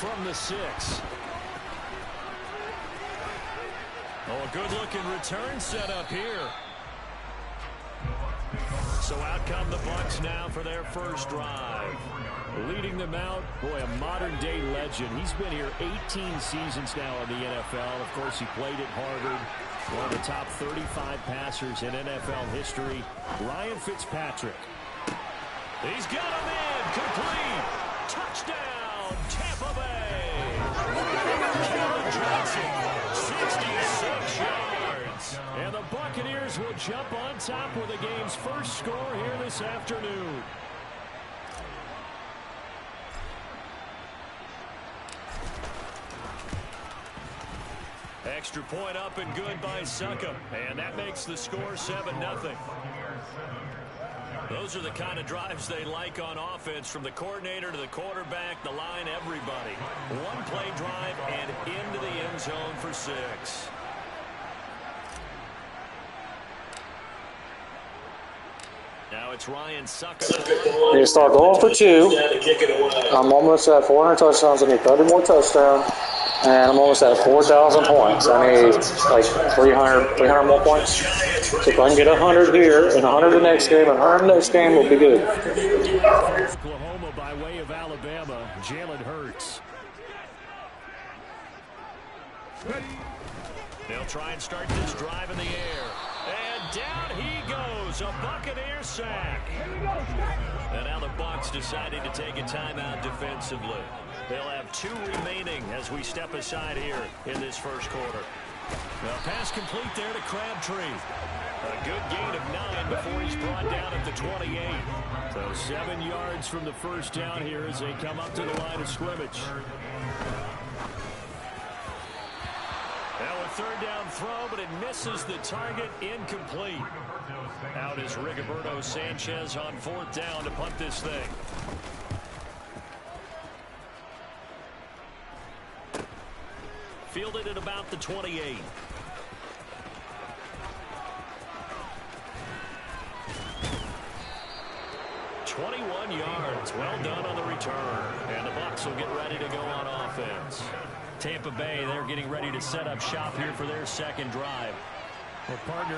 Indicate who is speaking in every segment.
Speaker 1: from the 6. Oh, a good-looking return set up here. So out come the Bucs now for their first drive. Leading them out, boy, a modern-day legend. He's been here 18 seasons now in the NFL. Of course, he played at Harvard. One of the top 35 passers in NFL history, Ryan Fitzpatrick. He's got him in, complete. Touchdown, Tampa Bay. Kevin Johnson, 66 yards. And the Buccaneers will jump on top with the game's first score here this afternoon. Extra point up and good by Suckup. And that makes the score 7-0. Those are the kind of drives they like on offense, from the coordinator to the quarterback, the line, everybody. One-play drive and into the end zone for 6. Now it's Ryan Suckup.
Speaker 2: They start going for 2. I'm almost at 400 touchdowns. I need 30 more touchdowns. And I'm almost at 4,000 points. I need like 300 more points. So if I can get 100 here and 100 the next game, and 100 the next game will be good.
Speaker 1: Oklahoma by way of Alabama, Jalen Hurts. They'll try and start this drive in the air. And down he goes, a Buccaneer sack. And now the Bucs decided to take a timeout defensively. They'll have 2 remaining as we step aside here in this first quarter. Now pass complete there to Crabtree. A good gain of 9 before he's brought down at the 28. So 7 yards from the first down here as they come up to the line of scrimmage. Now a third down throw, but it misses the target, incomplete. Out is Rigoberto Sanchez on 4th down to punt this thing. Fielded at about the 28. "21 yards. Well done on the return. And the Bucs will get ready to go on offense. Tampa Bay, they're getting ready to set up shop here for their second drive. Well, partner,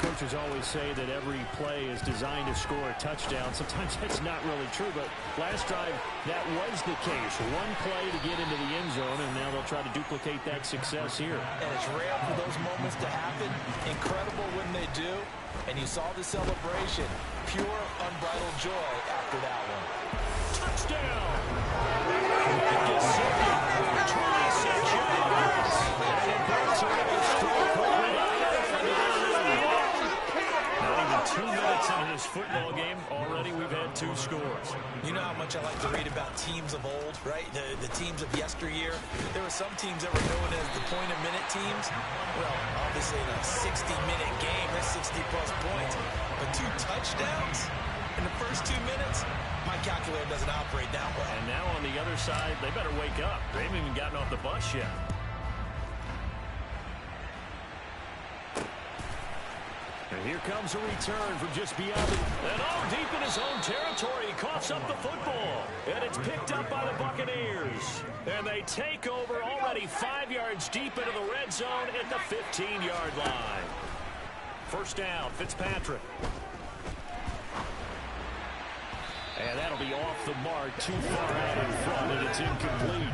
Speaker 1: coaches always say that every play is designed to score a touchdown. Sometimes that's not really true, but last drive, that was the case. One play to get into the end zone, and now they'll try to duplicate that success here.
Speaker 3: And it's rare for those moments to happen. Incredible when they do. And you saw the celebration. Pure, unbridled joy after that one.
Speaker 1: Touchdown! 26 yards. And the Bucs are able to score quickly. Not even 2 minutes into this football game, already we've had 2 scores.
Speaker 3: You know how much I like to read about teams of old, right? The teams of yesteryear. There were some teams that were known as the point-a-minute teams. Well, obviously in a 60-minute game, there's 60-plus points. But 2 touchdowns in the first 2 minutes, my calculator doesn't operate that well.
Speaker 1: And now on the other side, they better wake up. They haven't even gotten off the bus yet. And here comes a return from just beyond the... And deep in his own territory, he coughs up the football. And it's picked up by the Buccaneers. And they take over already 5 yards deep into the red zone at the 15-yard line. First down, Fitzpatrick. And that'll be off the mark, too far out in front, and it's incomplete.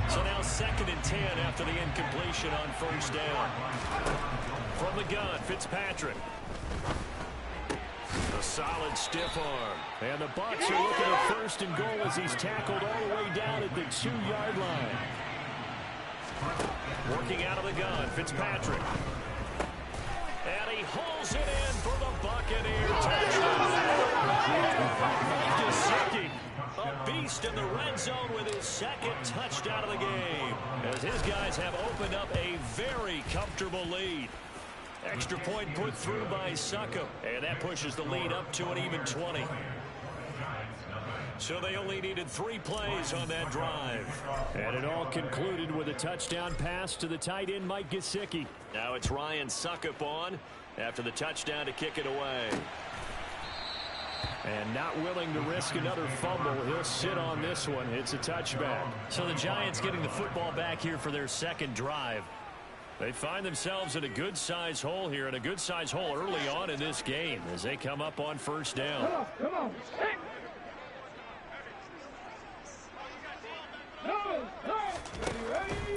Speaker 1: So now 2nd and 10 after the incompletion on first down. From the gun, Fitzpatrick. A solid stiff arm. And the Bucs are looking at 1st and goal as he's tackled all the way down at the 2-yard line. Working out of the gun, Fitzpatrick. And he hauls it in for the Buccaneer touchdown. Gesicki, a beast in the red zone with his 2nd touchdown of the game, as his guys have opened up a very comfortable lead. Extra point put through by Suckup, and that pushes the lead up to an even 20. So they only needed 3 plays on that drive. And it all concluded with a touchdown pass to the tight end, Mike Gesicki. Now it's Ryan Suckup on after the touchdown to kick it away. And not willing to risk another fumble. He'll sit on this one. It's a touchback.
Speaker 4: So the Giants getting the football back here for their second drive.
Speaker 1: They find themselves in a good-sized hole here, and a good-sized hole early on in this game as they come up on first down.
Speaker 5: Come on.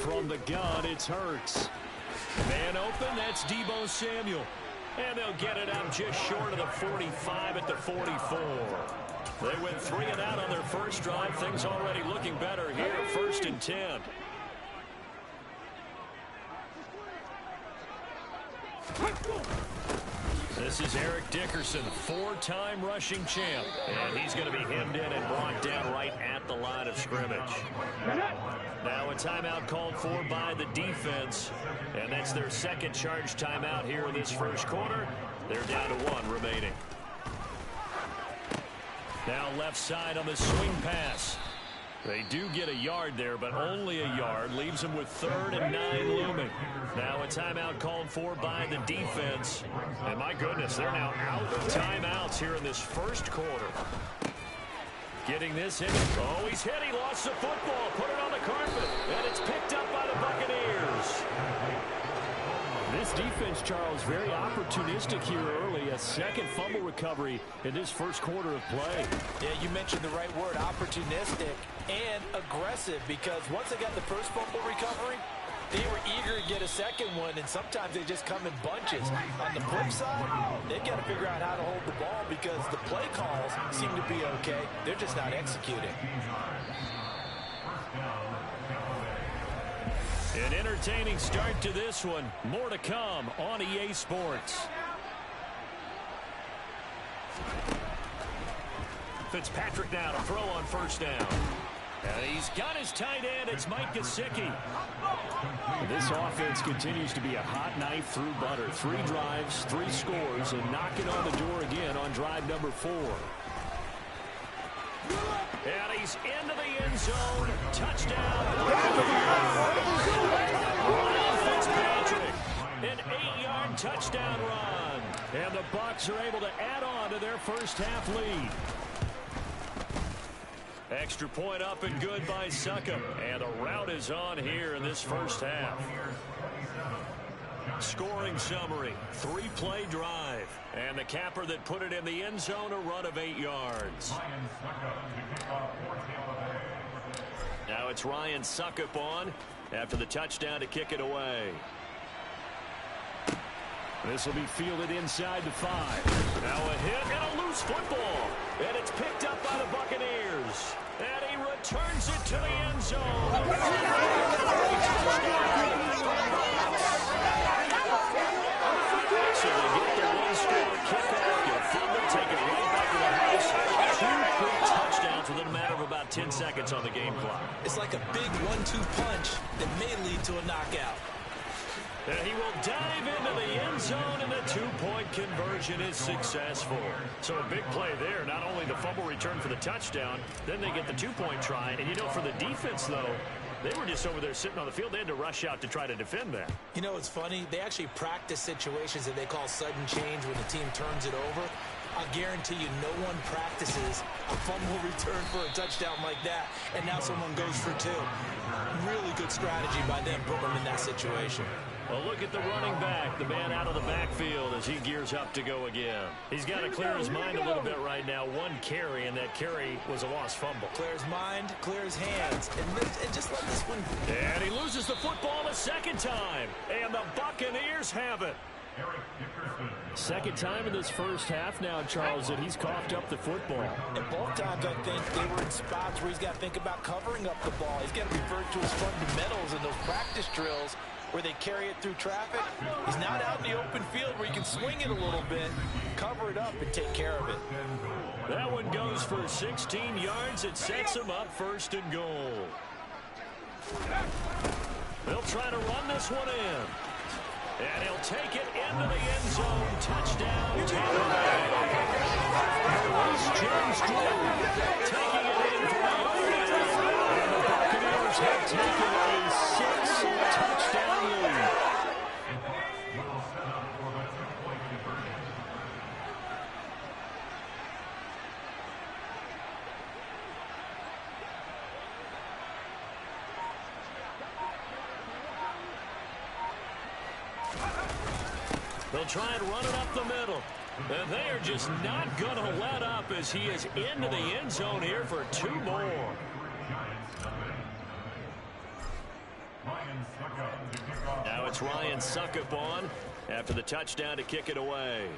Speaker 1: From the gun, it's Hurts. Man open, that's Deebo Samuel. And they'll get it out just short of the 45 at the 44. They went 3 and out on their first drive. Things already looking better here, 1st and 10. This is Eric Dickerson, 4-time rushing champ. And he's going to be hemmed in and brought down right at the line of scrimmage. Now a timeout called for by the defense. And that's their second charge timeout here in this first quarter. They're down to 1 remaining. Now left side on the swing pass. They do get a yard there, but only a yard. Leaves them with 3rd and 9 looming. Now a timeout called for by the defense. And my goodness, they're now out of timeouts here in this first quarter. Getting this in. Oh, he's hit. He lost the football. Put it on the carpet. And it's picked up by the Buccaneers. This defense, Charles, very opportunistic here early. A second fumble recovery in this first quarter of play.
Speaker 3: Yeah, you mentioned the right word, opportunistic and aggressive, because once they got the first fumble recovery, they were eager to get a second one, and sometimes they just come in bunches. On the flip side, they've got to figure out how to hold the ball because the play calls seem to be okay. They're just not executing.
Speaker 1: An entertaining start to this one. More to come on EA Sports. Fitzpatrick now to throw on first down. And he's got his tight end. It's Mike Gesicki. This offense continues to be a hot knife through butter. 3 drives, 3 scores, and knocking on the door again on drive number 4. And he's into the end zone. Touchdown. Fitzpatrick. An 8-yard touchdown run. And the Bucs are able to add on to their first half lead. Extra point up and good by Suckup. And a rout is on here in this first half. Scoring summary, 3-play drive. And the capper that put it in the end zone, a run of 8 yards. Now it's Ryan Suckup on after the touchdown to kick it away. This will be fielded inside the 5. Now a hit and a loose football. And it's picked up by the Buccaneers. And he returns it to the end zone. So they get the 1-score kickoff. Get a fumble, take it right back to the house. 2 quick touchdowns within a matter of about 10 seconds on the game clock.
Speaker 3: It's like a big 1-2 punch that may lead to a knockout.
Speaker 1: And he will dive into the end zone, and the 2-point conversion is successful. So a big play there. Not only the fumble return for the touchdown, then they get the 2-point try. And, you know, for the defense, though, they were just over there sitting on the field. They had to rush out to try to defend that.
Speaker 3: You know, it's funny. They actually practice situations that they call sudden change when the team turns it over. I guarantee you no one practices a fumble return for a touchdown like that, and now someone goes for 2. Really good strategy by them putting them in that situation.
Speaker 1: Well, look at the running back, the man out of the backfield as he gears up to go again. He's got to clear his mind a little bit right now. 1 carry, and that carry was a lost fumble.
Speaker 3: Clear his mind, clear his hands, and just let this one.
Speaker 1: And he loses the football a second time, and the Buccaneers have it. Second time in this first half now, Charles, that he's coughed up the football.
Speaker 3: And both times, I think, they were in spots where he's got to think about covering up the ball. He's got to revert to his fundamentals in those practice drills where they carry it through traffic. He's not out in the open field where he can swing it a little bit, cover it up, and take care of it.
Speaker 1: That one goes for 16 yards. It sets him up 1st and goal. They'll try to run this one in. And he'll take it into the end zone. Touchdown, Tampa Bay. James Drew taking it in for the opening. And the Buccaneers have taken a 6-touchdown lead. They'll try and run it up the middle. And they are just not going to let up as he is into the end zone here for 2 more. Now it's Ryan Suckup on after the touchdown to kick it away.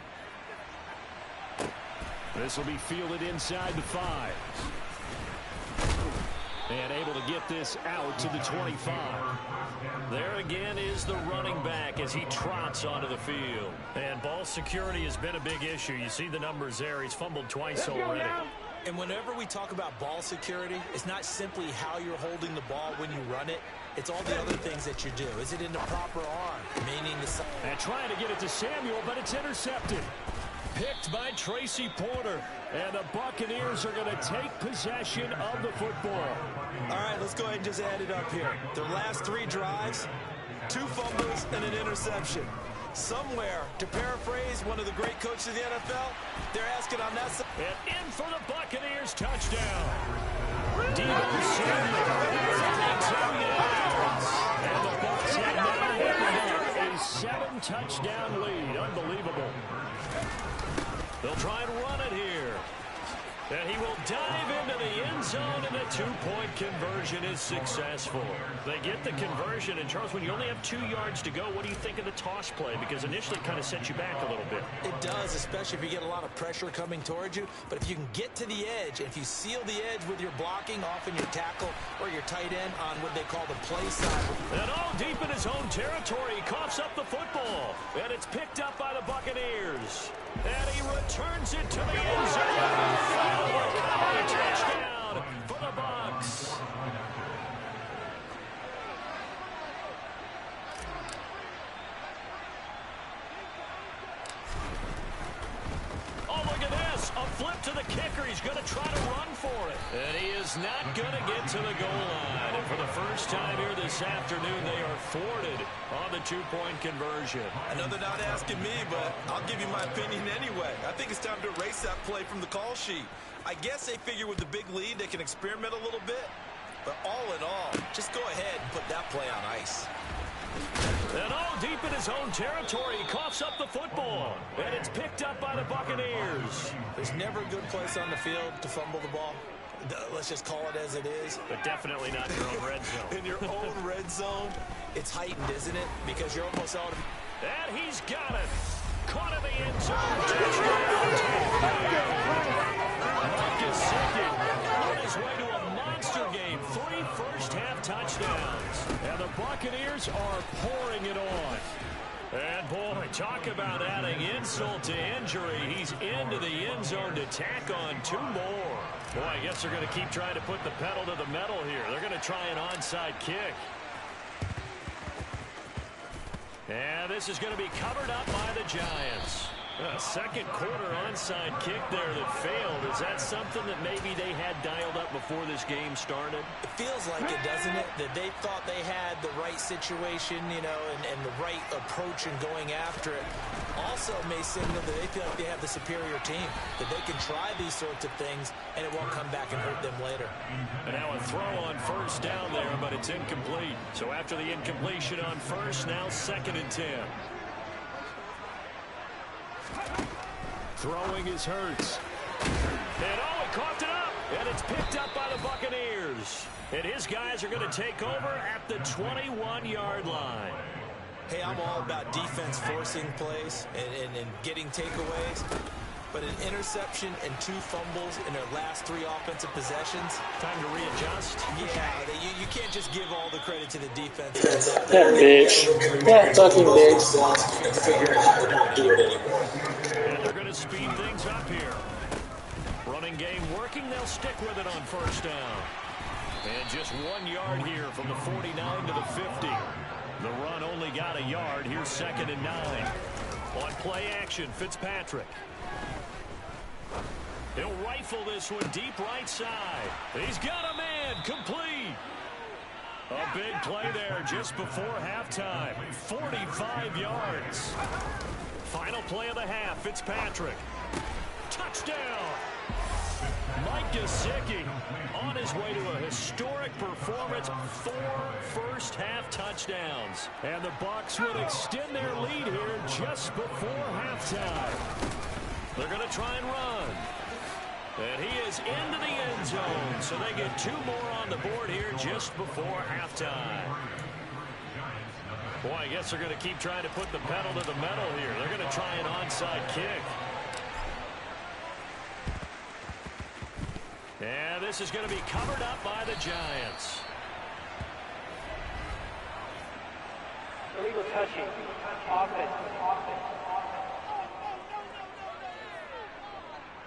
Speaker 1: This will be fielded inside the 5. And able to get this out to the 25. There again is the running back as he trots onto the field.
Speaker 4: And ball security has been a big issue. You see the numbers there. He's fumbled twice already.
Speaker 3: And whenever we talk about ball security, it's not simply how you're holding the ball when you run it. It's all the other things that you do. Is it in the proper arm? Meaning the...
Speaker 1: And trying to get it to Samuel, but it's intercepted. Picked by Tracy Porter. And the Buccaneers are going to take possession of the football.
Speaker 3: All right, let's go ahead and just add it up here. Their last 3 drives, 2 fumbles and an interception. Somewhere, to paraphrase one of the great coaches of the NFL, they're asking on that side.
Speaker 1: And in for the Buccaneers touchdown. Deebo Samuel. And the Bucs have now a 7-touchdown lead. Unbelievable. They'll try and run it here. And he will dive into the end zone, and the 2-point conversion is successful. They get the conversion, and Charles, when you only have 2 yards to go, what do you think of the toss play? Because initially it kind of sets you back a little bit.
Speaker 3: It does, especially if you get a lot of pressure coming towards you. But if you can get to the edge, if you seal the edge with your blocking, often your tackle or your tight end on what they call the play side.
Speaker 1: And all deep in his own territory, he coughs up the football. And it's picked up by the Buccaneers. And he returns it to the end zone. Touchdown for the Bucs. Oh, look at this. A flip to the kicker. He's going to try to run for it. And he is not going to get to the goal line. And for the first time here this afternoon, they are thwarted on the 2-point conversion.
Speaker 3: I know they're not asking me, but I'll give you my opinion anyway. I think it's time to erase that play from the call sheet. I guess they figure with the big lead they can experiment a little bit. But all in all, just go ahead and put that play on ice.
Speaker 1: And all deep in his own territory, he coughs up the football. And it's picked up by the Buccaneers.
Speaker 3: There's never a good place on the field to fumble the ball. Let's just call it as it is.
Speaker 1: But definitely not in your own red zone.
Speaker 3: In your own red zone, it's heightened, isn't it? Because you're almost out of...
Speaker 1: And he's got it. Caught in the end zone. Touchdown. Marcus second on his way to a monster game. 3 first-half touchdowns. And the Buccaneers are pouring it on. And, boy, talk about adding insult to injury. He's into the end zone to tack on 2 more. Boy, I guess they're going to keep trying to put the pedal to the metal here. They're going to try an onside kick. And this is going to be covered up by the Giants. A second quarter onside kick there that failed. Is that something that maybe they had dialed up before this game started?
Speaker 3: It feels like it, doesn't it? That they thought they had the right situation, you know, and the right approach in going after it. Also may signal that they feel like they have the superior team, that they can try these sorts of things and it won't come back and hurt them later.
Speaker 1: And now a throw on first down there, but it's incomplete. So after the incompletion on first, now 2nd and 10. Throwing is Hurts. And oh, he coughed it up. And it's picked up by the Buccaneers. And his guys are going to take over at the 21-yard line.
Speaker 3: Hey, I'm all about defense forcing plays and getting takeaways. But an interception and 2 fumbles in their last 3 offensive possessions.
Speaker 1: Time to readjust.
Speaker 3: Yeah, you can't just give all the credit to the defense.
Speaker 2: That bitch. That fucking bitch.
Speaker 1: And they're going to speed things up here. Running game working. They'll stick with it on first down. And just 1 yard here from the 49 to the 50. The run only got a yard. Here's 2nd and 9. On play action, Fitzpatrick. He'll rifle this one deep right side. He's got a man. Complete. A big play there just before halftime. 45 yards. Final play of the half, Fitzpatrick. Touchdown. Mike Gesicki on his way to a historic performance, 4 first-half touchdowns. And the Bucs would extend their lead here just before halftime. They're going to try and run. And he is into the end zone, so they get 2 more on the board here just before halftime. Boy, I guess they're going to keep trying to put the pedal to the metal here. They're going to try an onside kick. And this is going to be covered up by the Giants.
Speaker 5: Illegal touching. Offense.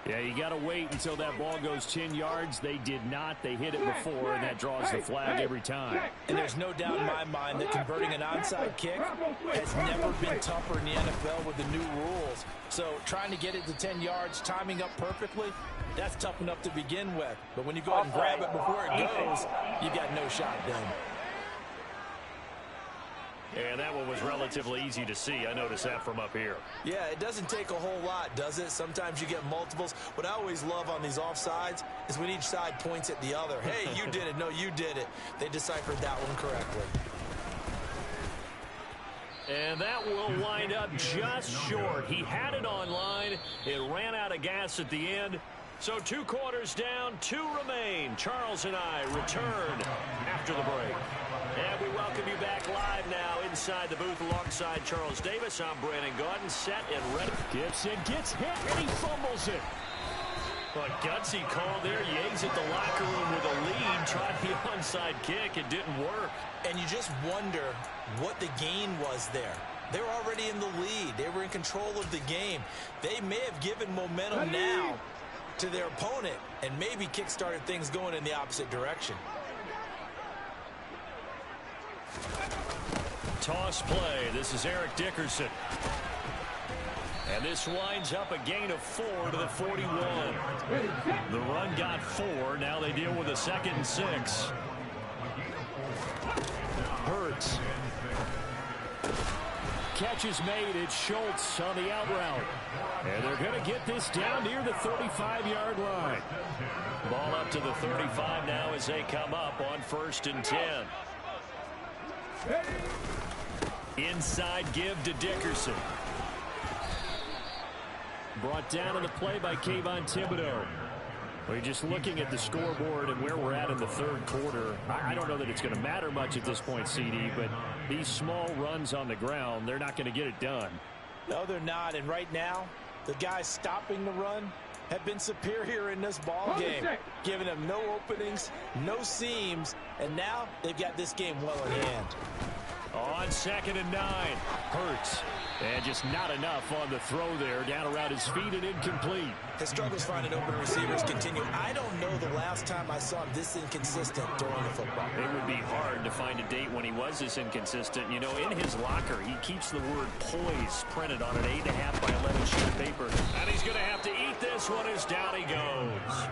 Speaker 1: Yeah, you got to wait until that ball goes 10 yards. They did not. They hit it before, and that draws the flag every time.
Speaker 3: And there's no doubt in my mind that converting an onside kick has never been tougher in the NFL with the new rules. So trying to get it to 10 yards, timing up perfectly, that's tough enough to begin with. But when you go ahead and grab it before it goes, you got no shot then.
Speaker 1: And that one was relatively easy to see. I noticed that from up here.
Speaker 3: Yeah, it doesn't take a whole lot, does it? Sometimes you get multiples. What I always love on these offsides is when each side points at the other. Hey, you did it. No, you did it. They deciphered that one correctly.
Speaker 1: And that will wind up just short. He had it online. It ran out of gas at the end. So 2 quarters down, 2 remain. Charles and I return after the break. And we welcome you back live now inside the booth alongside Charles Davis. I'm Brandon Gaudin, set and ready. Gibson gets hit and he fumbles it. But gutsy call there. You exit the locker room with a lead. Tried the onside kick. It didn't work.
Speaker 3: And you just wonder what the gain was there. They're already in the lead. They were in control of the game. They may have given momentum now to their opponent and maybe kick-started things going in the opposite direction.
Speaker 1: Toss play. This is Eric Dickerson. And this winds up a gain of 4 to the 41. The run got 4. Now they deal with a 2nd and 6. Hurts. Catch is made. It's Schultz on the out route. And they're going to get this down near the 35-yard line. Ball up to the 35 now as they come up on 1st and 10. Inside give to Dickerson. Brought down on the play by Kayvon Thibodeau. We're just looking at the scoreboard and where we're at in the 3rd quarter. I don't know that it's going to matter much at this point, CD, but these small runs on the ground, they're not going to get it done.
Speaker 3: No, they're not. And right now, the guys stopping the run have been superior in this ball game, giving them no openings, no seams, and now they've got this game well in hand.
Speaker 1: On 2nd and 9, Hurts. And just not enough on the throw there. Down around his feet and incomplete.
Speaker 3: His struggles finding open receivers continue. I don't know the last time I saw him this inconsistent throwing the football.
Speaker 1: It would be hard to find a date when he was this inconsistent. You know, in his locker, he keeps the word poise printed on an 8.5 by 11 sheet of paper. And he's going to have to eat this one as down he goes.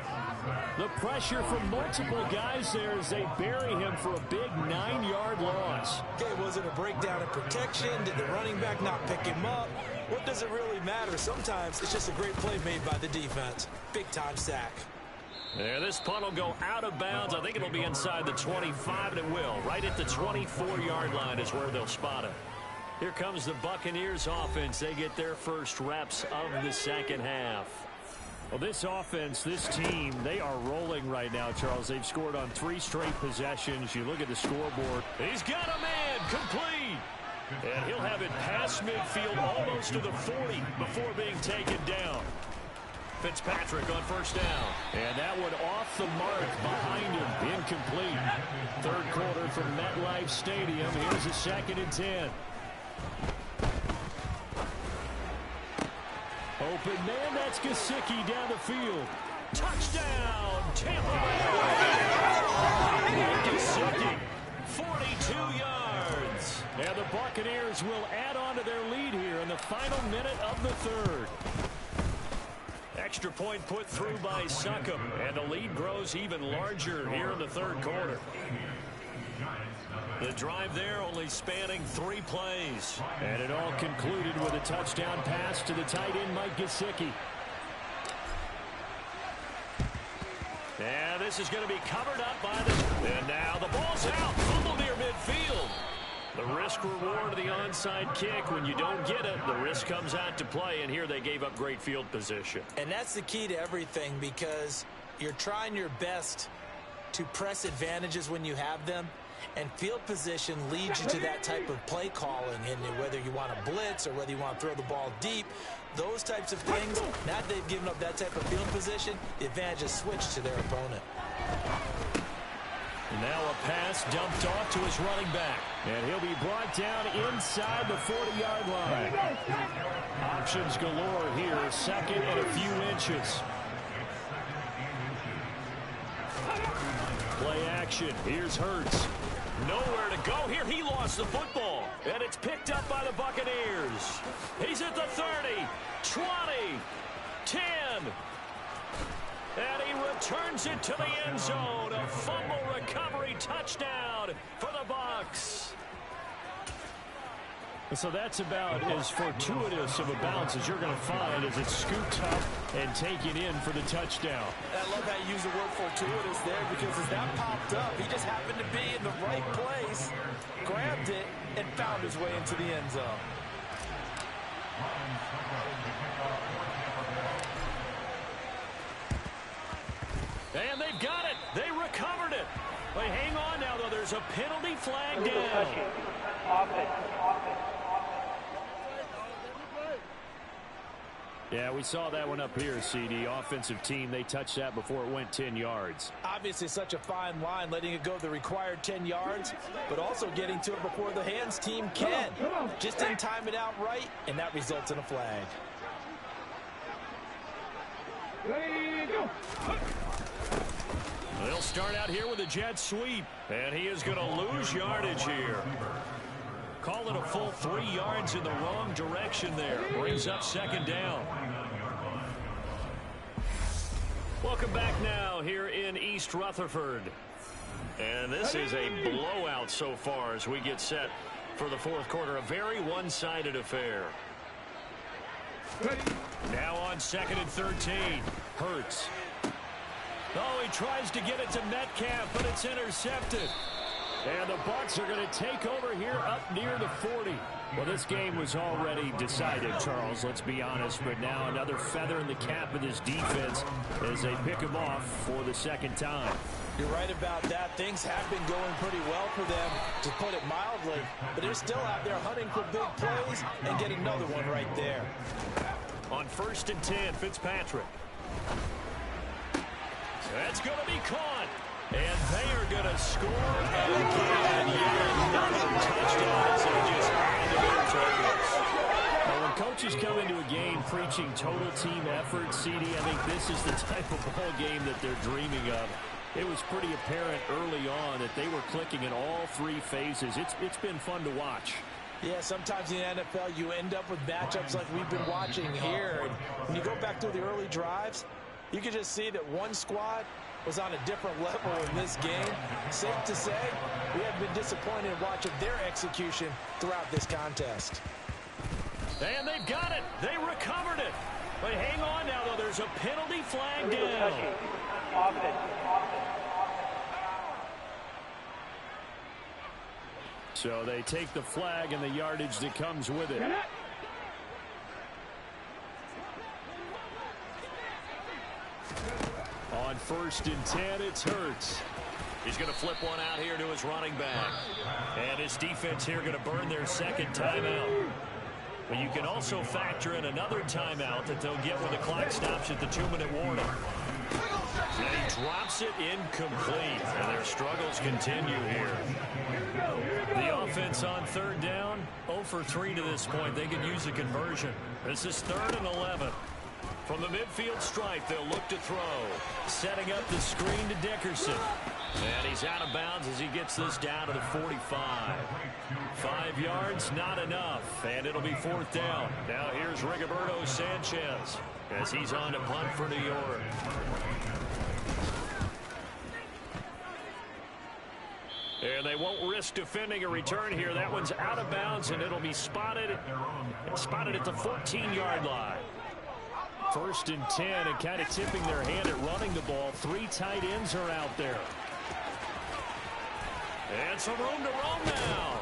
Speaker 1: The pressure from multiple guys there as they bury him for a big 9-yard loss.
Speaker 3: Okay, was it a breakdown in protection? Did the running back not pick him up? What does it really matter? Sometimes it's just a great play made by the defense. Big-time sack.
Speaker 1: Yeah, this punt will go out of bounds. I think it'll be inside the 25, and it will. Right at the 24-yard line is where they'll spot it. Here comes the Buccaneers offense. They get their first reps of the 2nd half. Well, this offense, this team, they are rolling right now, Charles. They've scored on 3 straight possessions. You look at the scoreboard. He's got a man complete. And he'll have it past midfield almost to the 40 before being taken down. Fitzpatrick on 1st down. And that one off the mark behind him. Incomplete. 3rd quarter from MetLife Stadium. Here's a 2nd and 10. Open man, that's Gesicki down the field. Touchdown, Tampa Bay. Gesicki, 42 yards. And the Buccaneers will add on to their lead here in the final minute of the 3rd. Extra point put through by Succop, and the lead grows even larger here in the 3rd quarter. The drive there only spanning 3 plays. And it all concluded with a touchdown pass to the tight end, Mike Gesicki. this is going to be covered up by the... And now the ball's out. Fumble near midfield. The risk reward of the onside kick. When you don't get it, the risk comes out to play, and here they gave up great field position.
Speaker 3: And that's the key to everything, because you're trying your best to press advantages when you have them, and field position leads you to that type of play calling. And whether you want to blitz or whether you want to throw the ball deep, those types of things, now that they've given up that type of field position, the advantage is switched to their opponent.
Speaker 1: Now a pass dumped off to his running back. And he'll be brought down inside the 40-yard line. Options galore here. Second and a few inches. Play action. Here's Hurts. Nowhere to go here. He lost the football. And it's picked up by the Buccaneers. He's at the 30, 20, 10. And he returns it to the end zone. A fumble recovery touchdown for the Bucs. So that's about as fortuitous of a bounce as you're going to find as it's scooped up and taken in for the touchdown.
Speaker 3: I love how you use the word fortuitous there, because as that popped up, he just happened to be in the right place, grabbed it, and found his way into the end zone.
Speaker 1: And they've got it. They recovered it. But hang on now, though. There's a penalty flag down. Yeah, we saw that one up here, CD. Offensive team, they touched that before it went 10 yards.
Speaker 3: Obviously such a fine line, letting it go the required 10 yards, but also getting to it before the hands team can. Just didn't time it out right, and that results in a flag.
Speaker 1: They'll start out here with a jet sweep, and he is going to lose yardage here. Call it a full 3 yards in the wrong direction there. Brings up second down. Welcome back now here in East Rutherford. And this is a blowout so far as we get set for the fourth quarter. A very one-sided affair. Now on second and 13. Hurts. Oh, he tries to get it to Metcalf, but it's intercepted. And the Bucs are going to take over here up near the 40. Well, this game was already decided, Charles, let's be honest. But now another feather in the cap of this defense as they pick him off for the second time.
Speaker 3: You're right about that. Things have been going pretty well for them, to put it mildly. But they're still out there hunting for big plays, and get another one right there.
Speaker 1: On first and 10, Fitzpatrick. That's going to be caught. And they are going to score again. Another touchdown. So just add to their totals. Now, when coaches come into a game preaching total team effort, CD, I think this is the type of ball game that they're dreaming of. It was pretty apparent early on that they were clicking in all three phases. It's been fun to watch.
Speaker 3: Yeah, sometimes in the NFL you end up with matchups like we've been watching here. And when you go back through the early drives, you can just see that one squad was on a different level in this game. Safe to say, we have been disappointed in watching their execution throughout this contest.
Speaker 1: And they've got it. They recovered it. But hang on now, though. There's a penalty flag down. So they take the flag and the yardage that comes with it. On first and 10, it's Hurts. He's going to flip one out here to his running back. And his defense here going to burn their second timeout. But you can also factor in another timeout that they'll get when the clock stops at the 2-minute warning. And he drops it incomplete. And their struggles continue here. The offense on third down, 0 for 3 to this point. They could use a conversion. This is 3rd and 11. From the midfield stripe, they'll look to throw. Setting up the screen to Dickerson. And he's out of bounds as he gets this down to the 45. 5 yards, not enough. And it'll be 4th down. Now here's Rigoberto Sanchez as he's on to punt for New York. And they won't risk defending a return here. That one's out of bounds, and it'll be spotted at the 14-yard line. First and 10, and kind of tipping their hand at running the ball. 3 tight ends are out there. And some room to roam now.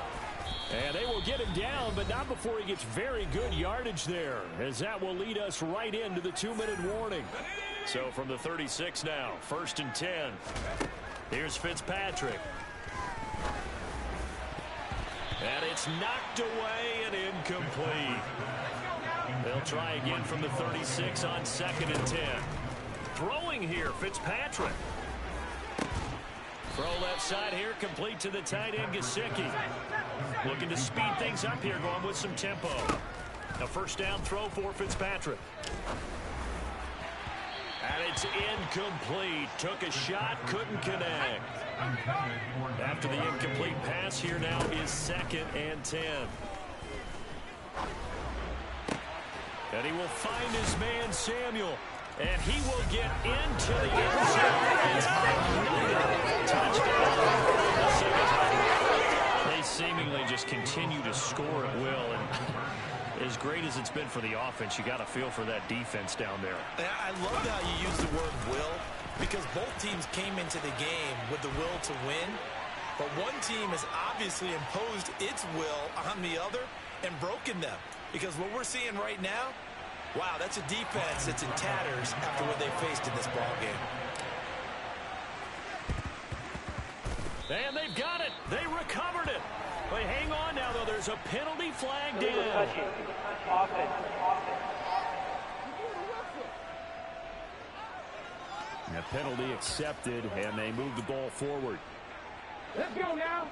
Speaker 1: And they will get him down, but not before he gets very good yardage there, as that will lead us right into the 2-minute warning. So from the 36 now, first and 10. Here's Fitzpatrick. And it's knocked away and incomplete. They'll try again from the 36 on 2nd and 10. Throwing here, Fitzpatrick. Throw left side here, complete to the tight end, Gesicki. Looking to speed things up here, going with some tempo. A first down throw for Fitzpatrick. And it's incomplete. Took a shot, couldn't connect. After the incomplete pass, here now is 2nd and 10. And he will find his man, Samuel. And he will get into the end zone. Touchdown. They seemingly just continue to score at will. And as great as it's been for the offense, you got to feel for that defense down there.
Speaker 3: I love how you use the word will, because both teams came into the game with the will to win. But one team has obviously imposed its will on the other and broken them. Because what we're seeing right now, wow, that's a defense that's in tatters after what they faced in this ball game.
Speaker 1: And they've got it. They recovered it. But hang on now, though. There's a penalty flag down. A penalty accepted, and they move the ball forward.
Speaker 5: Let's go now.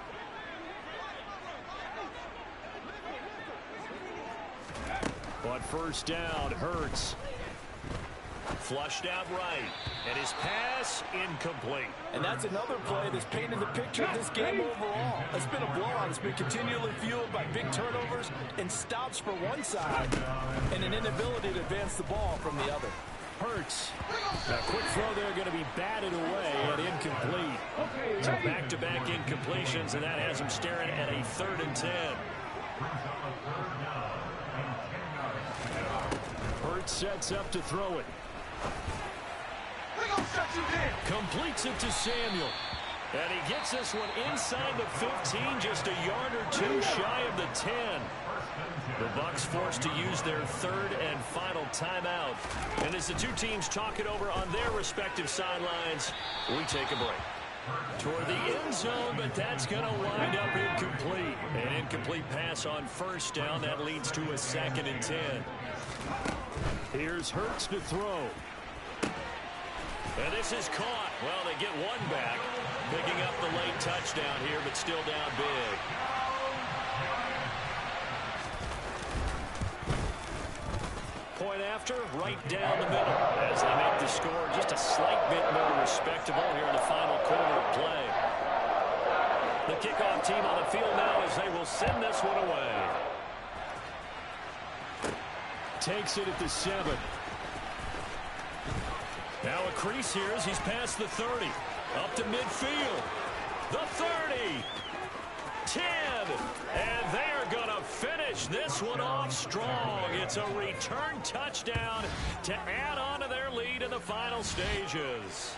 Speaker 1: On first down, Hurts. Flushed out right. And his pass incomplete.
Speaker 6: And that's another play that's painted the picture of this game overall. It's been a blowout. It's been continually fueled by big turnovers and stops for one side and an inability to advance the ball from the other.
Speaker 1: Hurts. A quick throw there going to be batted away and incomplete. So back-to-back incompletions, and that has him staring at a 3rd and 10. Hurts sets up to throw it. Completes it to Samuel. And he gets this one inside the 15, just a yard or 2 shy of the 10. The Bucs forced to use their 3rd and final timeout. And as the two teams talk it over on their respective sidelines, we take a break. Toward the end zone, but that's going to wind up incomplete. An incomplete pass on first down. That leads to a 2nd and 10. Here's Hurts to throw. And this is caught. Well, they get one back. Picking up the late touchdown here, but still down big. Point after, right down the middle. As they make the score just a slight bit more respectable here in the final quarter of play. The kickoff team on the field now as they will send this one away. Takes it at the 7. Now a crease here as he's past the 30. Up to midfield. The 30. 10. And they're going to finish this one off strong. It's a return touchdown to add on to their lead in the final stages.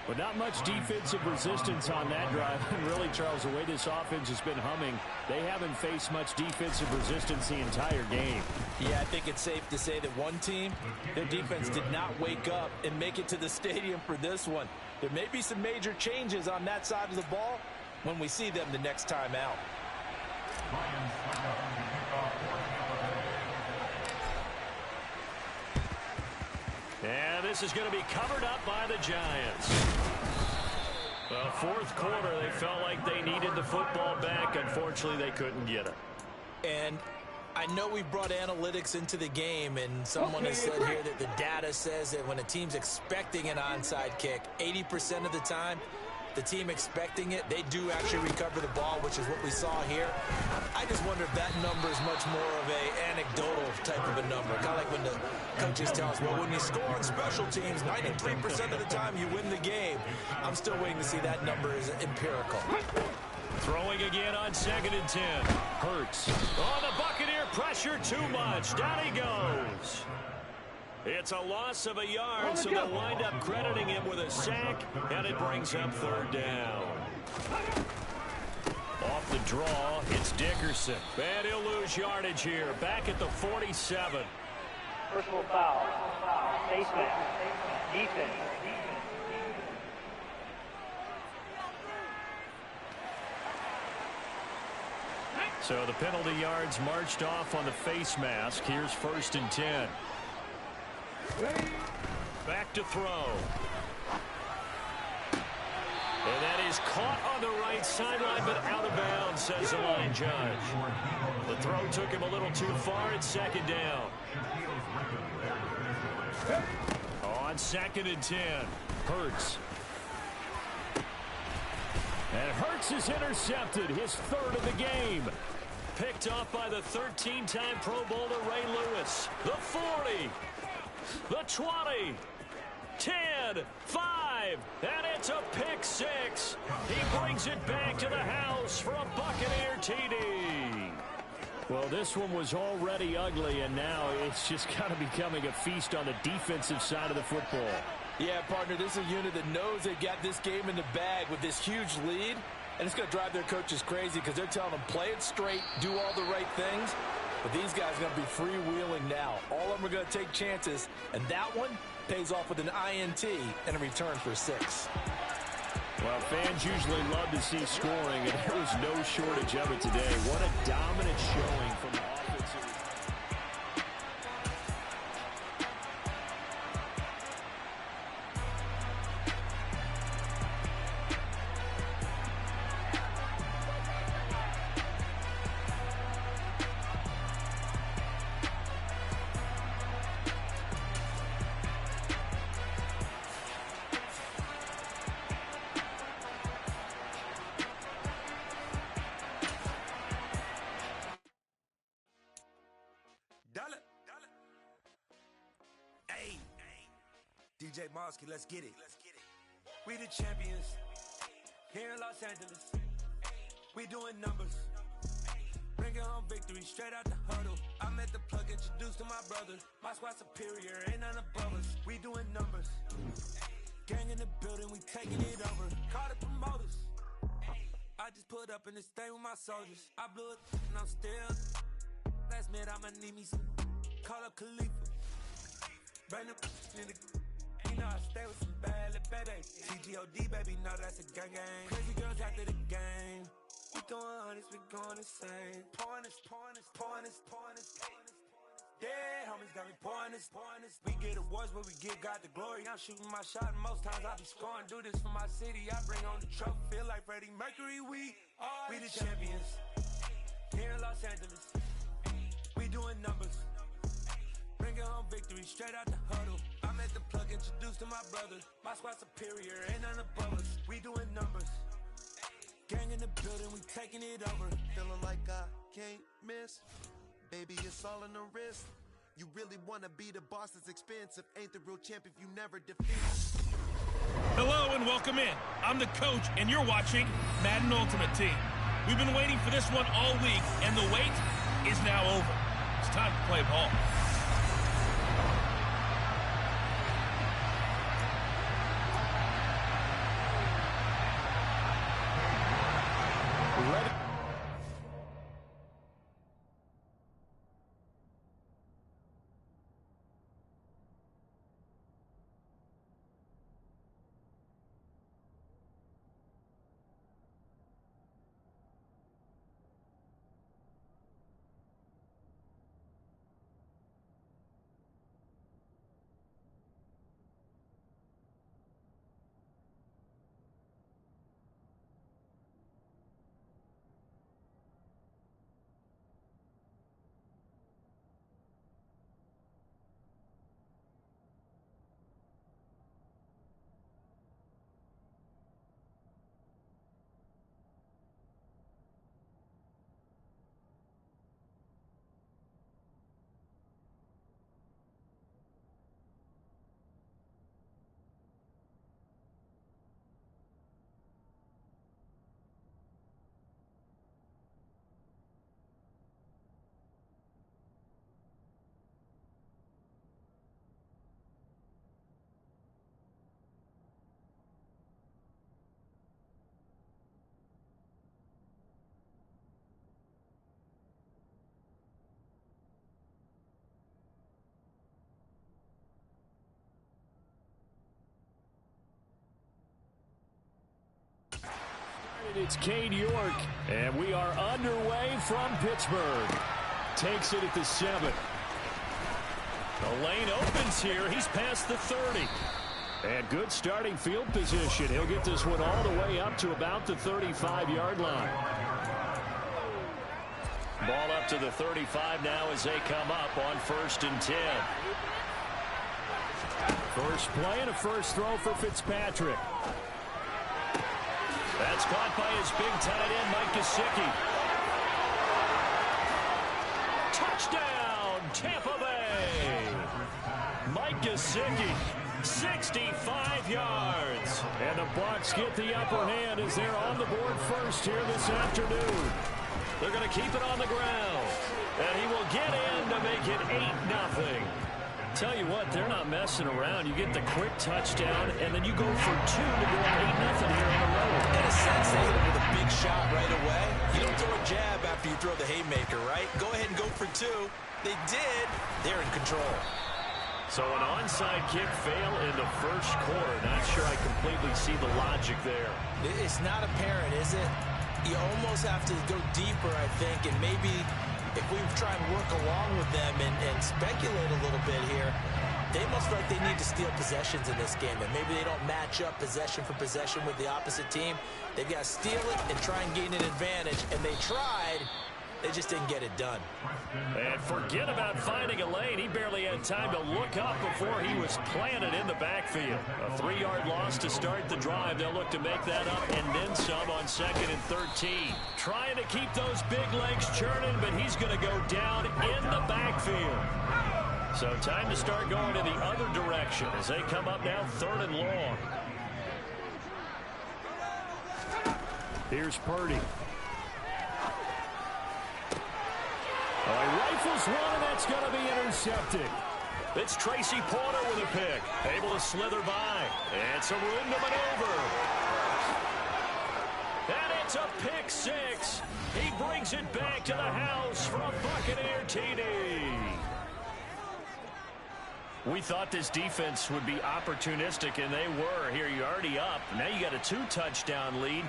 Speaker 1: But not much defensive resistance on that drive. And really, Charles, the way this offense has been humming, they haven't faced much defensive resistance the entire game.
Speaker 6: Yeah, I think it's safe to say that one team, their defense did not wake up and make it to the stadium for this one. There may be some major changes on that side of the ball when we see them the next time out.
Speaker 1: And this is going to be covered up by the Giants. Well, 4th quarter, they felt like they needed the football back. Unfortunately, they couldn't get it.
Speaker 3: And I know we brought analytics into the game, and someone has said here that the data says that when a team's expecting an onside kick, 80% of the time, the team expecting it, they do actually recover the ball, which is what we saw here. I just wonder if that number is much more of a anecdotal type of a number. Kind of like when the coaches tell us, well, when you score on special teams, 93% of the time you win the game. I'm still waiting to see that number is empirical.
Speaker 1: Throwing throwing again on 2nd and 10. Hurts. Oh, the Buccaneer pressure too much. Down he goes. It's a loss of a yard, so they'll wind up crediting him with a sack, and it brings up 3rd down. Off the draw, it's Dickerson. And he'll lose yardage here. Back at the 47.
Speaker 5: Personal foul. Face mask. Defense.
Speaker 1: So the penalty yards marched off on the face mask. Here's 1st and 10. Back to throw. And that is caught on the right sideline, but out of bounds, says the line judge. The throw took him a little too far. It's 2nd down. On 2nd and 10, Hurts. And Hurts is intercepted, his 3rd of the game. Picked off by the 13-time Pro Bowler Ray Lewis. The 40, the 20, 10, 5, and it's a pick 6. He brings it back to the house for a Buccaneer TD. Well, this one was already ugly, and now it's just kind of becoming a feast on the defensive side of the football.
Speaker 6: Yeah, partner, this is a unit that knows they've got this game in the bag with this huge lead, and it's going to drive their coaches crazy because they're telling them play it straight, do all the right things. But these guys are going to be freewheeling now. All of them are going to take chances, and that one pays off with an INT and a return for 6.
Speaker 1: Well, fans usually love to see scoring, and there was no shortage of it today. What a dominant showing from the offensive.
Speaker 7: DJ Mosky, let's get it. We the champions here in Los Angeles. We doing numbers. Bringing home victory straight out the huddle. I'm at the plug, introduced to my brother. My squad superior, ain't none above us. We doing numbers. Gang in the building, we taking it over. Call the promoters. I just put up in this thing with my soldiers. I blew it and I'm still. Last minute I'ma need me some. Call up Khalifa. Bring the in the. You know I stay with some bad little baby. TGOD, baby, know that's a gang gang. Crazy girls after the game. We throwing hundreds, we going insane. Pouring this. Yeah, homies got me pouring this. We get awards, but we give God the glory. I'm shooting my shot, and most times I be scoring. Do this for my city, I bring on the trophy. Feel like Freddie Mercury, we the champions. Here in Los Angeles, we doing numbers. Bringing home victory straight out the huddle. I'm at the plug, introduced to my brother. My squad superior, ain't none above us. We doing numbers. Gang in the building, we taking it over.
Speaker 8: Feeling like I can't miss. Baby, it's all in the wrist. You really wanna be the boss, that's expensive. Ain't the real champ if you never defeat.
Speaker 9: Hello and welcome in. I'm the coach, and you're watching Madden Ultimate Team. We've been waiting for this one all week, and the wait is now over. It's time to play ball.
Speaker 1: It's Cade York, and we are underway from Pittsburgh. Takes it at the 7. The lane opens here. He's past the 30. And good starting field position. He'll get this one all the way up to about the 35-yard line. Ball up to the 35 now as they come up on 1st and 10. First play and a first throw for Fitzpatrick. That's caught by his big tight end, Mike Gesicki. Touchdown, Tampa Bay. Mike Gesicki, 65 yards. And the Bucs get the upper hand as they're on the board first here this afternoon. They're going to keep it on the ground. And he will get in to make it 8-0. Tell you what, they're not messing around. You get the quick touchdown, and then you go for 2 to go 8-0 here on the road.
Speaker 3: In a sense, they hit him with a big shot right away. You don't throw a jab after you throw the haymaker, right? Go ahead and go for 2. They did. They're in control.
Speaker 1: So an onside kick fail in the first quarter. Not sure I completely see the logic there.
Speaker 3: It's not apparent, is it? You almost have to go deeper, I think, and maybe if we try and work along with them and speculate a little bit here, they must feel like they need to steal possessions in this game, and maybe they don't match up possession for possession with the opposite team. They've got to steal it and try and gain an advantage, and they tried. They just didn't get it done.
Speaker 1: And forget about finding a lane. He barely had time to look up before he was planted in the backfield. A 3-yard loss to start the drive. They'll look to make that up and then some on 2nd and 13. Trying to keep those big legs churning, but he's going to go down in the backfield. So time to start going in the other direction as they come up now 3rd and long. Here's Purdy. He rifles one, and that's going to be intercepted. It's Tracy Porter with a pick. Able to slither by. And some room to maneuver. And it's a pick 6. He brings it back to the house for a Buccaneer TD. We thought this defense would be opportunistic, and they were. Here, you're already up. Now you got a 2-touchdown lead.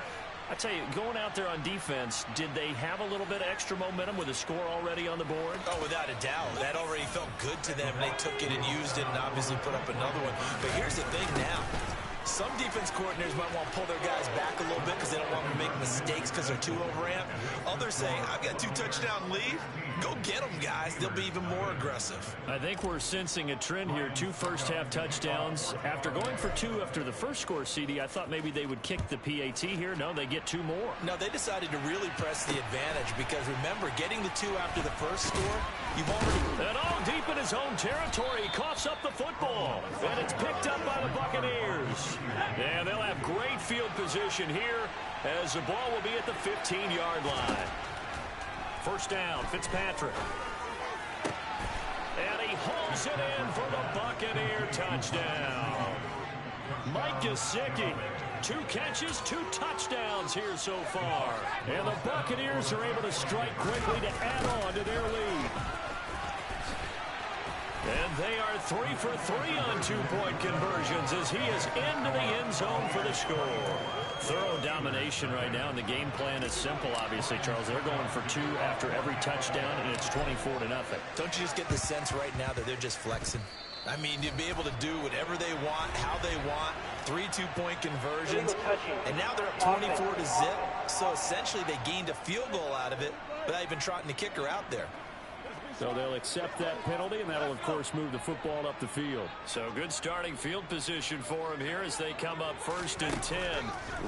Speaker 1: I tell you, going out there on defense, did they have a little bit of extra momentum with a score already on the board?
Speaker 3: Oh, without a doubt. That already felt good to them. They took it and used it and obviously put up another one. But here's the thing now. Some defense coordinators might want to pull their guys back a little bit because they don't want them to make mistakes because they're too overamped. Others saying, I've got a 2-touchdown lead. Go get them, guys. They'll be even more aggressive.
Speaker 1: I think we're sensing a trend here. 2 first-half touchdowns. After going for 2 after the first score, CD, I thought maybe they would kick the PAT here. No, they get 2 more.
Speaker 3: No, they decided to really press the advantage because, remember, getting the 2 after the first score, you've already...
Speaker 1: And all deep in his own territory, he coughs up the football. And it's picked up by the Buccaneers. And they'll have great field position here as the ball will be at the 15-yard line. First down, Fitzpatrick. And he holds it in for the Buccaneer touchdown. Mike Gesicki, 2 catches, 2 touchdowns here so far. And the Buccaneers are able to strike quickly to add on to their lead. And they are 3 for 3 on 2-point conversions as he is into the end zone for the score. Thorough domination right now, and the game plan is simple, obviously, Charles. They're going for 2 after every touchdown, and it's 24-0.
Speaker 3: Don't you just get the sense right now that they're just flexing? I mean, you'd be able to do whatever they want, how they want, 3 2-point conversions, and now they're up 24-0. So essentially they gained a field goal out of it without even trotting the kicker out there.
Speaker 1: So they'll accept that penalty, and that'll, of course, move the football up the field. So good starting field position for him here as they come up 1st and 10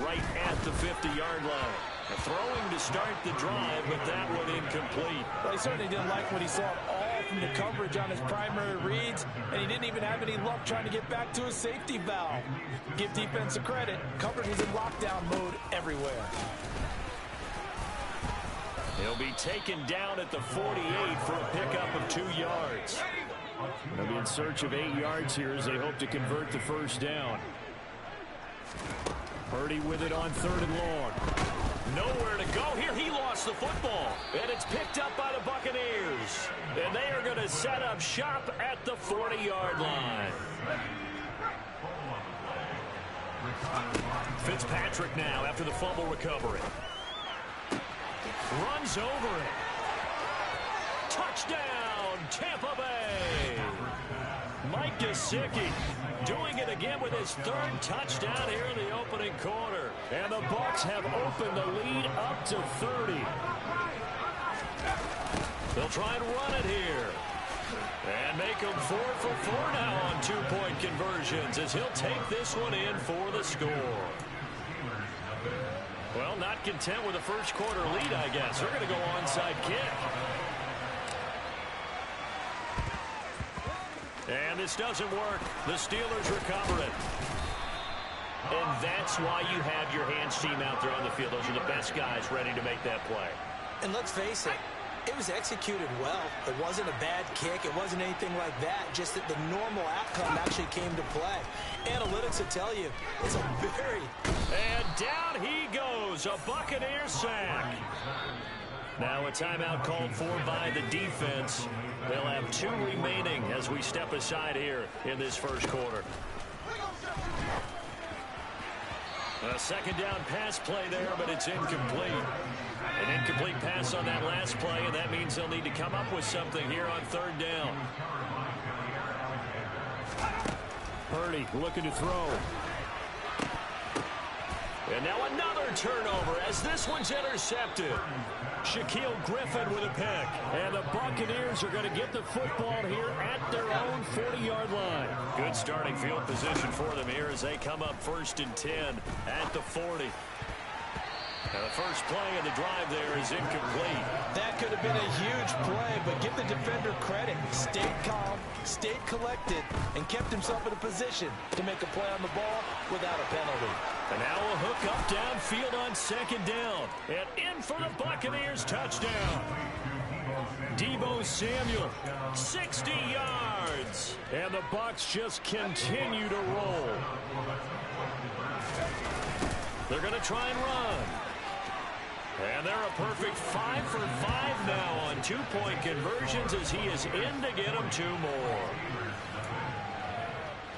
Speaker 1: right at the 50-yard line. Throwing to start the drive, but that one incomplete.
Speaker 6: Well, he certainly didn't like what he saw at all from the coverage on his primary reads, and he didn't even have any luck trying to get back to his safety valve. Give defense a credit. Coverage was in lockdown mode everywhere.
Speaker 1: He'll be taken down at the 48 for a pickup of 2 yards. They'll be in search of 8 yards here as they hope to convert the first down. Purdy with it on 3rd and long. Nowhere to go here. He lost the football. And it's picked up by the Buccaneers. And they are going to set up shop at the 40-yard line. Fitzpatrick now after the fumble recovery. Runs over it. Touchdown, Tampa Bay. Mike Gesicki doing it again with his third touchdown here in the opening quarter. And the Bucs have opened the lead up to 30. They'll try and run it here. And make them 4 for 4 now on two-point conversions as he'll take this one in for the score. Well, not content with a first quarter lead, I guess. They're going to go onside kick. And this doesn't work. The Steelers recover it. And that's why you have your hands team out there on the field. Those are the best guys ready to make that play.
Speaker 3: And let's face it, it was executed well. It wasn't a bad kick. It wasn't anything like that. Just that the normal outcome actually came to play. Analytics will tell you it's a very...
Speaker 1: And down he goes. A Buccaneer sack. Now a timeout called for by the defense. They'll have 2 remaining as we step aside here in this first quarter. A second down pass play there, but it's incomplete. An incomplete pass on that last play, and that means they'll need to come up with something here on third down. Purdy looking to throw. And now another turnover as this one's intercepted. Shaquille Griffin with a pick. And the Buccaneers are going to get the football here at their own 40-yard line. Good starting field position for them here as they come up 1st and 10 at the 40. And the first play of the drive there is incomplete.
Speaker 3: That could have been a huge play, but give the defender credit. Stayed calm, stayed collected, and kept himself in a position to make a play on the ball without a penalty.
Speaker 1: And now a hook up downfield on second down. And in for the Buccaneers touchdown. Deebo Samuel, 60 yards. And the Bucs just continue to roll. They're going to try and run. And they're a perfect 5 for 5 now on two-point conversions as he is in to get them 2 more.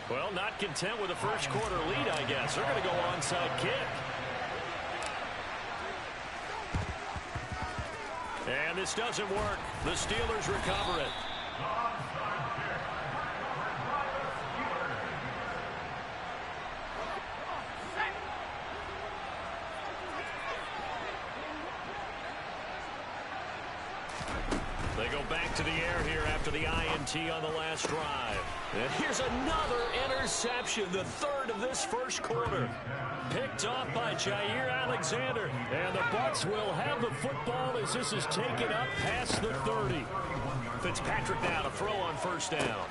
Speaker 1: Well, not content with a first quarter lead, I guess. They're going to go onside kick. And this doesn't work. The Steelers recover it. They go back to the air here after the INT on the last drive. And here's another interception, the third of this first quarter. Picked off by Jair Alexander. And the Bucs will have the football as this is taken up past the 30. Fitzpatrick now to throw on first down.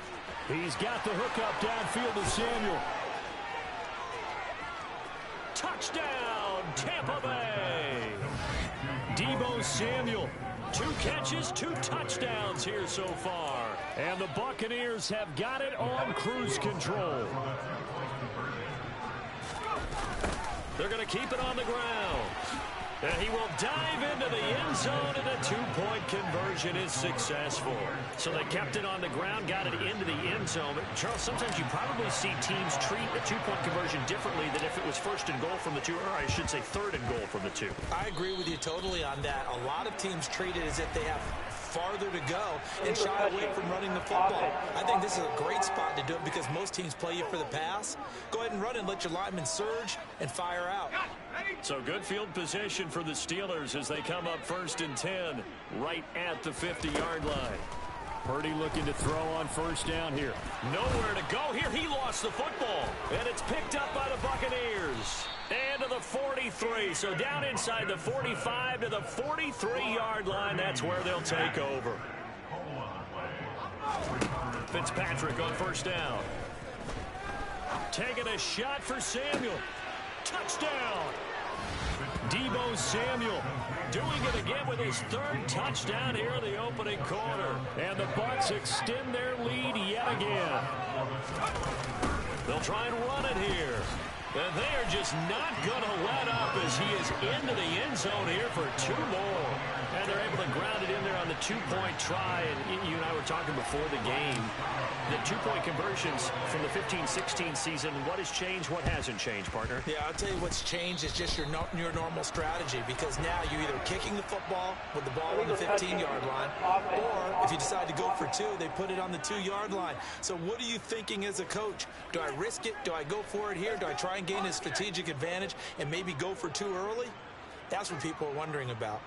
Speaker 1: He's got the hook up downfield to Samuel. Touchdown, Tampa Bay. Deebo Samuel. 2 catches, 2 touchdowns here so far. And the Buccaneers have got it on cruise control. They're going to keep it on the ground. And he will dive into the end zone, and a 2-point conversion is successful. So they kept it on the ground, got it into the end zone. But Charles, sometimes you probably see teams treat a 2-point conversion differently than if it was first and goal from the 2, or I should say third and goal from the 2.
Speaker 3: I agree with you totally on that. A lot of teams treat it as if they have farther to go and shy away from running the football. I think this is a great spot to do it because most teams play you for the pass. Go ahead and run and let your linemen surge and fire out.
Speaker 1: So good field position for the Steelers as they come up 1st and 10 right at the 50-yard line. Purdy looking to throw on first down here. Nowhere to go here. He lost the football. And it's picked up by the Buccaneers. And to the 43. So down inside the 45 to the 43-yard line. That's where they'll take over. Fitzpatrick on first down. Taking a shot for Samuel. Touchdown. Deebo Samuel doing it again with his 3rd touchdown here in the opening quarter. And the Bucs extend their lead yet again. They'll try and run it here. And they are just not going to let up as he is into the end zone here for 2 more. And they're able to ground it in there on the two-point try. And you and I were talking before the game. The two-point conversions from the 15-16 season, what has changed, what hasn't changed, partner?
Speaker 3: Yeah, I'll tell you what's changed is just your normal strategy, because now you're either kicking the football with the ball on the 15-yard line, or if you decide to go for two, they put it on the 2-yard line. So what are you thinking as a coach? Do I risk it? Do I go for it here? Do I try and gain a strategic advantage and maybe go for two early? That's what people are wondering about.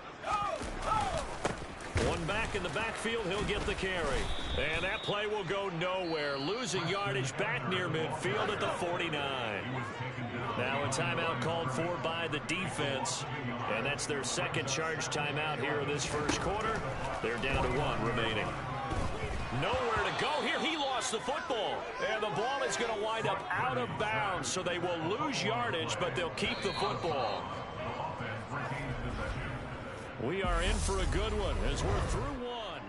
Speaker 1: One back in the backfield, he'll get the carry. And that play will go nowhere. Losing yardage back near midfield at the 49. Now a timeout called for by the defense. And that's their second charge timeout here in this first quarter. They're down to 1 remaining. Nowhere to go here. He lost the football. And the ball is going to wind up out of bounds. So they will lose yardage, but they'll keep the football. We are in for a good one as we're through 1.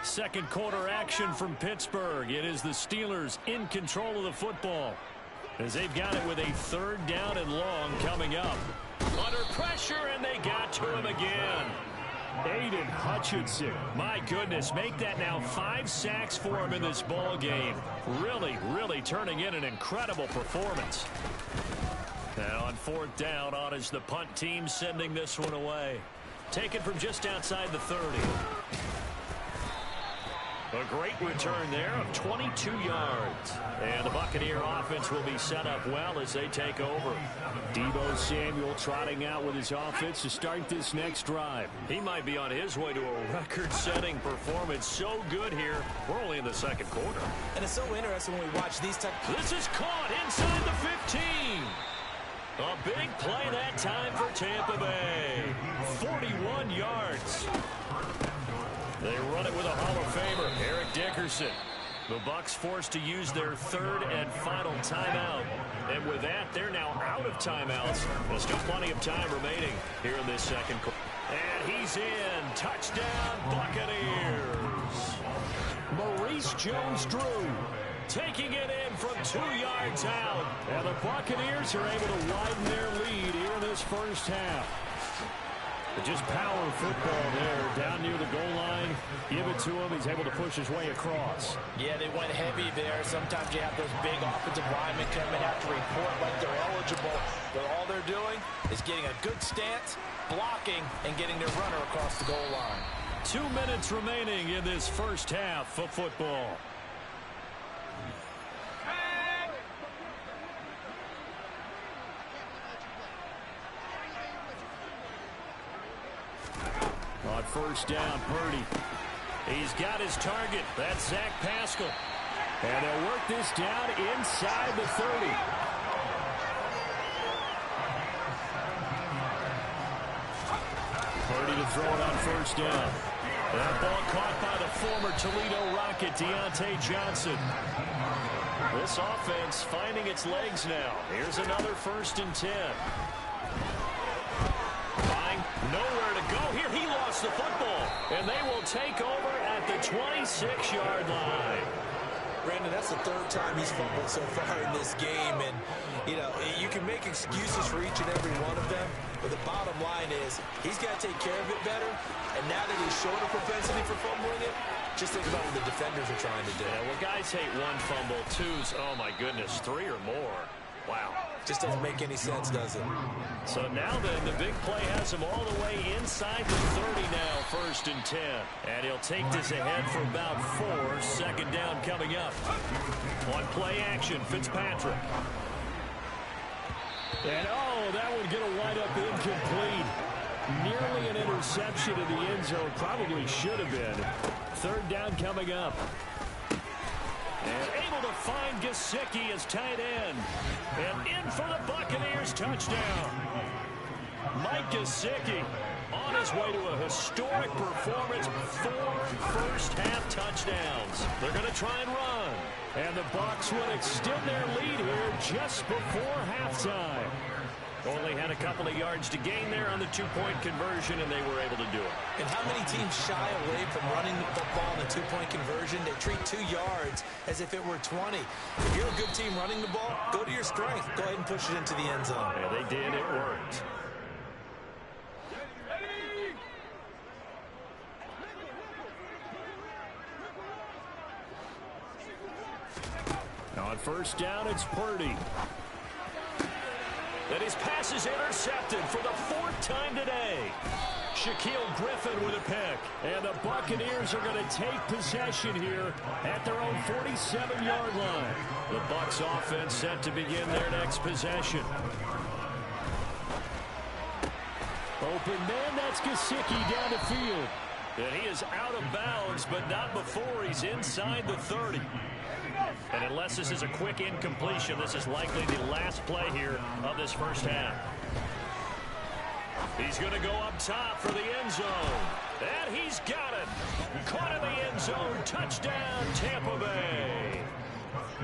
Speaker 1: Second quarter action from Pittsburgh. It is the Steelers in control of the football as they've got it with a 3rd down and long coming up. Under pressure, and they got to him again. Aiden Hutchinson, my goodness, make that now 5 sacks for him in this ball game. Really turning in an incredible performance. Now on 4th down, on is the punt team sending this one away. Taken from just outside the 30. A great return there of 22 yards. And the Buccaneer offense will be set up well as they take over. Deebo Samuel trotting out with his offense to start this next drive. He might be on his way to a record-setting performance. So good here. We're only in the second quarter.
Speaker 3: And it's so interesting when we watch these types.
Speaker 1: This is caught inside the 15. A big play that time for Tampa Bay. 41 yards. They run it with a Hall of Famer, Eric Dickerson. The Bucs forced to use their 3rd and final timeout. And with that, they're now out of timeouts. There's still plenty of time remaining here in this second quarter. And he's in. Touchdown, Buccaneers. Maurice Jones-Drew taking it in from 2 yards out. And the Buccaneers are able to widen their lead here in this first half. Just power football there, down near the goal line. Give it to him. He's able to push his way across.
Speaker 3: Yeah, they went heavy there. Sometimes you have those big offensive linemen come in, have to report like they're eligible. But all they're doing is getting a good stance, blocking, and getting their runner across the goal line.
Speaker 1: 2 minutes remaining in this first half of football. On first down, Purdy. He's got his target. That's Zach Pascal. And they'll work this down inside the 30. Purdy to throw it on first down. That ball caught by the former Toledo Rocket, Deontay Johnson. This offense finding its legs now. Here's another 1st and 10. Nowhere to go here. He lost the football. And they will take over at the 26-yard line.
Speaker 3: Brandon, that's the 3rd time he's fumbled so far in this game. And, you know, you can make excuses for each and every one of them. But the bottom line is he's got to take care of it better. And now that he's shown a propensity for fumbling it, just think about what the defenders are trying to do.
Speaker 1: Yeah, well, guys hate 1 fumble, 2's, oh, my goodness, 3 or more. Wow.
Speaker 3: Just doesn't make any sense, does it?
Speaker 1: So now then, the big play has him all the way inside the 30 now, 1st and 10. And he'll take this ahead for about 4. 2nd down coming up. On play action, Fitzpatrick. And, oh, that would get a wind-up incomplete. Nearly an interception in the end zone. Probably should have been. 3rd down coming up. And able to find Gesicki as tight end. And in for the Buccaneers touchdown. Mike Gesicki on his way to a historic performance. 4 first-half touchdowns. They're going to try and run. And the Bucs will extend their lead here just before halftime. Only had a couple of yards to gain there on the 2-point conversion, and they were able to do it.
Speaker 3: And how many teams shy away from running the football on the 2-point conversion? They treat 2 yards as if it were 20. If you're a good team running the ball, go to your strength. Go ahead and push it into the end zone.
Speaker 1: Yeah, they did. It worked. first down, it's Purdy.
Speaker 4: And his pass is intercepted for the 4th time today. Shaquille Griffin with a pick.
Speaker 1: And the Buccaneers are going to take possession here at their own 47-yard line. The Bucs offense set to begin their next possession. Open man, that's Gesicki down the field.
Speaker 4: And he is out of bounds, but not before he's inside the 30. And unless this is a quick incompletion, this is likely the last play here of this first half. He's going to go up top for the end zone. And he's got it. Caught in the end zone. Touchdown, Tampa Bay.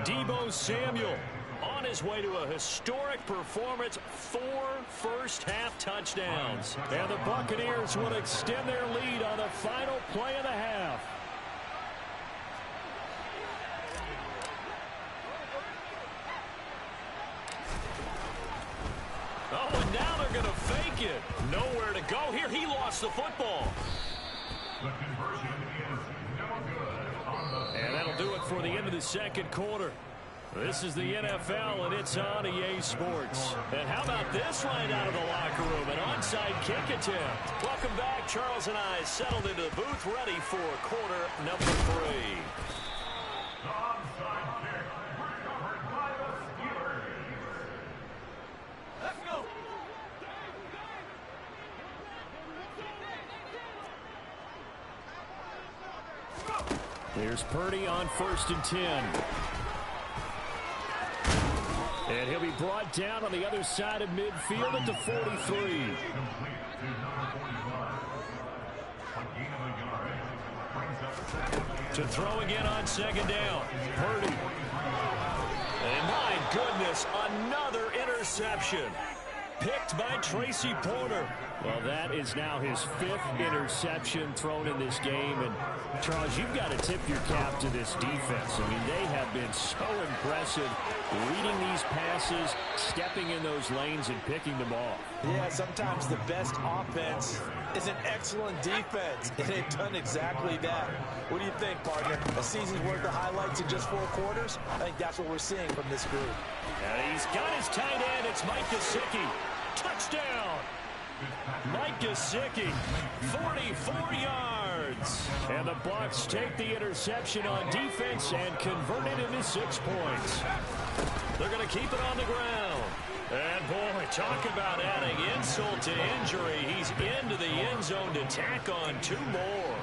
Speaker 1: Deebo Samuel on his way to a historic performance, 4 first-half touchdowns. And the Buccaneers will extend their lead on the final play of the half.
Speaker 4: Oh, and now they're going to fake it. Nowhere to go here. He lost the football.
Speaker 1: And that'll do it for the end of the second quarter. This is the NFL, and it's on EA Sports.
Speaker 4: And how about this right out of the locker room? An onside kick attempt. Welcome back. Charles and I settled into the booth, ready for quarter number 3.
Speaker 1: Here's Purdy on 1st and 10. And he'll be brought down on the other side of midfield at the 43. To throw again on 2nd down. Purdy.
Speaker 4: And my goodness, another interception. Picked by Tracy Porter.
Speaker 1: Well, that is now his 5th interception thrown in this game. And, Charles, you've got to tip your cap to this defense. I mean, they have been so impressive reading these passes, stepping in those lanes, and picking them off.
Speaker 6: Yeah, sometimes the best offense is an excellent defense, and they've done exactly that. What do you think, partner? A season's worth of highlights in just 4 quarters? I think that's what we're seeing from this group.
Speaker 1: And he's got his tight end. It's Mike Gesicki. Touchdown! Mike Gesicki, 44 yards. And the Bucs take the interception on defense and convert it into 6 points. They're going to keep it on the ground. And, boy, talk about adding insult to injury. He's into the end zone to tack on 2 more.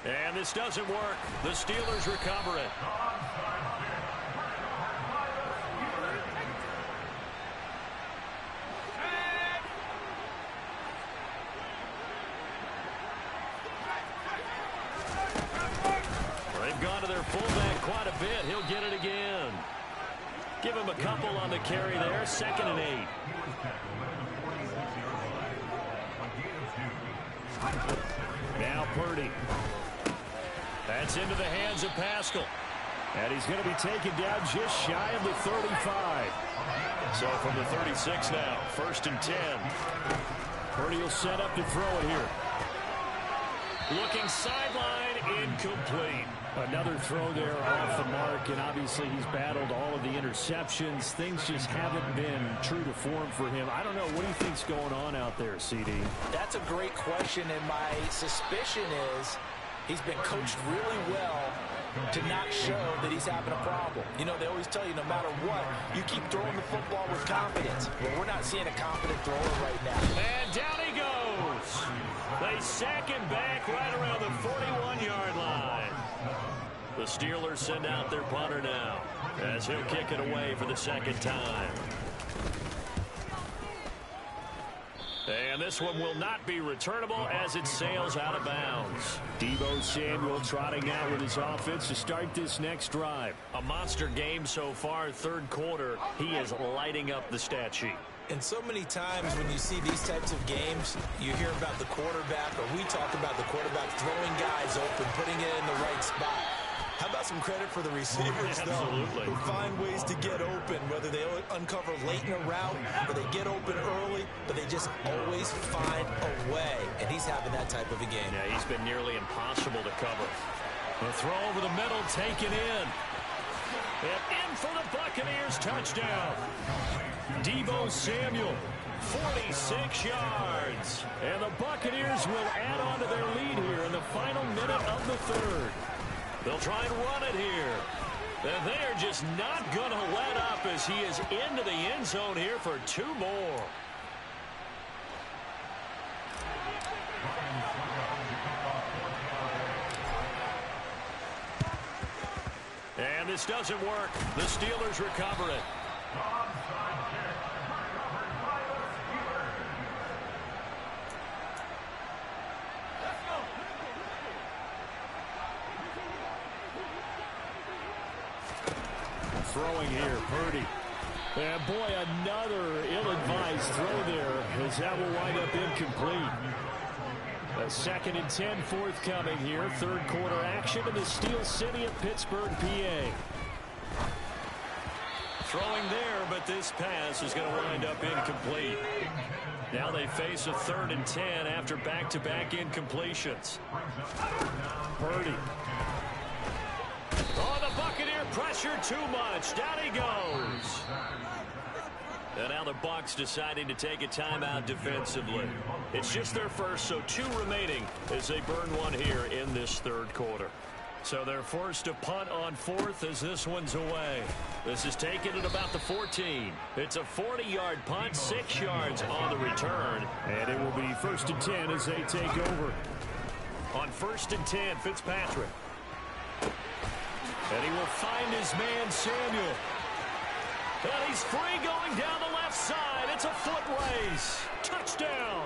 Speaker 1: And this doesn't work. The Steelers recover it. They've gone to their fullback quite a bit. He'll get it again. Give him a couple on the carry there. 2nd and 8. Now Purdy. That's into the hands of Pascal. And he's going to be taken down just shy of the 35. So from the 36 now, 1st and 10. Purdy will set up to throw it here. Looking sideline, incomplete. Another throw there off the mark, and obviously he's battled all of the interceptions. Things just haven't been true to form for him. I don't know. What do you think's going on out there, CD?
Speaker 6: That's a great question, and my suspicion is he's been coached really well to not show that he's having a problem. You know, they always tell you no matter what, you keep throwing the football with confidence. Well, we're not seeing a confident thrower right now.
Speaker 1: And down he goes. They sack him back right around the 41-yard line. The Steelers send out their punter now as he'll kick it away for the 2nd time. And this one will not be returnable as it sails out of bounds. Deebo Samuel trotting out with his offense to start this next drive. A monster game so far, 3rd quarter. He is lighting up the stat sheet.
Speaker 3: And so many times when you see these types of games, you hear about the quarterback, or we talk about the quarterback throwing guys open, putting it in the right spot. How about some credit for the receivers, though,
Speaker 1: Absolutely.
Speaker 3: who find ways to get open, whether they uncover late in a route or they get open early, but they just always find a way. And he's having that type of a game.
Speaker 1: Yeah, he's been nearly impossible to cover. The throw over the middle, taken in. And in for the Buccaneers, touchdown. Deebo Samuel, 46 yards. And the Buccaneers will add on to their lead here in the final minute of the third. They'll try and run it here. And they are just not going to let up as he is into the end zone here for 2 more. And this doesn't work. The Steelers recover it. Throwing here, Purdy. And boy, another ill-advised throw there as that will wind up incomplete. A 2nd and 10 forthcoming here. Third quarter action in the Steel City of Pittsburgh, PA. Throwing there, but this pass is going to wind up incomplete. Now they face a 3rd and 10 after back-to-back incompletions. Purdy. Oh, the Buccaneer pressure too much. Down he goes. And now the Bucs deciding to take a timeout defensively. It's just their first, so 2 remaining as they burn one here in this third quarter. So they're forced to punt on 4th as this one's away. This is taken at about the 14. It's a 40-yard punt, 6 yards on the return. And it will be 1st and 10 as they take over. On 1st and 10, Fitzpatrick. And he will find his man, Samuel. And he's free going down the left side. It's a foot race. Touchdown.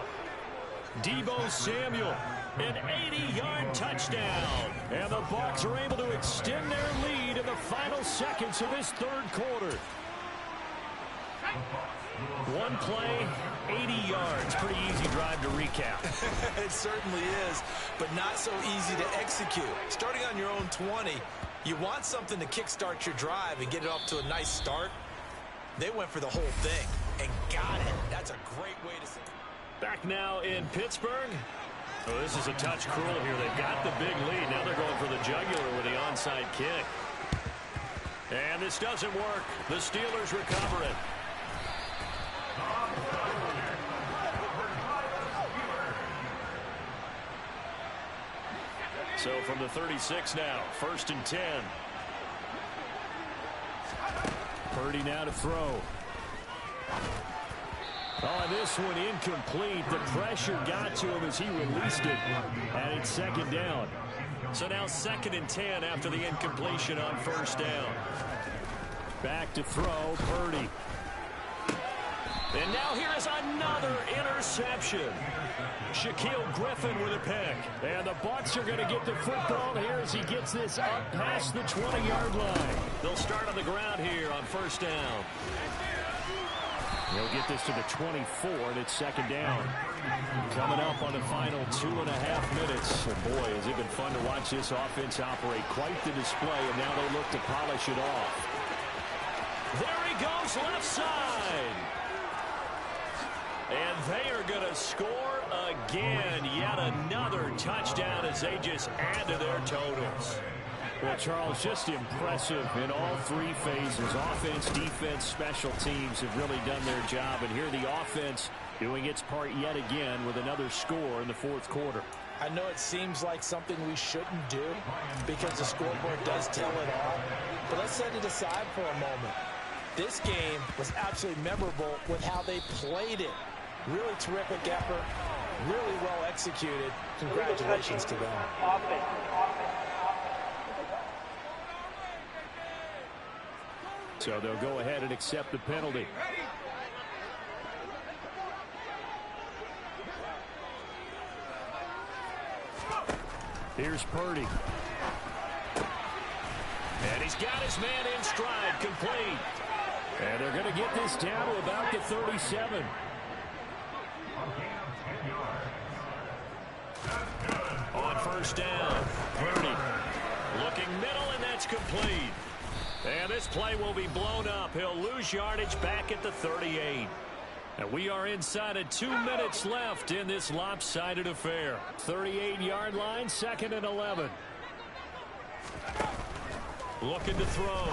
Speaker 1: Deebo Samuel, an 80-yard touchdown. And the Bucs are able to extend their lead in the final seconds of this third quarter. One play, 80 yards. Pretty easy drive to recap.
Speaker 3: It certainly is, but not so easy to execute. Starting on your own 20, you want something to kickstart your drive and get it off to a nice start. They went for the whole thing and got it. That's a great way to say it.
Speaker 1: Back now in Pittsburgh. Oh, this is a touch cruel here. They've got the big lead. Now they're going for the jugular with the onside kick. And this doesn't work. The Steelers recover it. So from the 36 now, 1st and 10. Purdy now to throw. Oh, this one incomplete. The pressure got to him as he released it. And it's 2nd down. So now 2nd and 10 after the incompletion on 1st down. Back to throw, Purdy. And now here is another interception. Shaquille Griffin with a pick. And the Bucs are going to get the football here as he gets this up past the 20-yard line. They'll start on the ground here on 1st down. They'll get this to the 24, and it's 2nd down. Coming up on the final 2.5 minutes. And boy, has it been fun to watch this offense operate. Quite the display, and now they look to polish it off. There he goes, left side. And they are going to score again. Yet another touchdown as they just add to their totals. Well, Charles, just impressive in all 3 phases. Offense, defense, special teams have really done their job. And here the offense doing its part yet again with another score in the 4th quarter.
Speaker 6: I know it seems like something we shouldn't do because the scoreboard does tell it all. But let's set it aside for a moment. This game was absolutely memorable with how they played it. Really terrific effort, really well executed. Congratulations to them.
Speaker 1: So they'll go ahead and accept the penalty. Here's Purdy. And he's got his man in stride, complete. And they're going to get this down to about the 37. On 1st down, Purdy. Looking middle, and that's complete. And this play will be blown up. He'll lose yardage back at the 38. And we are inside of 2 minutes left in this lopsided affair. 38-yard line, 2nd and 11. Looking to throw.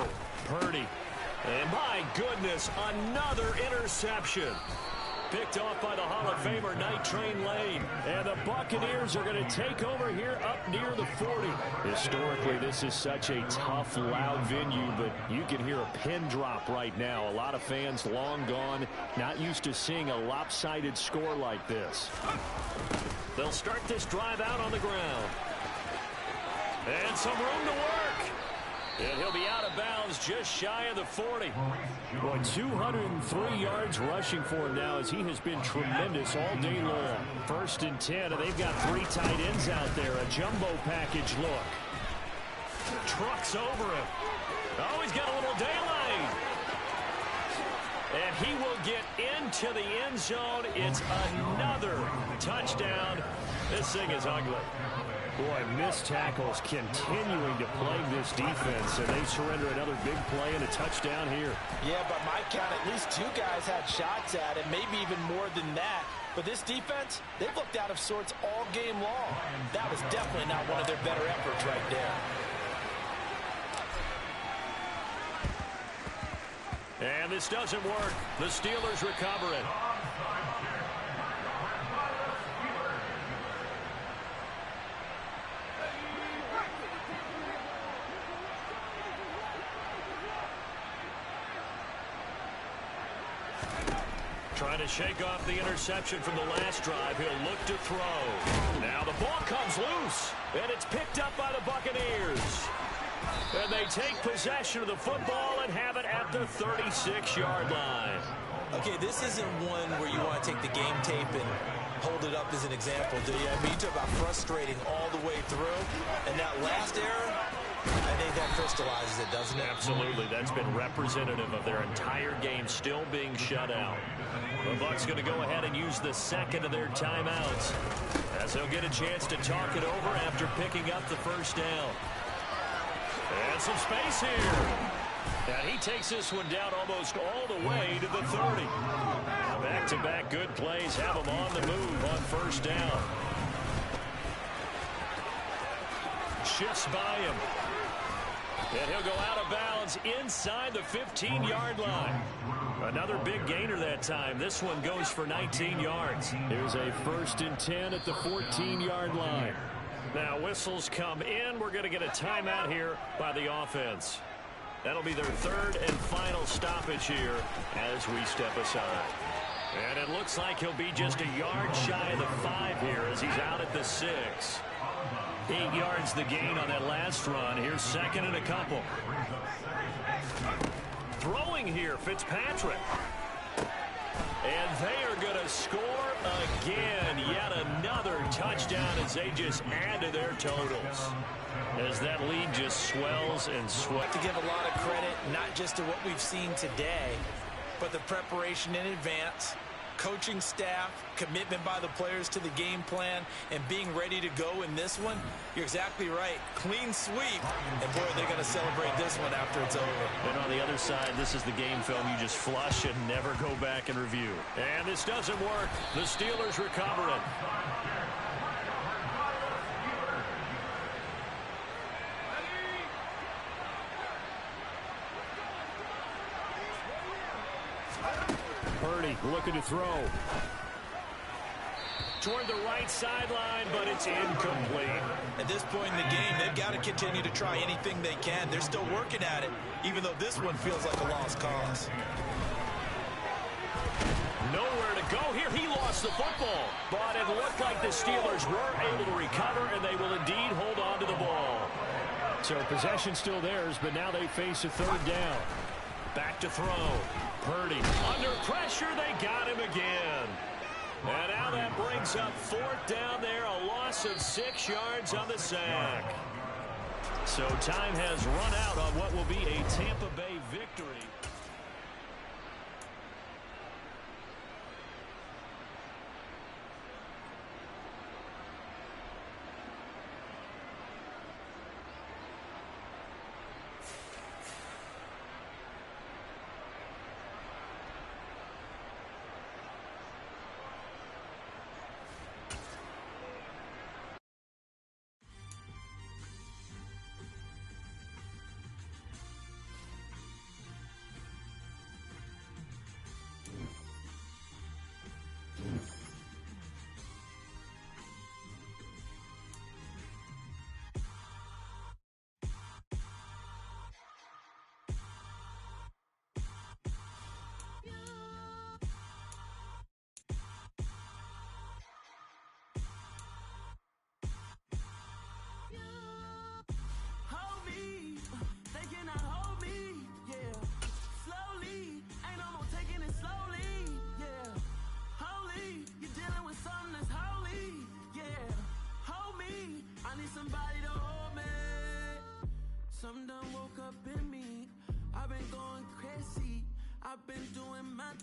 Speaker 1: Purdy. And my goodness, another interception. Picked off by the Hall of Famer, Night Train Lane. And the Buccaneers are going to take over here up near the 40. Historically, this is such a tough, loud venue, but you can hear a pin drop right now. A lot of fans long gone, not used to seeing a lopsided score like this. They'll start this drive out on the ground. And some room to work. And he'll be out of bounds just shy of the 40. Boy, 203 yards rushing for him now as he has been tremendous all day long. 1st and 10, and they've got 3 tight ends out there. A jumbo package look. Trucks over him. Oh, he's got a little daylight. And he will get into the end zone. It's another touchdown. This thing is ugly. Boy, missed tackles continuing to plague this defense, and they surrender another big play and a touchdown here.
Speaker 6: Yeah, by my count, at least 2 guys had shots at it, maybe even more than that. But this defense, they've looked out of sorts all game long. That was definitely not one of their better efforts right there.
Speaker 1: And this doesn't work. The Steelers recover it. Trying to shake off the interception from the last drive. He'll look to throw. Now the ball comes loose, and it's picked up by the Buccaneers. And they take possession of the football and have it at the 36-yard line.
Speaker 3: Okay, this isn't one where you want to take the game tape and hold it up as an example, do you? I mean, you talk about frustrating all the way through, and that last error, I think that crystallizes it, doesn't it?
Speaker 1: Absolutely. That's been representative of their entire game still being shut out. The Bucs going to go ahead and use the second of their timeouts as they'll get a chance to talk it over after picking up the first down. And some space here. And he takes this one down almost all the way to the 30. Back-to-back good plays have him on the move on first down. Shifts by him. And he'll go out of bounds inside the 15-yard line. Another big gainer that time. This one goes for 19 yards. Here's a 1st and 10 at the 14-yard line. Now whistles come in. We're going to get a timeout here by the offense. That'll be their 3rd and final stoppage here as we step aside. And it looks like he'll be just a yard shy of the 5 here as he's out at the 6. 8 yards the gain on that last run. Here's 2nd and a couple. Throwing here, Fitzpatrick. And they are going to score again. Yet another touchdown as they just add to their totals. As that lead just swells and swells.
Speaker 3: To give a lot of credit, not just to what we've seen today, but the preparation in advance, coaching staff, commitment by the players to the game plan, and being ready to go in this one. You're exactly right. Clean sweep. And boy, they're going to celebrate this one after it's over.
Speaker 1: And on the other side, this is the game film you just flush and never go back and review. And this doesn't work. The Steelers recover it. Purdy looking to throw. Toward the right sideline, but it's incomplete.
Speaker 3: At this point in the game, they've got to continue to try anything they can. They're still working at it, even though this one feels like a lost cause.
Speaker 1: Nowhere to go here. He lost the football, but it looked like the Steelers were able to recover, and they will indeed hold on to the ball. So possession still theirs, but now they face a 3rd down. Back to throw. Purdy under pressure. They got him again. And now that brings up 4th down there. A loss of 6 yards on the sack. So time has run out on what will be a Tampa Bay victory.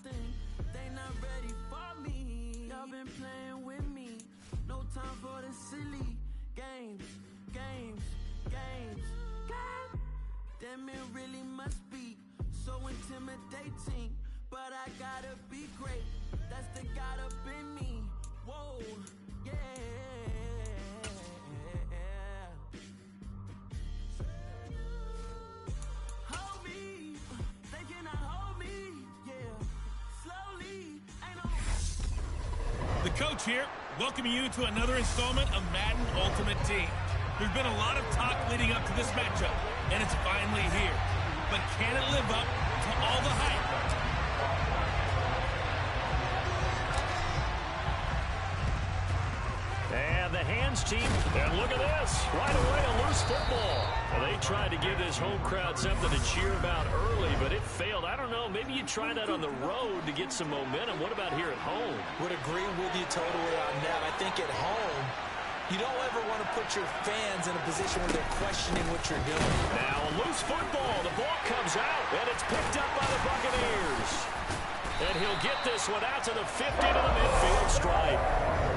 Speaker 10: think they not ready for me. Y'all been playing with me. No time for the silly games. Damn, it really must be so intimidating. But I gotta be great. That's the God up in me. Whoa, yeah. Hold me. They cannot hold me. Yeah. Slowly. Ain't no...
Speaker 9: The coach here, welcoming you to another installment of Madden Ultimate Team. There's been a lot of talk leading up to this matchup, and it's finally here. But can it live up to all the hype?
Speaker 1: And the hands team, and look at this, right away a loose football. Well, they tried to give this home crowd something to cheer about early, but it failed. I don't know, maybe you try that on the road to get some momentum. What about here at home?
Speaker 3: Would agree with you totally on that. I think at home, you don't ever want to put your fans in a position where they're questioning what you're doing.
Speaker 1: Now a loose football. The ball comes out, and it's picked up by the Buccaneers. And he'll get this one out to the 50 to the midfield stripe.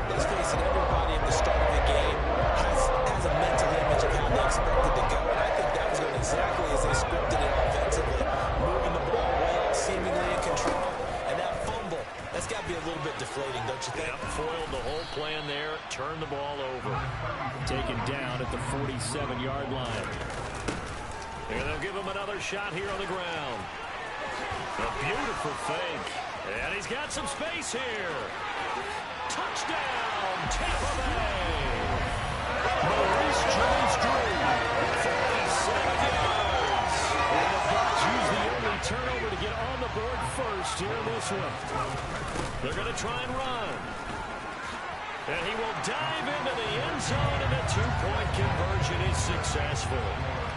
Speaker 3: Let's face it, everybody at the start of the game has a mental image of how they expected to go. And I think that was going exactly as they scripted it offensively. Moving the ball well, seemingly in control. And that fumble, that's got to be a little bit deflating, don't you think?
Speaker 1: Yep, foiled the whole plan there, turned the ball over. Taken down at the 47-yard line. And they'll give him another shot here on the ground. A beautiful fake. And he's got some space here. Touchdown, Tampa Bay. Maurice Jones-Drew, 47 yards. And the Bucs use the early turnover to get on the board first here in this one. They're going to try and run. And he will dive into the end zone, and the two-point conversion is successful.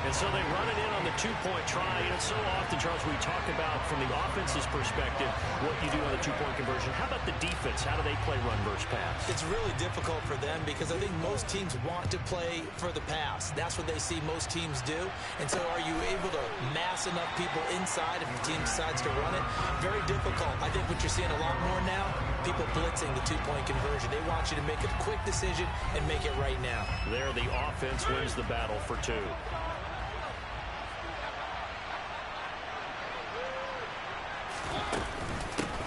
Speaker 1: And so they run it in on the two-point try. And it's so often, Charles, we talk about from the offense's perspective what you do on the two-point conversion. How about the defense? How do they play run versus pass?
Speaker 3: It's really difficult for them because I think most teams want to play for the pass. That's what they see most teams do. And so are you able to mass enough people inside if the team decides to run it? Very difficult. I think what you're seeing a lot more now, people blitzing the two-point conversion. They want you to make a quick decision and make it right now.
Speaker 1: There, the offense wins the battle for two.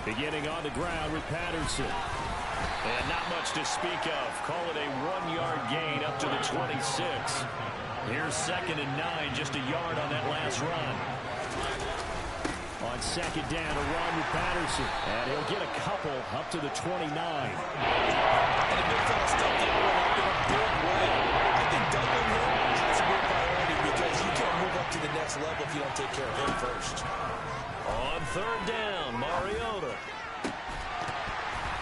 Speaker 1: Beginning on the ground with Patterson. And not much to speak of. Call it a 1-yard gain up to the 26. Here's 2nd and 9, just a yard on that last run. On 2nd down, a run with Patterson. And he'll get a couple up to the 29.
Speaker 3: And the big fella stepped that one up in a big way. I think doubling him has to be a priority because you can't move up to the next level if you don't take care of him first.
Speaker 1: On 3rd down, Mariota.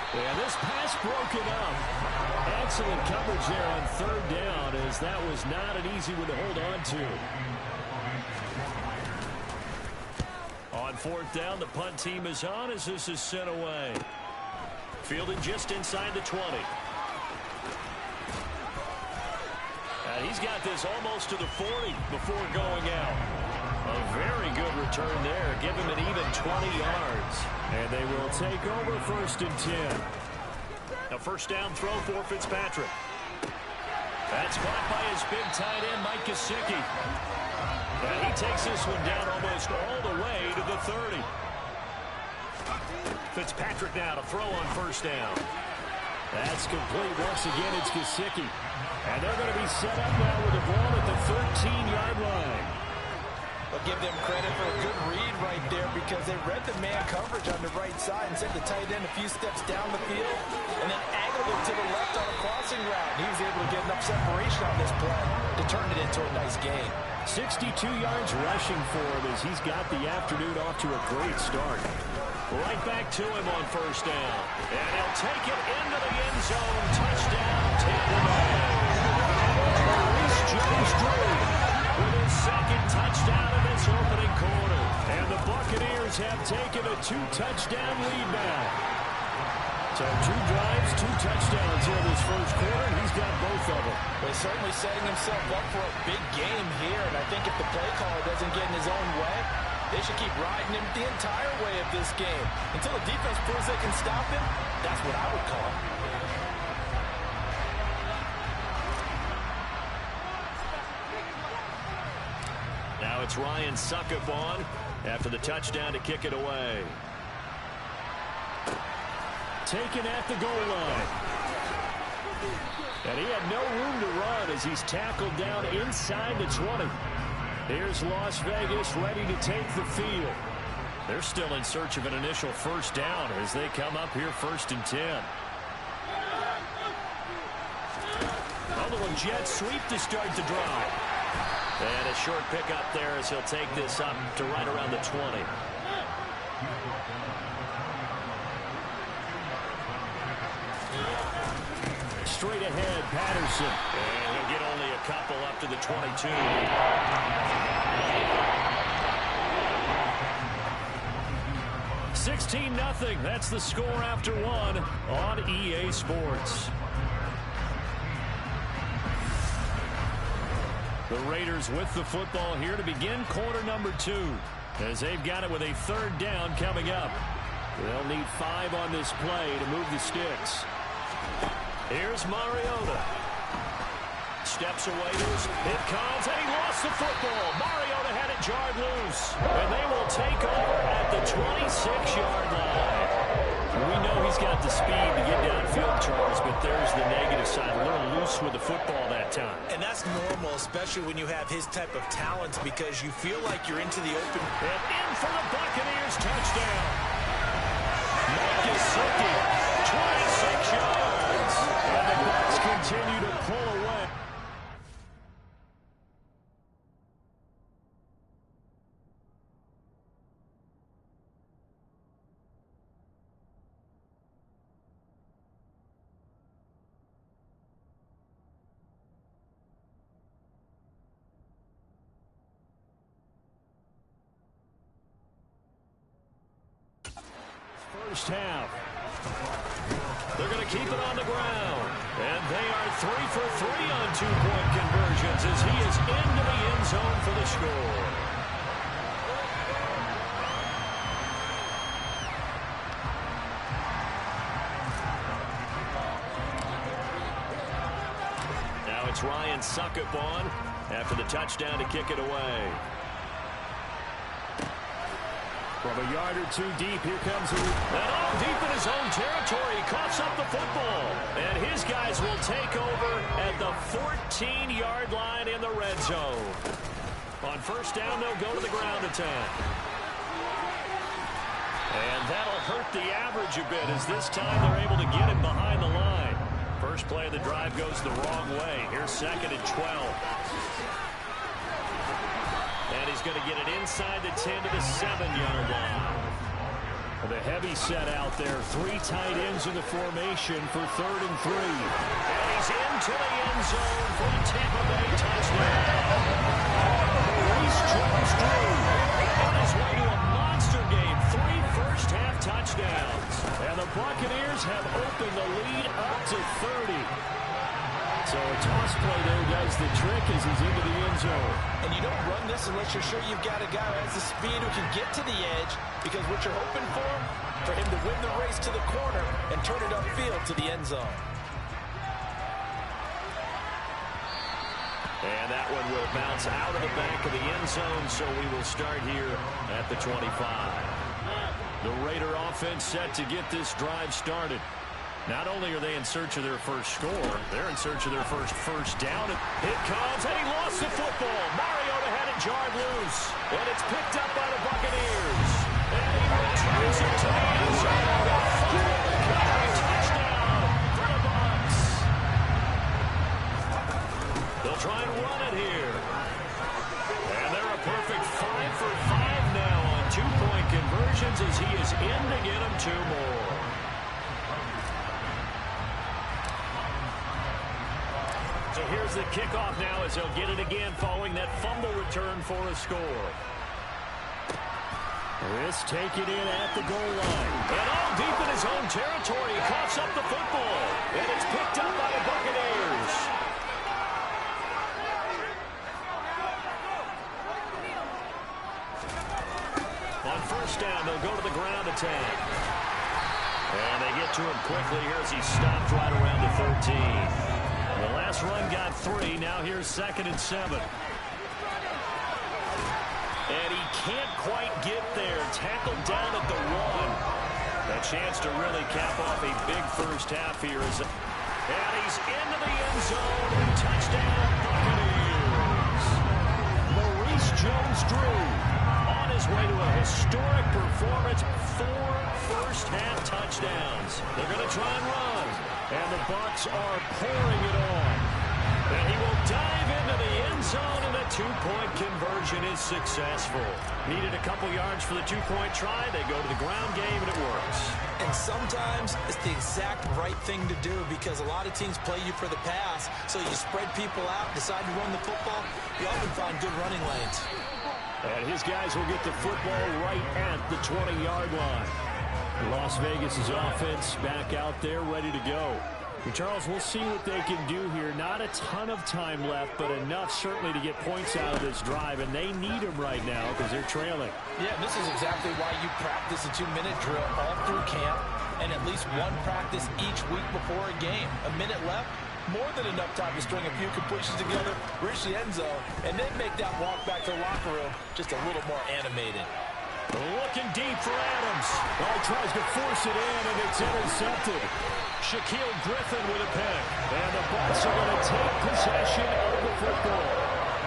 Speaker 1: And this pass broken up. Excellent coverage there on 3rd down, as that was not an easy one to hold on to. On 4th down, the punt team is on as this is sent away. Fielded just inside the 20. And he's got this almost to the 40 before going out. A very good return there. Give him an even 20 yards. And they will take over 1st and 10. A first down throw for Fitzpatrick. That's caught by his big tight end, Mike Gesicki. And he takes this one down almost all the way to the 30. Fitzpatrick now to throw on 1st down. That's complete. Once again, it's Gesicki. And they're going to be set up now with the ball at the 13-yard line.
Speaker 6: I'll give them credit for a good read right there because they read the man coverage on the right side and sent the tight end a few steps down the field and then angled him to the left on a crossing route. He was able to get enough separation on this play to turn it into a nice gain.
Speaker 1: 62 yards rushing for him as he's got the afternoon off to a great start. Right back to him on 1st down. And he'll take it into the end zone. Touchdown, Tampa Bay. Maurice Jones-Drew with his 2nd touchdown in this opening quarter. And the Buccaneers have taken a 2-touchdown lead now. So 2 drives, 2 touchdowns here in this first quarter, and he's got both of them.
Speaker 6: Well, he's certainly setting himself up for a big game here, and I think if the play caller doesn't get in his own way, They should keep riding him the entire way of this game. Until the defense proves they can stop him, that's what I would call.
Speaker 1: Now it's Ryan Suckup on after the touchdown to kick it away.
Speaker 4: Taken at the goal line. And he had no room to run as he's tackled down inside the 20. Here's Las Vegas ready to take the field. They're still in search of an initial first down as they come up here 1st and 10. A little jet sweep to start the drive.
Speaker 1: And a short pickup there as he'll take this up to right around the 20.
Speaker 4: Straight ahead, Patterson.
Speaker 1: And he'll get only a couple up to the 22.
Speaker 4: 16-0. That's the score after one on EA Sports. The Raiders with the football here to begin quarter number 2 as they've got it with a 3rd down coming up. They'll need 5 on this play to move the sticks. Here's Mariota. Steps away to his hit comes, and he lost the football. Mariota had it jarred loose, and they will take over at the 26-yard line. We know he's got the speed to get downfield, Charles, but there's the negative side. A little loose with the football that time.
Speaker 3: And that's normal, especially when you have his type of talents, because you feel like you're into the open.
Speaker 4: And in for the Buccaneers touchdown. Mike Gesicki, 26 yards. And the Bucs continue to pull away. First half. They're going to keep it on the ground. And they are 3 for 3 on 2-point conversions as he is into the end zone for the score. Now it's Ryan Suckup on after the touchdown to kick it away. From a yard or 2 deep, here comes and all deep in his own territory. He coughs up the football. And his guys will take over at the 14-yard line in the red zone. On first down, they'll go to the ground attack. And that'll hurt the average a bit as this time they're able to get him behind the line. First play of the drive goes the wrong way. Here's 2nd and 12. And he's going to get it inside the 10 to the 7-yard line. The heavy set out there. 3 tight ends in the formation for 3rd and 3. And he's into the end zone for the Tampa Bay touchdown. Maurice Jones-Drew on his way to a monster game. 3 first-half touchdowns. And the Buccaneers have opened the lead up to 30. So a toss play there does the trick as he's into the end zone.
Speaker 6: And you don't run this unless you're sure you've got a guy who has the speed who can get to the edge, because what you're hoping for him to win the race to the corner and turn it upfield to the end zone.
Speaker 1: And that one will bounce out of the back of the end zone, so we will start here at the 25. The Raider offense set to get this drive started. Not only are they in search of their first score, they're in search of their first down. It comes, and he lost the football. Mariota had it jarred loose, and it's picked up by the Buccaneers. And he returns it to the end zone. Touchdown for the Bucs. They'll try and run it here. And they're a perfect 5 for 5 now on 2-point conversions as he is in to get them 2 more. So here's the kickoff now as he'll get it again following that fumble return for a score.
Speaker 4: This taken in at the goal line.
Speaker 1: And all deep in his own territory, he coughs up the football. And it's picked up by the Buccaneers. first down. They'll go to the ground attack. And they get to him quickly here as he stopped right around the 13. The last run got 3. Now here's 2nd and 7. And he can't quite get there. Tackled down at the 1. A chance to really cap off a big first half here. And he's into the end zone. Touchdown, Buccaneers. Maurice Jones-Drew on his way to a historic performance. 4 first-half touchdowns. They're going to try and run. And the Bucs are pouring it on. And he will dive into the end zone, and a 2-point conversion is successful. Needed a couple yards for the 2-point try. They go to the ground game, and it works.
Speaker 3: And sometimes it's the exact right thing to do because a lot of teams play you for the pass. So you spread people out, decide to run the football. You often find good running lanes.
Speaker 1: And his guys will get the football right at the 20-yard line. Las Vegas' offense back out there ready to go. And Charles, we'll see what they can do here. Not a ton of time left, but enough certainly to get points out of this drive. And they need them right now because they're trailing.
Speaker 6: Yeah, this is exactly why you practice a 2-minute drill all through camp and at least one practice each week before a game. A minute left, more than enough time to string a few completions together, reach the end zone, and then make that walk back to the locker room just a little more animated.
Speaker 1: Looking deep for Adams. Oh, he tries to force it in, and it's intercepted. Shaquille Griffin with a pick. And the Bucs are going to take possession of the football.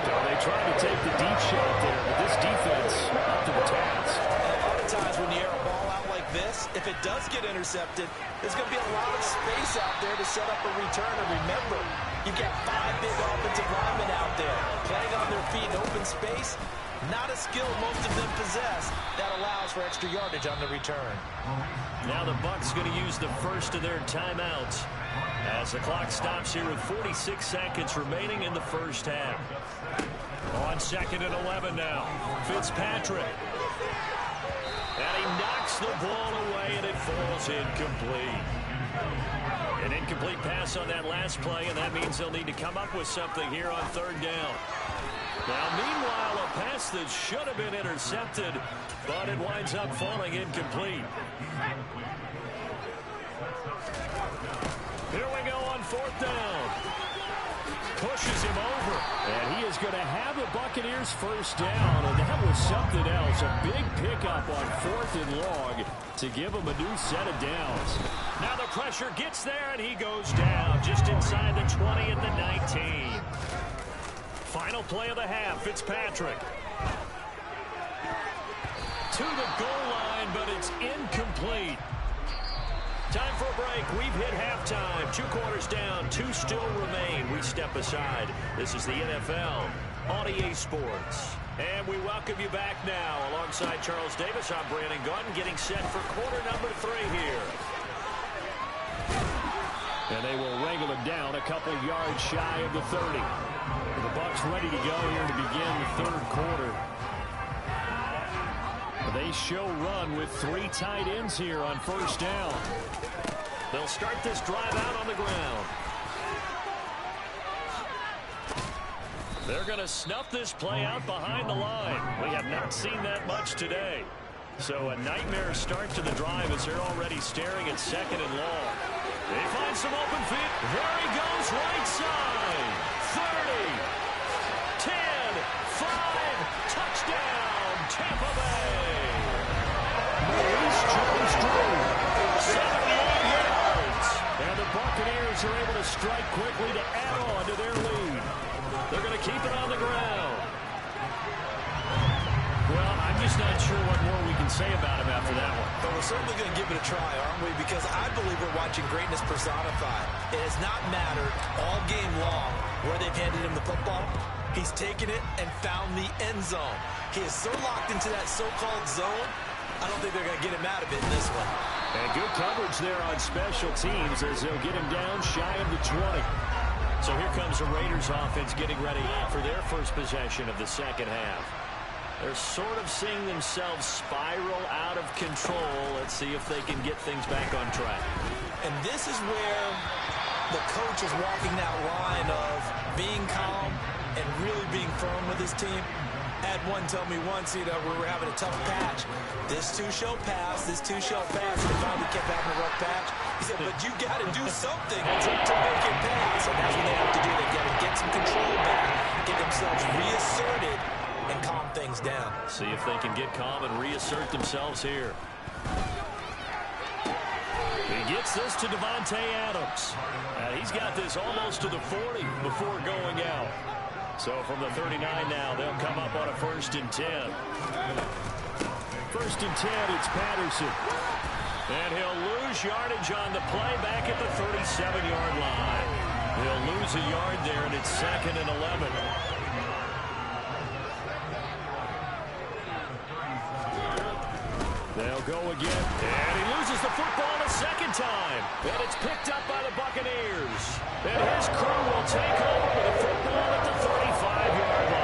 Speaker 1: So they tried to take the deep shot there, but this defense up to the task.
Speaker 3: And a lot of times when you air a ball out like this, if it does get intercepted, there's going to be a lot of space out there to set up a return. And remember, you've got 5 big offensive linemen out there playing on their feet in open space. Not a skill most of them possess. That allows for extra yardage on the return.
Speaker 1: Now the Bucs going to use the first of their timeouts as the clock stops here with 46 seconds remaining in the first half. On 2nd and 11 now. Fitzpatrick. And he knocks the ball away, and it falls incomplete. An incomplete pass on that last play, and that means they'll need to come up with something here on 3rd down. Now, meanwhile, a pass that should have been intercepted, but it winds up falling incomplete. Here we go on 4th down. Pushes him over, and he is going to have the Buccaneers first down, and that was something else. A big pickup on 4th and long to give him a new set of downs. Now the pressure gets there, and he goes down just inside the 20 at the 19. Final play of the half, Fitzpatrick. To the goal line, but it's incomplete. Time for a break. We've hit halftime. 2 quarters down, 2 still remain. We step aside. This is the NFL on EA Sports. And we welcome you back now. Alongside Charles Davis, I'm Brandon Gaudin, getting set for quarter number 3 here. And they will wrangle him down a couple yards shy of the 30. The Bucs ready to go here to begin the 3rd quarter. They show run with 3 tight ends here on 1st down. They'll start this drive out on the ground. They're going to snuff this play out behind the line. We have not seen that much today. So a nightmare start to the drive as they're already staring at 2nd and long. They find some open feet. There he goes, right side. 30. 10, 5, touchdown, Tampa Bay. Maurice Jones-Drew, 78 yards. And the Buccaneers are able to strike quickly to add on to their lead. They're going to keep it on the ground. Well, I'm just not sure what more we can say about him after that one.
Speaker 3: But we're certainly going to give it a try, aren't we? Because I believe we're watching greatness personified. It has not mattered all game long where they've handed him the football. He's taken it and found the end zone. He is so locked into that so-called zone, I don't think they're going to get him out of it in this one.
Speaker 1: And good coverage there on special teams as they'll get him down shy of the 20. So here comes the Raiders offense getting ready for their first possession of the 2nd half. They're sort of seeing themselves spiral out of control. Let's see if they can get things back on track.
Speaker 3: And this is where the coach is walking that line of being calm and really being firm with his team. Had one tell me once, we were having a tough patch. This too shall pass. This too shall pass. And finally kept having a rough patch. He said, but you got to do something to make it pass. And that's what they have to do. They got to get some control back, get themselves reasserted, and calm things down.
Speaker 1: See if they can get calm and reassert themselves here. He gets this to Davante Adams. He's got this almost to the 40 before going out. So from the 39 now, they'll come up on a 1st and 10. 1st and 10, it's Patterson. And he'll lose yardage on the play back at the 37-yard line. He'll lose a yard there, and it's 2nd and 11. They'll go again, and he loses the football a second time. And it's picked up by the Buccaneers. And his crew will take over with the football at the 35-yard line.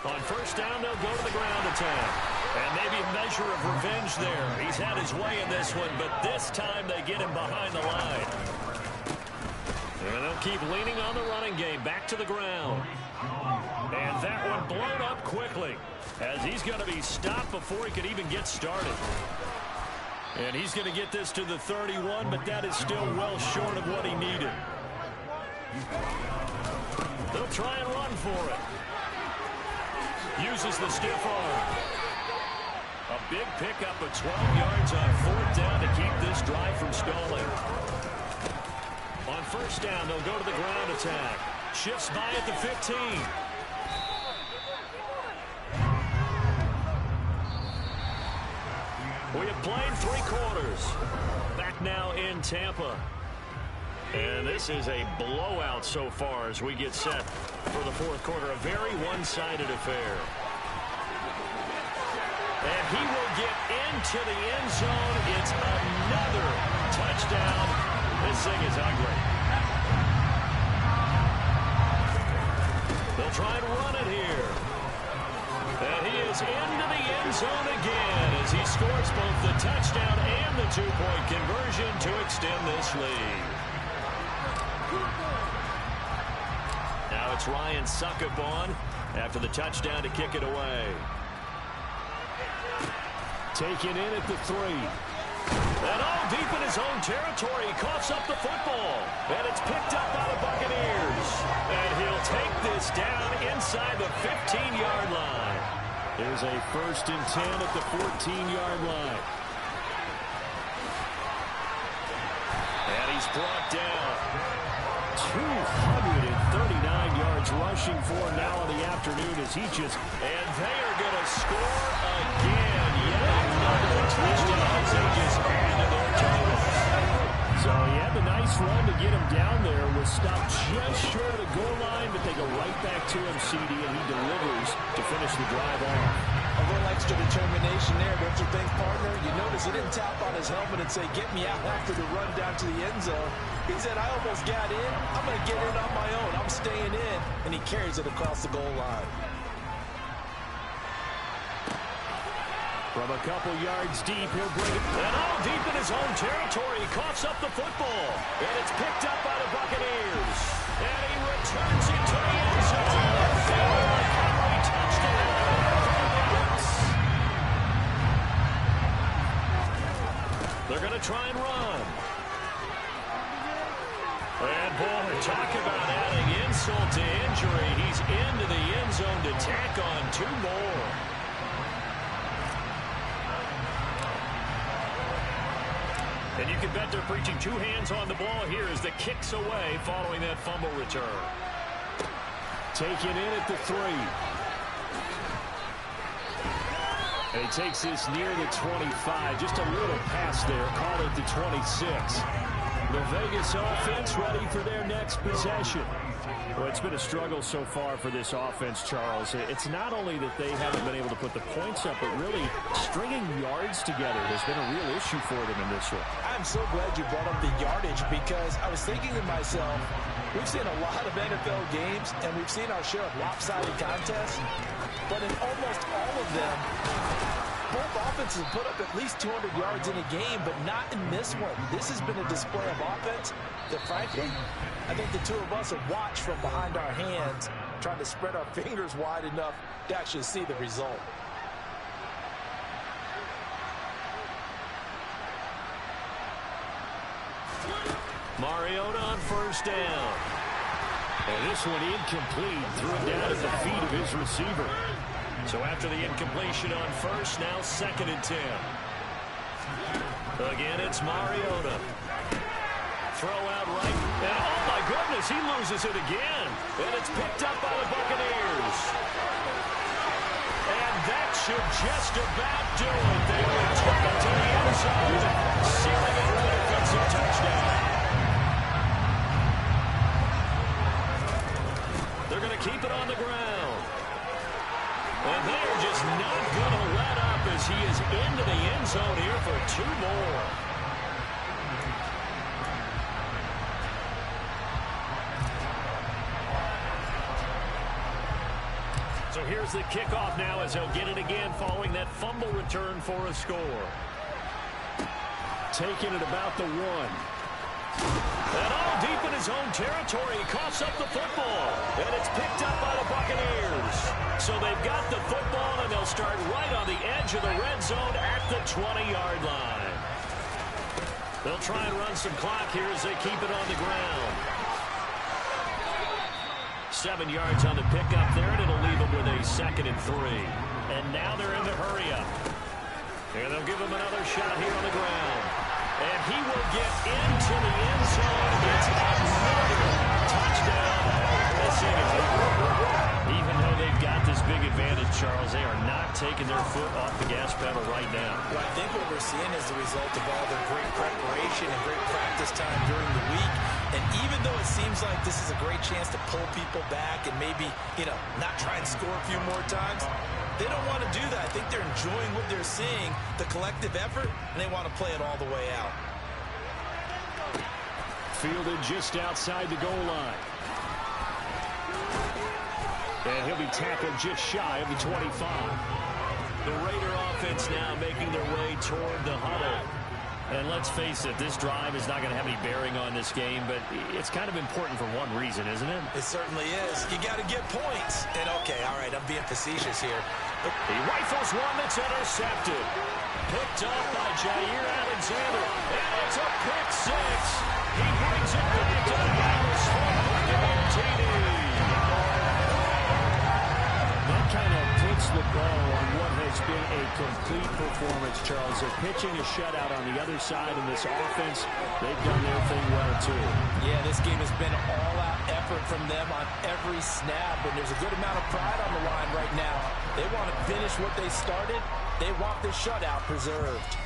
Speaker 1: On 1st down, they'll go to the ground attack. And maybe a measure of revenge there. He's had his way in this one, but this time they get him behind the line. And they'll keep leaning on the running game. Back to the ground. And that one blown up quickly, as he's going to be stopped before he could even get started. And he's going to get this to the 31, but that is still well short of what he needed. They'll try and run for it. Uses the stiff arm. A big pickup of 12 yards on 4th down to keep this drive from stalling. On 1st down, they'll go to the ground attack. Shifts by at the 15. We have played 3 quarters. Back now in Tampa. And this is a blowout so far as we get set for the 4th quarter. A very one-sided affair. And he will get into the end zone. It's another touchdown. This thing is ugly. They'll try and run it here. And he is into the end zone again as he scores both the touchdown and the 2-point conversion to extend this lead. Now it's Ryan Suckup on after the touchdown to kick it away. Taken in at the 3. And deep in his own territory, he coughs up the football. And it's picked up by the Buccaneers. And he'll take this down inside the 15-yard line. There's a 1st and 10 at the 14-yard line. And he's brought down. 239 yards rushing for him now in the afternoon as he just... And they are going to score again. Yet another touchdown as they just add to their totals. So he had the nice run to get him down there. Was stopped just short of the goal line, but they go right back to him, CD, and he delivers to finish the drive off.
Speaker 6: A little extra determination there, don't you think, partner? You notice he didn't tap on his helmet and say, get me out after the run down to the end zone. He said, I almost got in. I'm going to get in on my own. I'm staying in. And he carries it across the goal line.
Speaker 1: From a couple yards deep, he'll bring it. And deep in his own territory, he coughs up the football. And it's picked up by the Buccaneers. And he returns it to the end zone. Recovery touchdown. They're going to try and run. And boy, talk about adding insult to injury. He's into the end zone to tack on 2 more. And you can bet they're preaching 2 hands on the ball here as the kick's away following that fumble return. Taken in at the 3. And he takes this near the 25. Just a little pass there. Call it the 26. The Vegas offense ready for their next possession. Well, it's been a struggle so far for this offense, Charles. It's not only that they haven't been able to put the points up, but really stringing yards together has been a real issue for them in this one.
Speaker 6: I'm so glad you brought up the yardage because I was thinking to myself, we've seen a lot of NFL games and we've seen our share of lopsided contests, but in almost all of them, Both offenses put up at least 200 yards in a game, but not in this one. This has been a display of offense that, frankly, I think the two of us have watched from behind our hands, trying to spread our fingers wide enough to actually see the result.
Speaker 1: Mariota on first down. And this one incomplete. Threw it down at the feet of his receiver. So after the incompletion on first, now 2nd and 10. Again, it's Mariota. Throw out right. And oh my goodness, he loses it again. And it's picked up by the Buccaneers. And that should just about do it. They return it to the end zone, sealing it with a defensive touchdown. They're going to keep it on the ground. And they're just not going to let up as he is into the end zone here for 2 more. So here's the kickoff now as he'll get it again following that fumble return for a score. Taking it about the 1. And all deep in his own territory, he coughs up the football. And it's picked up by the Buccaneers. So they've got the football, and they'll start right on the edge of the red zone at the 20-yard line. They'll try and run some clock here as they keep it on the ground. 7 yards on the pickup there, and it'll leave them with a 2nd and 3. And now they're in the hurry up. And they'll give him another shot here on the ground. And he will get into the end zone. It's another touchdown. Even though they've got this big advantage, Charles, they are not taking their foot off the gas pedal right now.
Speaker 6: Well, I think what we're seeing is the result of all their great preparation and great practice time during the week. And even though it seems like this is a great chance to pull people back and maybe, not try and score a few more times, they don't want to do that. I think they're enjoying what they're seeing, the collective effort, and they want to play it all the way out.
Speaker 1: Fielded just outside the goal line. And he'll be tackled just shy of the 25. The Raider offense now making their way toward the huddle. And let's face it, this drive is not going to have any bearing on this game, but it's kind of important for one reason, isn't it?
Speaker 6: It certainly is. You got to get points. And okay, all right, I'm being facetious here.
Speaker 1: But he rifles one that's intercepted. Picked off by Jair Alexander. And it's a pick 6. He brings it back to the house for Buccaneer TD. That kind of puts the bow on what has been a complete performance, Charles. They're pitching a shutout on the other side in this offense. They've done their thing well, too.
Speaker 6: Yeah, this game has been all-out effort from them on every snap, and there's a good amount of pride on the line right now. They want to finish what they started. They want this shutout preserved.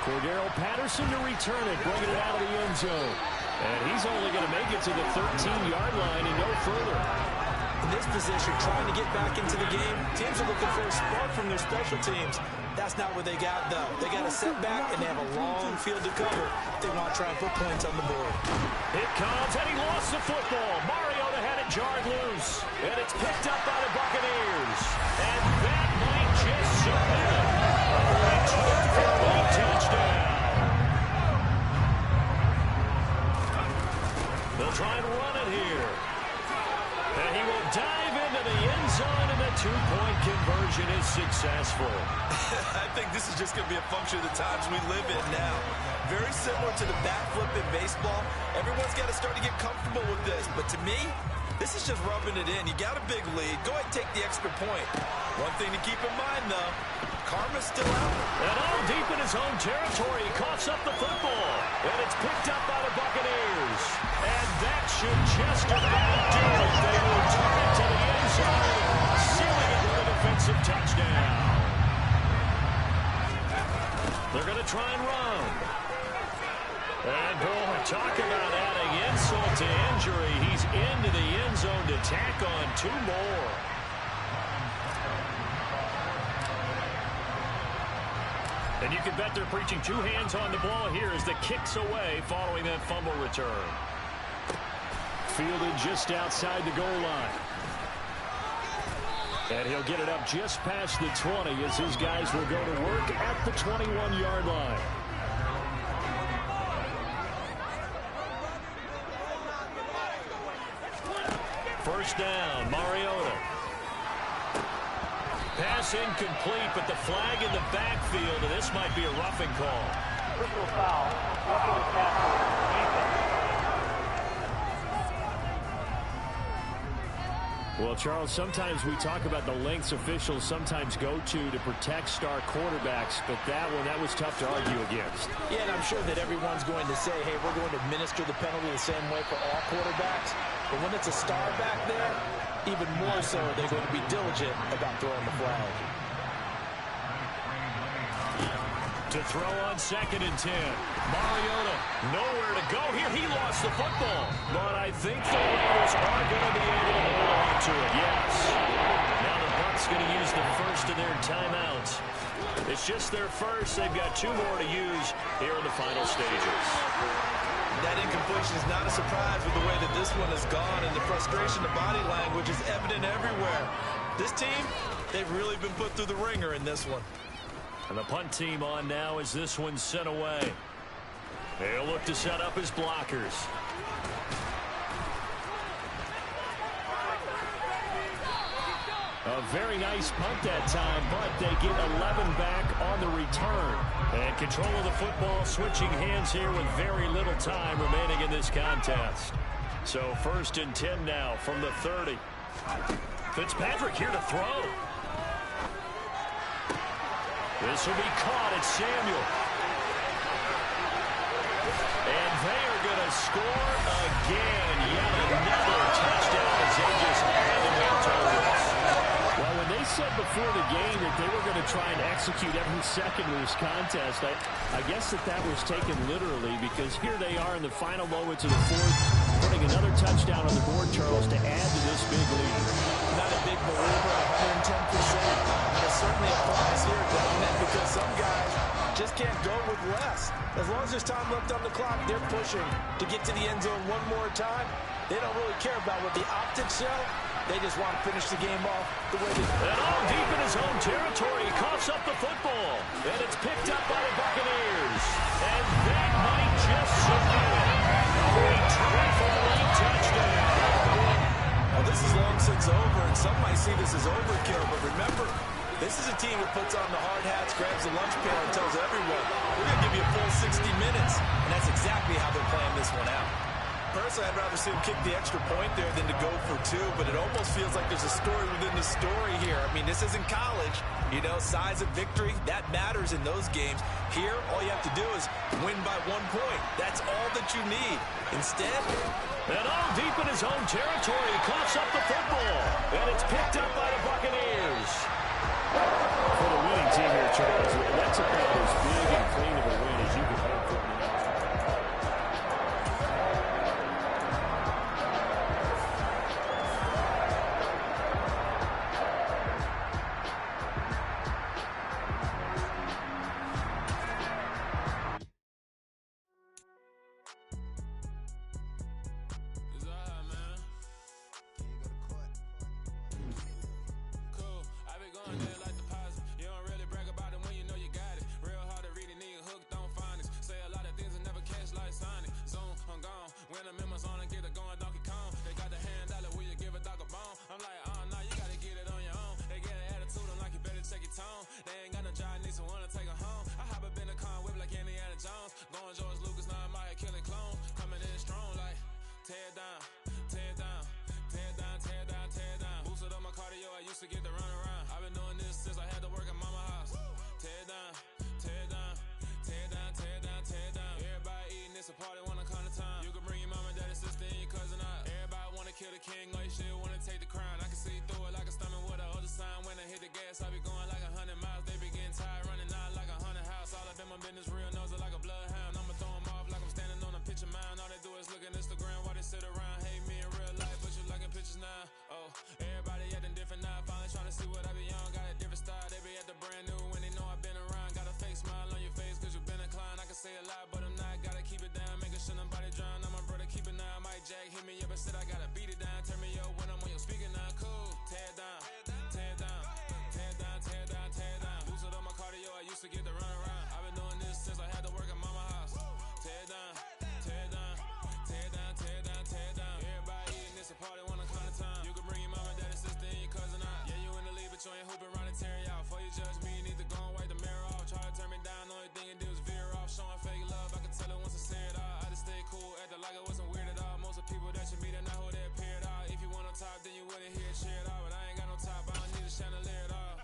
Speaker 1: Cordero Patterson to return it, bringing it out of the end zone. And he's only going to make it to the 13-yard line and no further.
Speaker 6: In this position, trying to get back into the game, teams are looking for a spark from their special teams. That's not what they got, though. They got to sit back, and they have a long field to cover if they want to try and put points on the board.
Speaker 1: It comes, and he lost the football. Mariota had it jarred loose, and it's picked up by the Buccaneers. And that might just submit it. A return for a touchdown. They'll try and run it here. And he will dive into the end zone, and the 2-point conversion is successful.
Speaker 3: I think this is just going to be a function of the times we live in now. Very similar to the backflip in baseball. Everyone's got to start to get comfortable with this. But to me, this is just rubbing it in. You got a big lead. Go ahead and take the extra point. One thing to keep in mind, though, karma's still out.
Speaker 1: And all deep in his own territory, he coughs up the football. And it's picked up by the Buccaneers. And that should just about do it. They will turn it to the end zone, sealing it with a defensive touchdown. They're going to try and run. And boy, talk about adding insult to injury. He's into the end zone to tack on 2 more. And you can bet they're preaching 2 hands on the ball here as the kick's away following that fumble return. Fielded just outside the goal line. And he'll get it up just past the 20 as his guys will go to work at the 21-yard line. First down, Mariota. Pass incomplete, but the flag in the backfield, and this might be a roughing call.
Speaker 5: Personal foul. Roughing the tackle.
Speaker 1: Well, Charles, sometimes we talk about the lengths officials sometimes go to protect star quarterbacks, but that was tough to argue against.
Speaker 6: Yeah, and I'm sure that everyone's going to say, hey, we're going to administer the penalty the same way for all quarterbacks. But when it's a star back there, even more so, they're going to be diligent about throwing the flag.
Speaker 1: To throw on 2nd and 10. Mariota, nowhere to go here. He lost the football. But I think the Raiders are going to be able to hold on to it. Yes. Now the Bucs going to use the first of their timeouts. It's just their first. They've got 2 more to use here in the final stages.
Speaker 3: That incompletion is not a surprise with the way that this one has gone, and the frustration, the body language is evident everywhere. This team, they've really been put through the ringer in this one.
Speaker 1: And the punt team on now as this one's sent away. They'll look to set up his blockers. A very nice punt that time, but they get 11 back on the return. And control of the football switching hands here with very little time remaining in this contest. So 1st and 10 now from the 30. Fitzpatrick here to throw. This will be caught at Samuel. And they are going to score again. Yet another touchdown as they just add to their totals. Well, when they said before the game that they were going to try and execute every second of this contest, I guess that was taken literally, because here they are in the final moments of the 4th, putting another touchdown on the board, Charles, to add to this big lead.
Speaker 6: Not a big believer, 110%. It certainly applies here, doesn't it? Because some guys just can't go with less. As long as there's time left on the clock, they're pushing to get to the end zone one more time. They don't really care about what the optics show. They just want to finish the game off the way they do.
Speaker 1: And all deep in his own territory, he coughs up the football. And it's picked up by the Buccaneers. And that might just submit it. A triple late touchdown.
Speaker 3: Well, this is long since over, and some might see this as overkill, but remember, this is a team that puts on the hard hats, grabs the lunch pail, and tells everyone, we're going to give you a full 60 minutes. And that's exactly how they're playing this one out. Personally, I'd rather see him kick the extra point there than to go for 2, but it almost feels like there's a story within the story here. I mean, this isn't college. You know, size of victory, that matters in those games. Here, all you have to do is win by 1 point. That's all that you need. Instead,
Speaker 1: and all deep in his own territory, he coughs up the football. And it's picked up by the Buccaneers. For the winning team here, Charles, that's about as big and clean of a win as you can hope for.
Speaker 11: Jack hit me up and said I gotta beat it down. Turn me up when I'm on your speaker now. Cool. Tear down, tear down. put you in hoop and run and tear you out. Before you judge me, you need to go and wipe the mirror off. Try to turn me down, only thing you do is veer off. Showing fake love, I can tell it once I say it all. I just stay cool, acting like it wasn't weird at all. Most of the people that you meet are not who they appear at all. If you want on top, then you wouldn't hear it cheer it all. But I ain't got no top, I don't need a chandelier at all.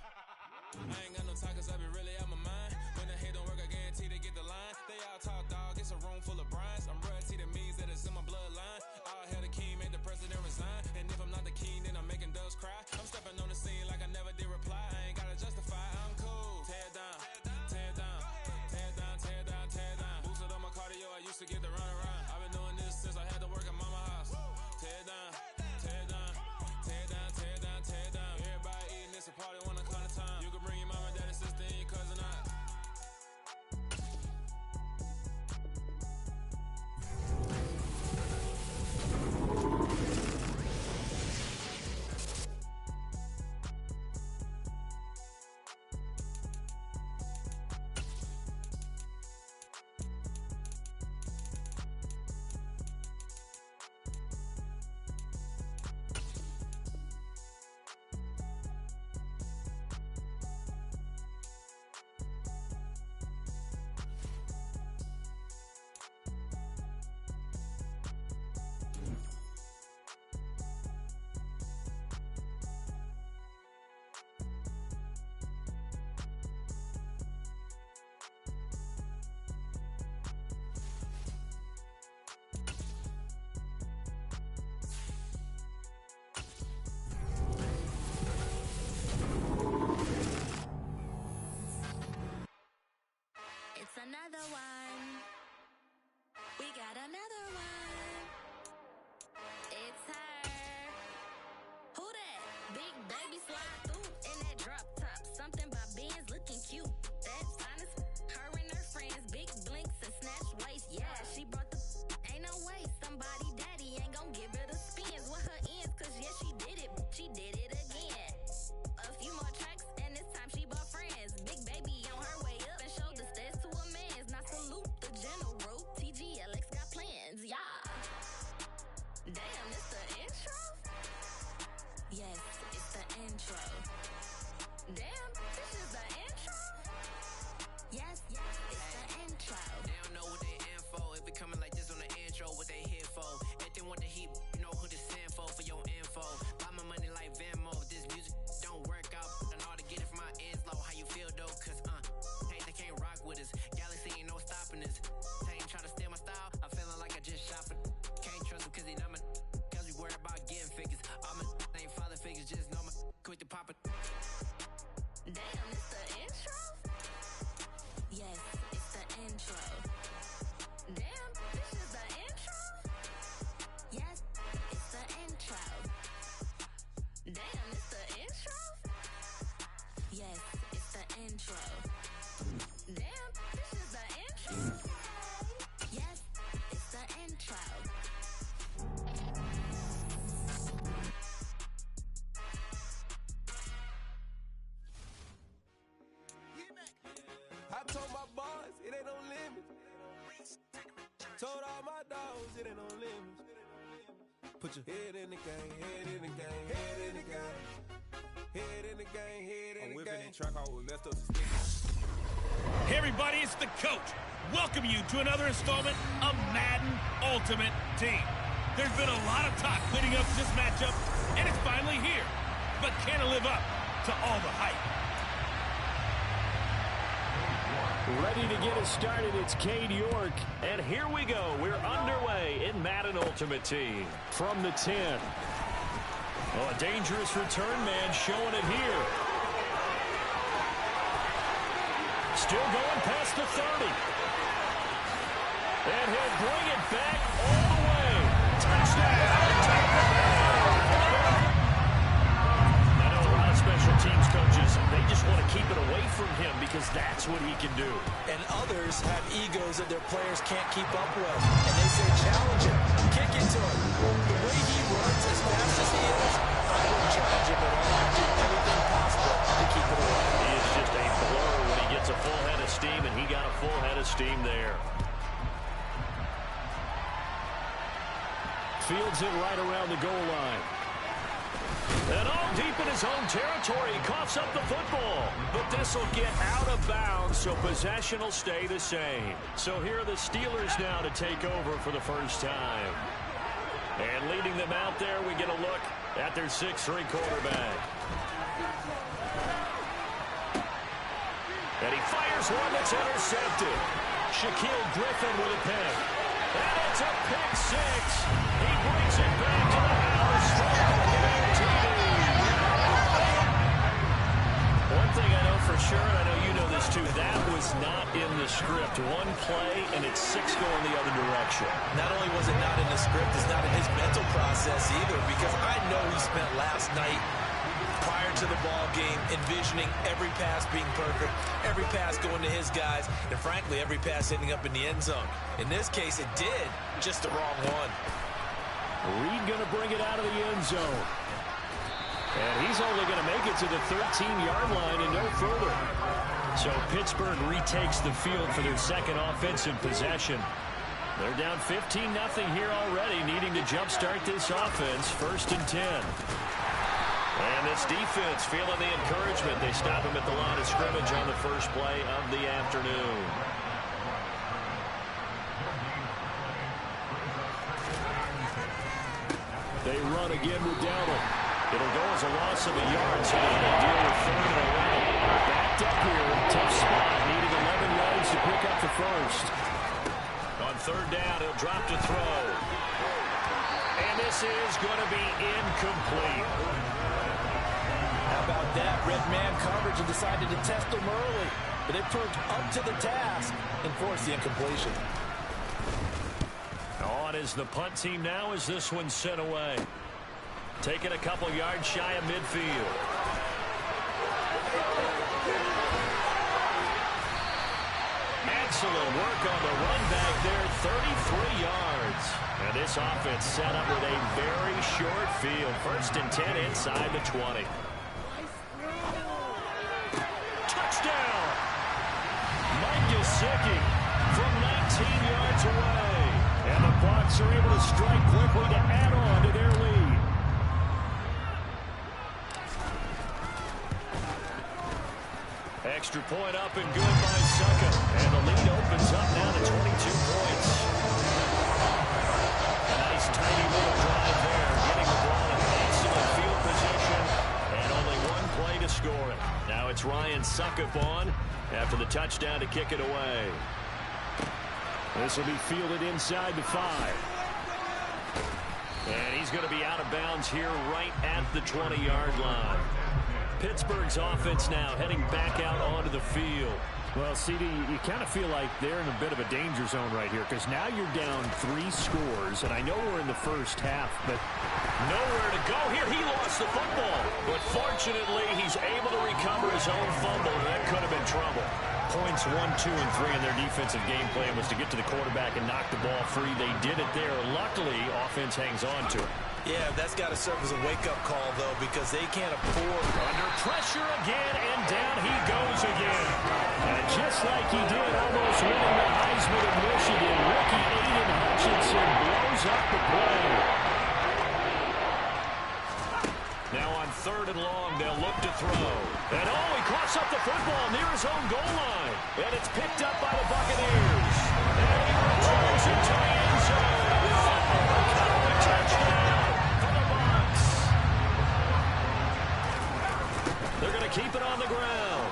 Speaker 11: I ain't got no talk, cause I be really out my mind. When the hate don't work, I guarantee they get the line. They all talk, dog, it's a room full of brinds. I'm royalty, that means that it's in my bloodline. All hell the king, made the president resign. And if I'm not the king, then I'm making doves cry. I'm stepping on the scene like I never did reply. I ain't gotta justify, I'm cool. Tear down, tear down, tear down, tear down, tear down. Boosted on my cardio, I used to get the run around. I've been doing this since I had to work at mama house. Tear down, tear down, tear down, tear down, tear down. Everybody eating this a party when I come to time. You can bring your mama, daddy, sister, and your cousin out.
Speaker 12: It's another one. We got another one. It's her. Who that? Big baby slide through in that drop top. Something by Benz looking cute. That's honest. Her and her friends, big blinks and snatch waist. Yeah, she brought the. Ain't no way somebody daddy ain't gon' give her the spins with her ends. Cause yeah, she did it. She did it again. A few more tracks and this time she bought friends. Big baby on her way up and showed the stats to a man's. Now salute the general. TGLX got plans, yeah. Damn, it's the intro? Yes, it's the intro. Damn, this is the intro? Yes, it's the intro.
Speaker 13: They don't know what they in for. If it coming like this on the intro, what they here for? If they want the heat, you know who to send for your info. Buy my money like Venmo. If this music don't work out, I know how to get it from my ends low. How you feel though? Cause hey, they can't rock with us. Galaxy ain't no stopping this. They ain't trying to steal my style. I'm feeling like I just shot for. Can't trust him cause he not my. Cause we worried about getting figures. All my ain't father figures, just know my quick to pop it.
Speaker 12: Damn, it's the intro? Yes, it's the intro. Damn, this is the intro? Yes, it's the intro. Damn, it's the intro? Yes, it's the intro. Damn, this is the intro? Yes, it's the intro.
Speaker 8: I told my boys, it ain't no limit. Told all my dogs, it ain't no limits. Put your head in the game, head in the game, head in the game. Head in the game, head in the game. I'm whipping that track out with left up the stick.
Speaker 9: Hey everybody, it's the coach. Welcome you to another installment of Madden Ultimate Team. There's been a lot of talk leading up to this matchup, and it's finally here. But can it live up to all the hype?
Speaker 1: Ready to get us started, it's Cade York. And here we go. We're underway in Madden Ultimate Team. From the 10. Oh, a dangerous return man showing it here. Still going past the 30. And he'll bring it back all the way. Touchdown! I know a lot of special teams coaches, they just want to keep it away from him because that's what he can do.
Speaker 6: And others have egos that their players can't keep up with. And they say, challenge him, kick it to him. The way he runs as fast as he is, I wouldn't challenge him at all. I'd do everything possible to keep it away.
Speaker 1: He is just a blur when he gets a full head of steam, and he got a full head of steam there. Fields it right around the goal line. And all deep in his own territory, he coughs up the football. But this will get out of bounds, so possession will stay the same. So here are the Steelers now to take over for the first time. And leading them out there, we get a look at their 6'3" quarterback. And he fires one that's intercepted. Shaquille Griffin with a pick. And it's a pick six. He brings it back to the house for a TD. One thing I know for sure, and I know you know this too, that was not in the script. One play, and it's 6 going the other direction.
Speaker 3: Not only was it not in the script, it's not in his mental process either, because I know he spent last night prior to the ball game envisioning every pass being perfect, every pass going to his guys, and frankly, every pass ending up in the end zone. In this case, it did, just the wrong one.
Speaker 1: Reed going to bring it out of the end zone. And he's only going to make it to the 13-yard line and no further. So Pittsburgh retakes the field for their second offensive possession. They're down 15-0 here already, needing to jumpstart this offense. 1st and 10. And this defense feeling the encouragement. They stop him at the line of scrimmage on the first play of the afternoon. They run again with Dowdle. It'll go as a loss of a yard, so they're going to deal with 3rd and 11. Backed up here, tough spot, needing 11 yards to pick up the first. On 3rd down, he'll drop to throw. And this is going to be incomplete.
Speaker 6: How about that? Red man coverage and decided to test him early. But they proved up to the task and forced the incompletion.
Speaker 1: On is the punt team now as this one's sent away. Taking a couple yards shy of midfield. Excellent work on the run back there, 33 yards. And this offense set up with a very short field. 1st and 10 inside the 20. Touchdown! Mike Gesicki from 19 yards away. And the Bucs are able to strike quickly to add on to their lead. Extra point up and good by Succa. And the lead opens up now to 22 points. A nice tiny little drive there. Getting the ball in excellent field position. And only one play to score it. Now it's Ryan Suckup on after the touchdown to kick it away. This will be fielded inside the 5. And he's going to be out of bounds here right at the 20-yard line. Pittsburgh's offense now heading back out onto the field. Well, CD, you kind of feel like they're in a bit of a danger zone right here because now you're down 3 scores, and I know we're in the first half, but nowhere to go here. He lost the football, but fortunately he's able to recover his own fumble, and that could have been trouble. Points 1, 2, and 3 in their defensive game plan was to get to the quarterback and knock the ball free. They did it there. Luckily, offense hangs on to it.
Speaker 3: Yeah, that's got to serve as a wake-up call, though, because they can't afford.
Speaker 1: Under pressure again, and down he goes again. And just like he did, almost winning the Heisman of Michigan, rookie Aiden Hutchinson blows up the play. Now on 3rd and long, they'll look to throw. And he coughs up the football near his own goal line. And it's picked up by the Buccaneers. And he returns it to the end zone. Touchdown for the Bucs. They're going to keep it on the ground.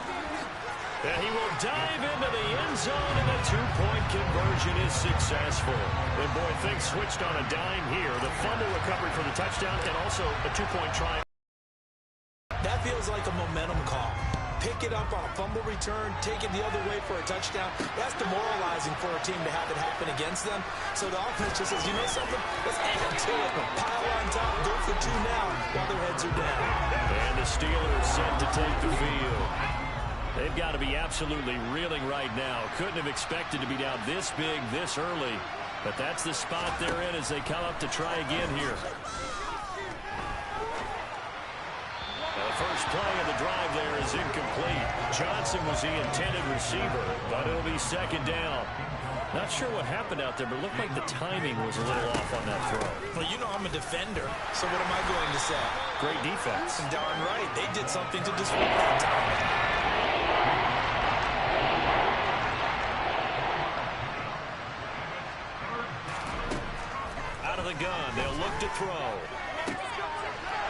Speaker 1: And he will dive into the end zone, and the 2-point conversion is successful. And boy, things switched on a dime here. The fumble recovery for the touchdown and also a 2-point try.
Speaker 3: That feels like a momentum call. Pick it up on a fumble return, take it the other way for a touchdown. That's demoralizing for a team to have it happen against them. So the offense just says, you know something? Let's add to it. Pile on top, go for 2 now while their heads are down.
Speaker 1: And the Steelers set to take the field. They've got to be absolutely reeling right now. Couldn't have expected to be down this big, this early. But that's the spot they're in as they come up to try again here. first play of the drive there is incomplete. Johnson was the intended receiver, but it'll be second down. Not sure what happened out there, but it looked like the timing was a little off on that throw.
Speaker 3: Well, you know I'm a defender, so what am I going to say?
Speaker 1: Great defense.
Speaker 3: Darn right. They did something to disrupt that time.
Speaker 1: Out of the gun, they'll look to throw.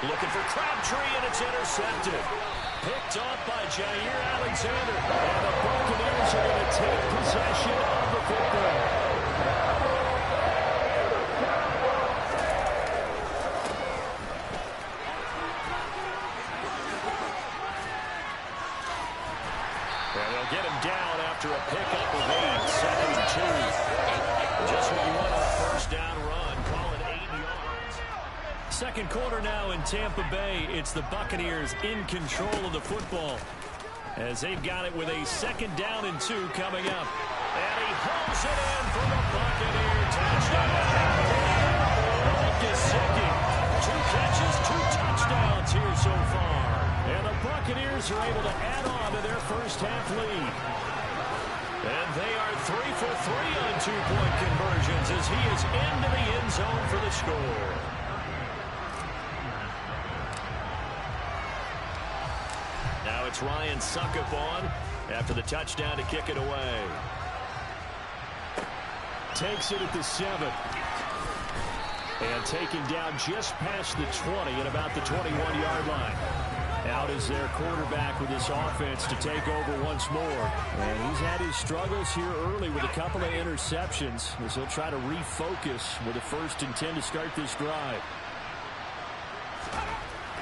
Speaker 1: Looking for Crabtree, and it's intercepted. Picked off by Jair Alexander. And the Buccaneers are going to take possession of the football. And they'll get him down after a pickup of 8, second and 2. Just what you want on a first down run. Call it 8 yards. Second quarter now in Tampa Bay. It's the Buccaneers in control of the football as they've got it with a second down and 2 coming up. And he hauls it in for the Buccaneer touchdown. Mike Gesicki, 2 catches, 2 touchdowns here so far. And the Buccaneers are able to add on to their first half lead. And they are 3 for 3 on 2-point conversions as he is into the end zone for the score. Now it's Ryan Suckup on after the touchdown to kick it away. Takes it at the 7. And taken down just past the 20 at about the 21-yard line. Out is their quarterback with this offense to take over once more. And he's had his struggles here early with a couple of interceptions as he'll try to refocus with a 1st and 10 to start this drive.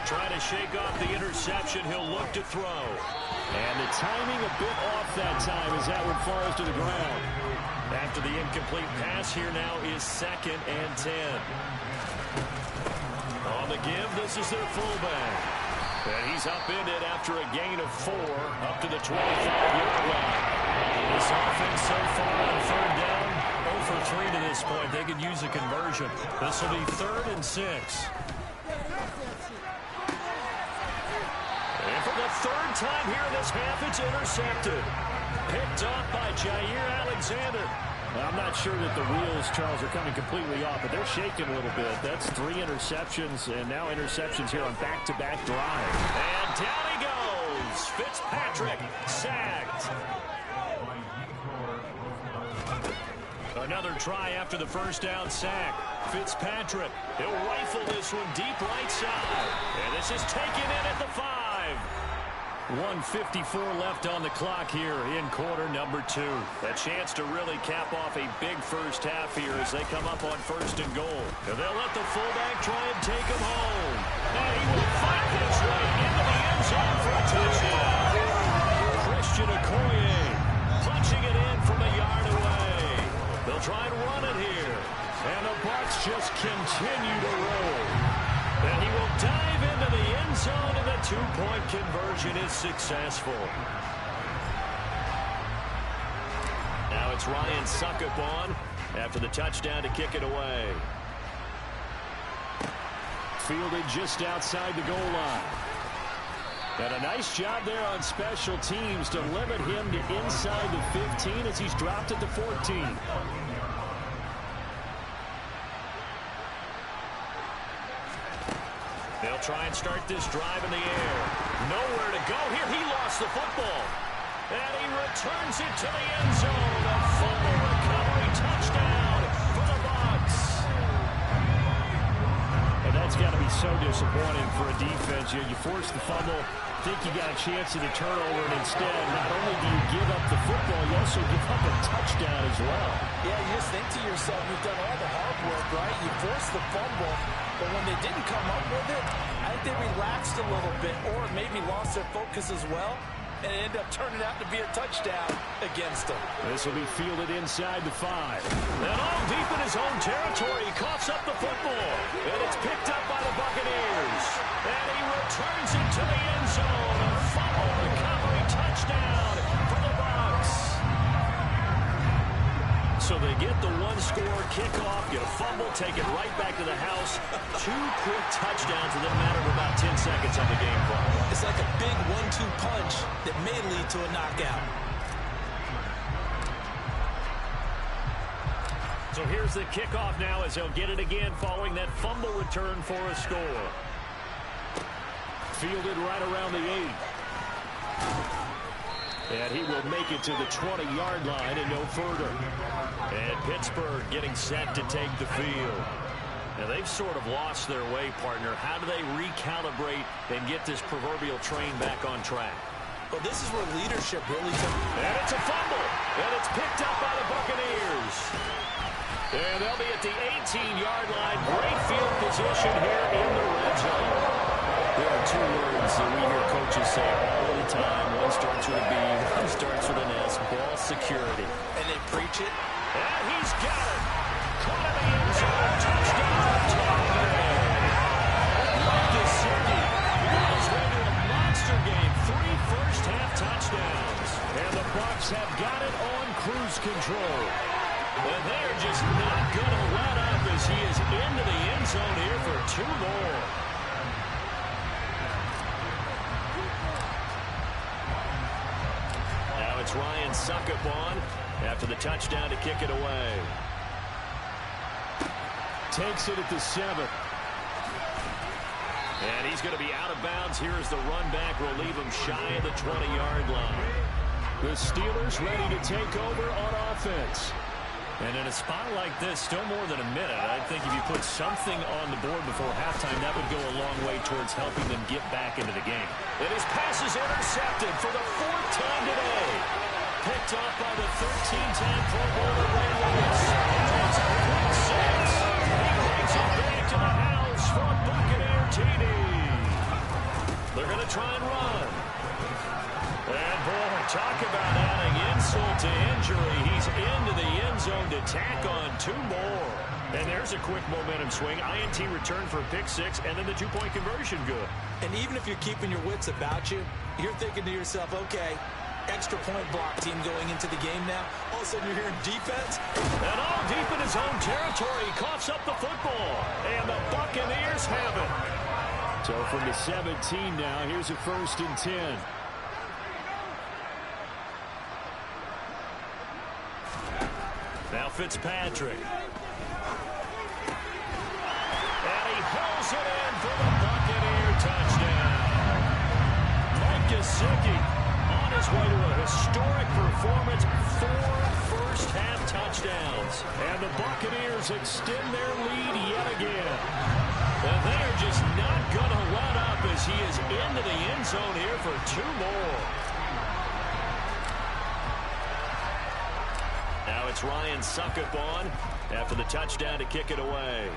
Speaker 1: Trying to shake off the interception. He'll look to throw. And the timing a bit off that time as that one falls to the ground. After the incomplete pass, here now is 2nd and 10. On the give, this is their fullback. And he's upended after a gain of 4 up to the 25-yard line. This offense so far on 3rd down, 0 for 3 to this point. They could use a conversion. This will be 3rd and 6. And for the 3rd time here in this half, it's intercepted. Picked off by Jair Alexander. I'm not sure that the wheels, Charles, are coming completely off, but they're shaking a little bit. That's 3 interceptions, and now interceptions here on back-to-back drive. And down he goes. Fitzpatrick sacked. Another try after the first down sack. Fitzpatrick, he'll rifle this one deep right side. And this is taken in at the 5. 1:54 left on the clock here in quarter number 2. A chance to really cap off a big first half here as they come up on 1st and goal. And they'll let the fullback try and take him home. And he will fight his way into the end zone for a touchdown. Christian Okoye punching it in from a yard away. They'll try and run it here. And the Bucs just continue to roll. And he will dive into the end zone, and the 2-point conversion is successful. Now it's Ryan Suckup on after the touchdown to kick it away. Fielded just outside the goal line. And a nice job there on special teams to limit him to inside the 15 as he's dropped at the 14. They'll try and start this drive in the air. Nowhere to go here. He lost the football. And he returns it to the end zone. A fumble recovery touchdown for the Bucs. And that's got to be so disappointing for a defense. You force the fumble, think you got a chance at a turnover, and instead, not only do you give up the football, you also give up a touchdown as well.
Speaker 6: Yeah, you just think to yourself, you've done all the hard work, right? You forced the fumble, but when they didn't come up with it, I think they relaxed a little bit or maybe lost their focus as well, and it ended up turning out to be a touchdown against them.
Speaker 1: This will be fielded inside the 5. And all deep in his own territory, he coughs up the football. And it's picked up by the Buccaneers. And he returns it to the end zone. A fumble recovery touchdown for the Bucs. So they get the 1-score kickoff, get a fumble, take it right back to the house. 2 quick touchdowns within a matter of about 10 seconds on the game clock.
Speaker 6: It's like a big 1-2 punch that may lead to a knockout.
Speaker 1: So here's the kickoff now as they'll get it again following that fumble return for a score. Fielded right around the 8. And he will make it to the 20-yard line and no further. And Pittsburgh getting set to take the field. Now, they've sort of lost their way, partner. How do they recalibrate and get this proverbial train back on track?
Speaker 6: Well, this is where leadership really comes.
Speaker 1: And it's a fumble. And it's picked up by the Buccaneers. And they'll be at the 18-yard line. Great field position here in the red zone. There are 2 words that we hear coaches say all the time. One starts with a B, one starts with an S. Ball security.
Speaker 6: And they preach it.
Speaker 1: And he's got it. Caught in the end zone. Touchdown. Marcus Simmons on his way to a monster game. 3 first-half touchdowns. And the Bucs have got it on cruise control. And they're just not going to let up as he is into the end zone here for 2 more. Now it's Ryan Suckup on after the touchdown to kick it away. Takes it at the 7. And he's going to be out of bounds here as the run back will leave him shy of the 20-yard line. The Steelers ready to take over on offense. And in a spot like this, still more than a minute, I think if you put something on the board before halftime, that would go a long way towards helping them get back into the game. And his pass is intercepted for the 4th time today. Picked up by the 13-time Pro Bowler Ray Lewis. It's a quick 6. He brings it back to the house for a Buccaneer TD. They're going to try and run. And boy, talk about adding insult to injury. He's into the end zone to tack on 2 more. And there's a quick momentum swing. INT return for a pick 6, and then the 2-point conversion good.
Speaker 6: And even if you're keeping your wits about you, you're thinking to yourself, okay, extra point block team going into the game now. All of a sudden you're hearing defense.
Speaker 1: And all deep in his own territory, he coughs up the football. And the Buccaneers have it. So from the 17 now, here's a 1st and 10. Now Fitzpatrick. And he hauls it in for the Buccaneer touchdown. Mike Gesicki on his way to a historic performance. 4 first-half touchdowns. And the Buccaneers extend their lead yet again. And they're just not going to let up as he is into the end zone here for 2 more. Now it's Ryan Suckup on after the touchdown to kick it away.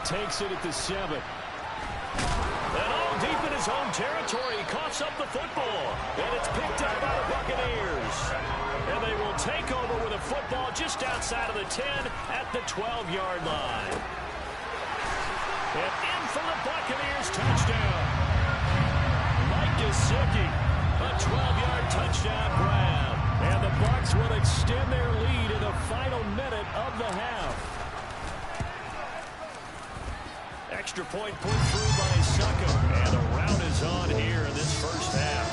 Speaker 1: Takes it at the 7. And all deep in his own territory, he coughs up the football. And it's picked up by the Buccaneers. And they will take over with a football just outside of the 10 at the 12-yard line. And in for the Buccaneers touchdown. Mike Gesicki, a 12-yard touchdown grab. And the Bucs will extend their lead in the final minute of the half. Extra point put through by Suckup. And the rout is on here in this first half.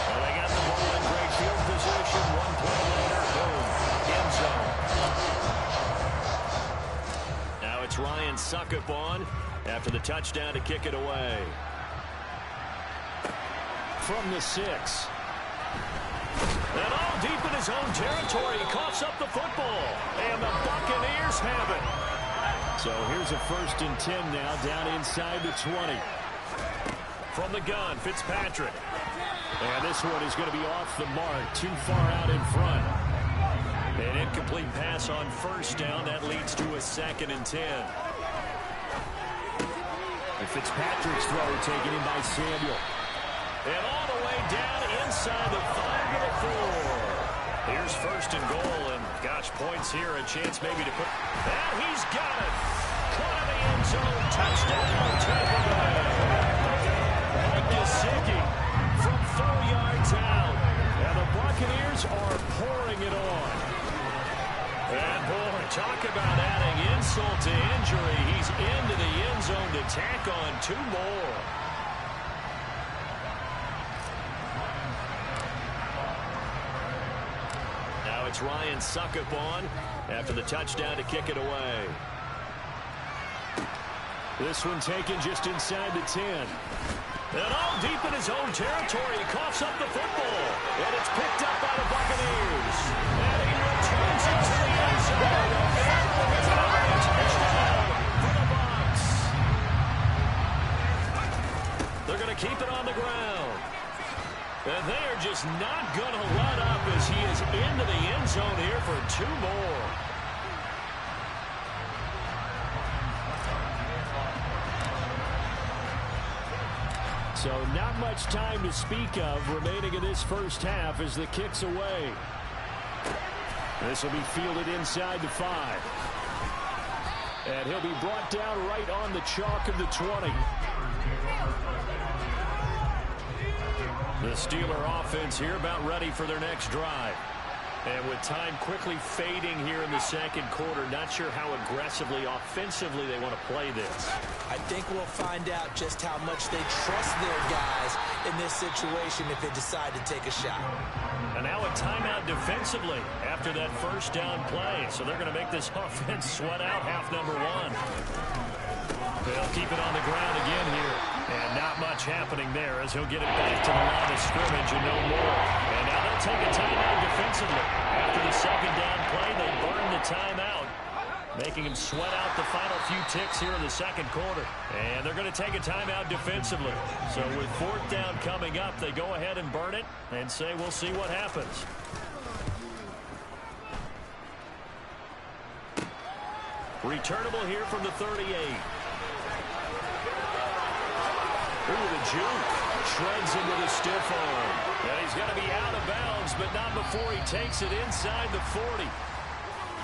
Speaker 1: Well, they got the ball in great field position. 1 play later, boom, end zone. Now it's Ryan Suckup on after the touchdown to kick it away. From the 6. And all deep in his own territory, he coughs up the football. And the Buccaneers have it. So here's a 1st and 10 now down inside the 20. From the gun, Fitzpatrick. And this one is going to be off the mark, too far out in front. An incomplete pass on 1st down. That leads to a 2nd and 10. And Fitzpatrick's throw taken in by Samuel. And all the way down inside the 5 to the 4. Here's 1st and goal, and gosh, points here, a chance maybe to put. And he's got it. Caught in the end zone. Touchdown, Tampa Bay. Mike Gesicki from 4 yards out. And the Buccaneers are pouring it on. talk about adding insult to injury. He's into the end zone to tack on 2 more. Now it's Ryan Suckup on after the touchdown to kick it away. This one taken just inside the 10. And all deep in his own territory, he coughs up the football. And it's picked up by the Buccaneers. And he returns it to the end zone. Touchdown for the Bucs. They're going to keep it on the ground. And they are just not going to let up as he is into the end zone here for 2 more. So not much time to speak of remaining in this first half as the kick's away. This will be fielded inside the 5. And he'll be brought down right on the chalk of the 20. The Steeler offense here about ready for their next drive. And with time quickly fading here in the second quarter, not sure how aggressively, offensively they want to play this.
Speaker 3: I think we'll find out just how much they trust their guys in this situation if they decide to take a shot.
Speaker 1: And now a timeout defensively after that first down play. So they're going to make this offense sweat out half number 1. They'll keep it on the ground again here. And not much happening there as he'll get it back to the line of scrimmage and no more. And now they'll take a timeout defensively. After the second down play, they burn the timeout, making him sweat out the final few ticks here in the second quarter. And they're going to take a timeout defensively. So with 4th down coming up, they go ahead and burn it and say we'll see what happens. Returnable here from the 38. Ooh, the juke. Shreds him with a stiff arm. And he's going to be out of bounds, but not before he takes it inside the 40.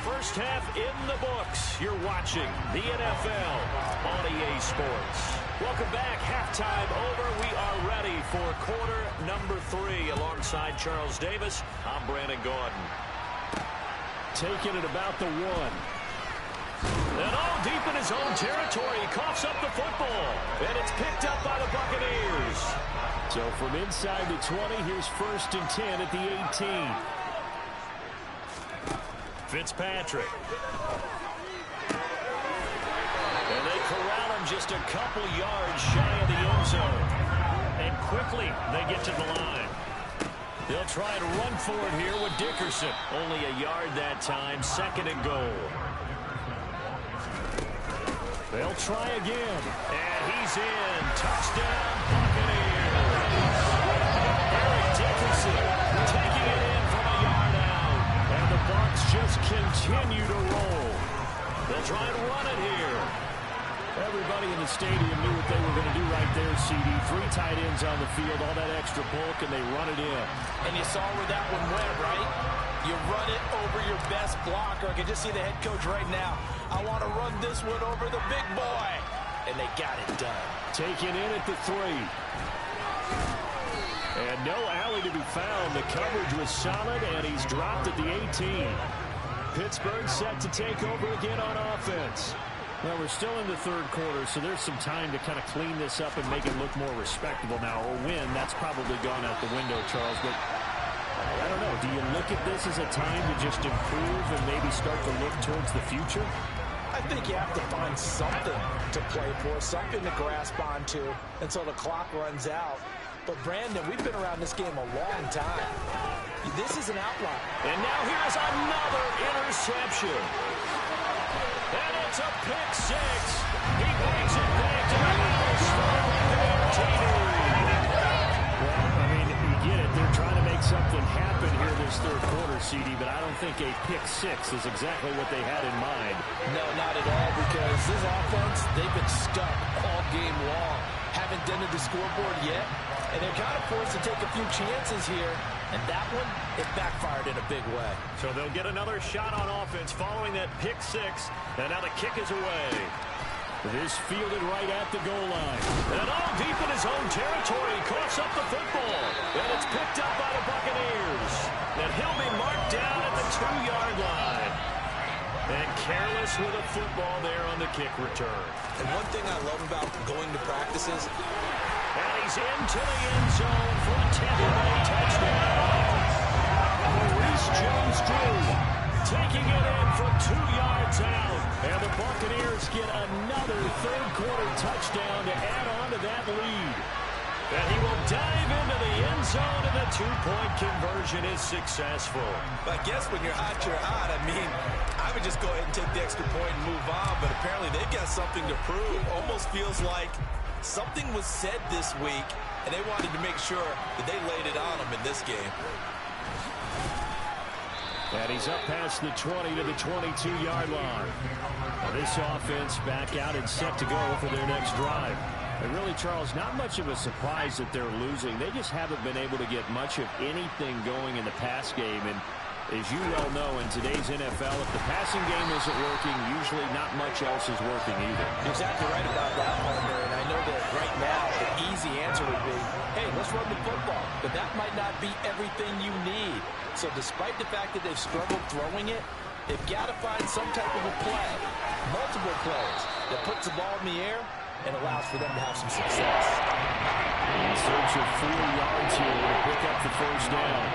Speaker 1: First half in the books. You're watching the NFL on EA Sports. Welcome back. Halftime over. We are ready for quarter number 3 alongside Charles Davis. I'm Brandon Gaudin. Taking it about the 1. And all deep in his own territory, he coughs up the football. And it's picked up by the Buccaneers. So from inside the 20, here's 1st and 10 at the 18. Fitzpatrick. And they corral him just a couple yards shy of the end zone. And quickly, they get to the line. They'll try and run for it here with Dickerson. Only a yard that time, 2nd and goal. They'll try again. And he's in. Touchdown, Buccaneers. Eric Dickerson taking it in from a yard out. And the Bucs just continue to roll. They'll try and run it here. Everybody in the stadium knew what they were going to do right there, CD. 3 tight ends on the field, all that extra bulk, and they run it in.
Speaker 6: And you saw where that one went, right? You run it over your best blocker. I can just see the head coach right now. I want to run this one over the big boy. And they got it done.
Speaker 1: Taken in at the 3. And no alley to be found. The coverage was solid, and he's dropped at the 18. Pittsburgh set to take over again on offense. Well, we're still in the 3rd quarter, so there's some time to kind of clean this up and make it look more respectable now. A win, that's probably gone out the window, Charles. But I don't know. Do you look at this as a time to just improve and maybe start to look towards the future?
Speaker 6: I think you have to find something to play for, something to grasp onto until the clock runs out. But, Brandon, we've been around this game a long time. This is an outlier.
Speaker 1: And now here's another interception. And it's a pick 6. He brings it back to the house for the Well, I mean, you get it. They're trying to make something happen here this 3rd quarter, CD, but I don't think a pick 6 is exactly what they had in mind.
Speaker 6: No, not at all, because this offense, they've been stuck all game long. Haven't dented the scoreboard yet, and they're kind of forced to take a few chances here. And that one, it backfired in a big way.
Speaker 1: So they'll get another shot on offense following that pick 6. And now the kick is away. This fielded right at the goal line. And all deep in his own territory, he coughs up the football. And it's picked up by the Buccaneers. And he'll be marked down at the 2-yard line. And careless with a football there on the kick return.
Speaker 3: And one thing I love about going to practices,
Speaker 1: and he's into the end zone for a Tampa Bay touchdown. Maurice Jones-Drew taking it in from 2 yards out. And the Buccaneers get another third-quarter touchdown to add on to that lead. And he will dive into the end zone, and the two-point conversion is successful.
Speaker 3: I guess when you're hot, you're hot. I mean, I would just go ahead and take the extra point and move on, but apparently they've got something to prove. Almost feels like something was said this week, and they wanted to make sure that they laid it on them in this game.
Speaker 1: And he's up past the 20 to the 22-yard line. Now this offense back out and set to go for their next drive. And really, Charles, not much of a surprise that they're losing. They just haven't been able to get much of anything going in the pass game. And as you well know, in today's NFL, if the passing game isn't working, usually not much else is working either.
Speaker 6: You're exactly right about that, Homer. And I know that right now the easy answer would be, hey, let's run the football. But that might not be everything you need. So despite the fact that they've struggled throwing it, they've got to find some type of a play, multiple plays, that puts the ball in the air and allows for them to have some success.
Speaker 1: In search of 4 yards here to pick up the first down.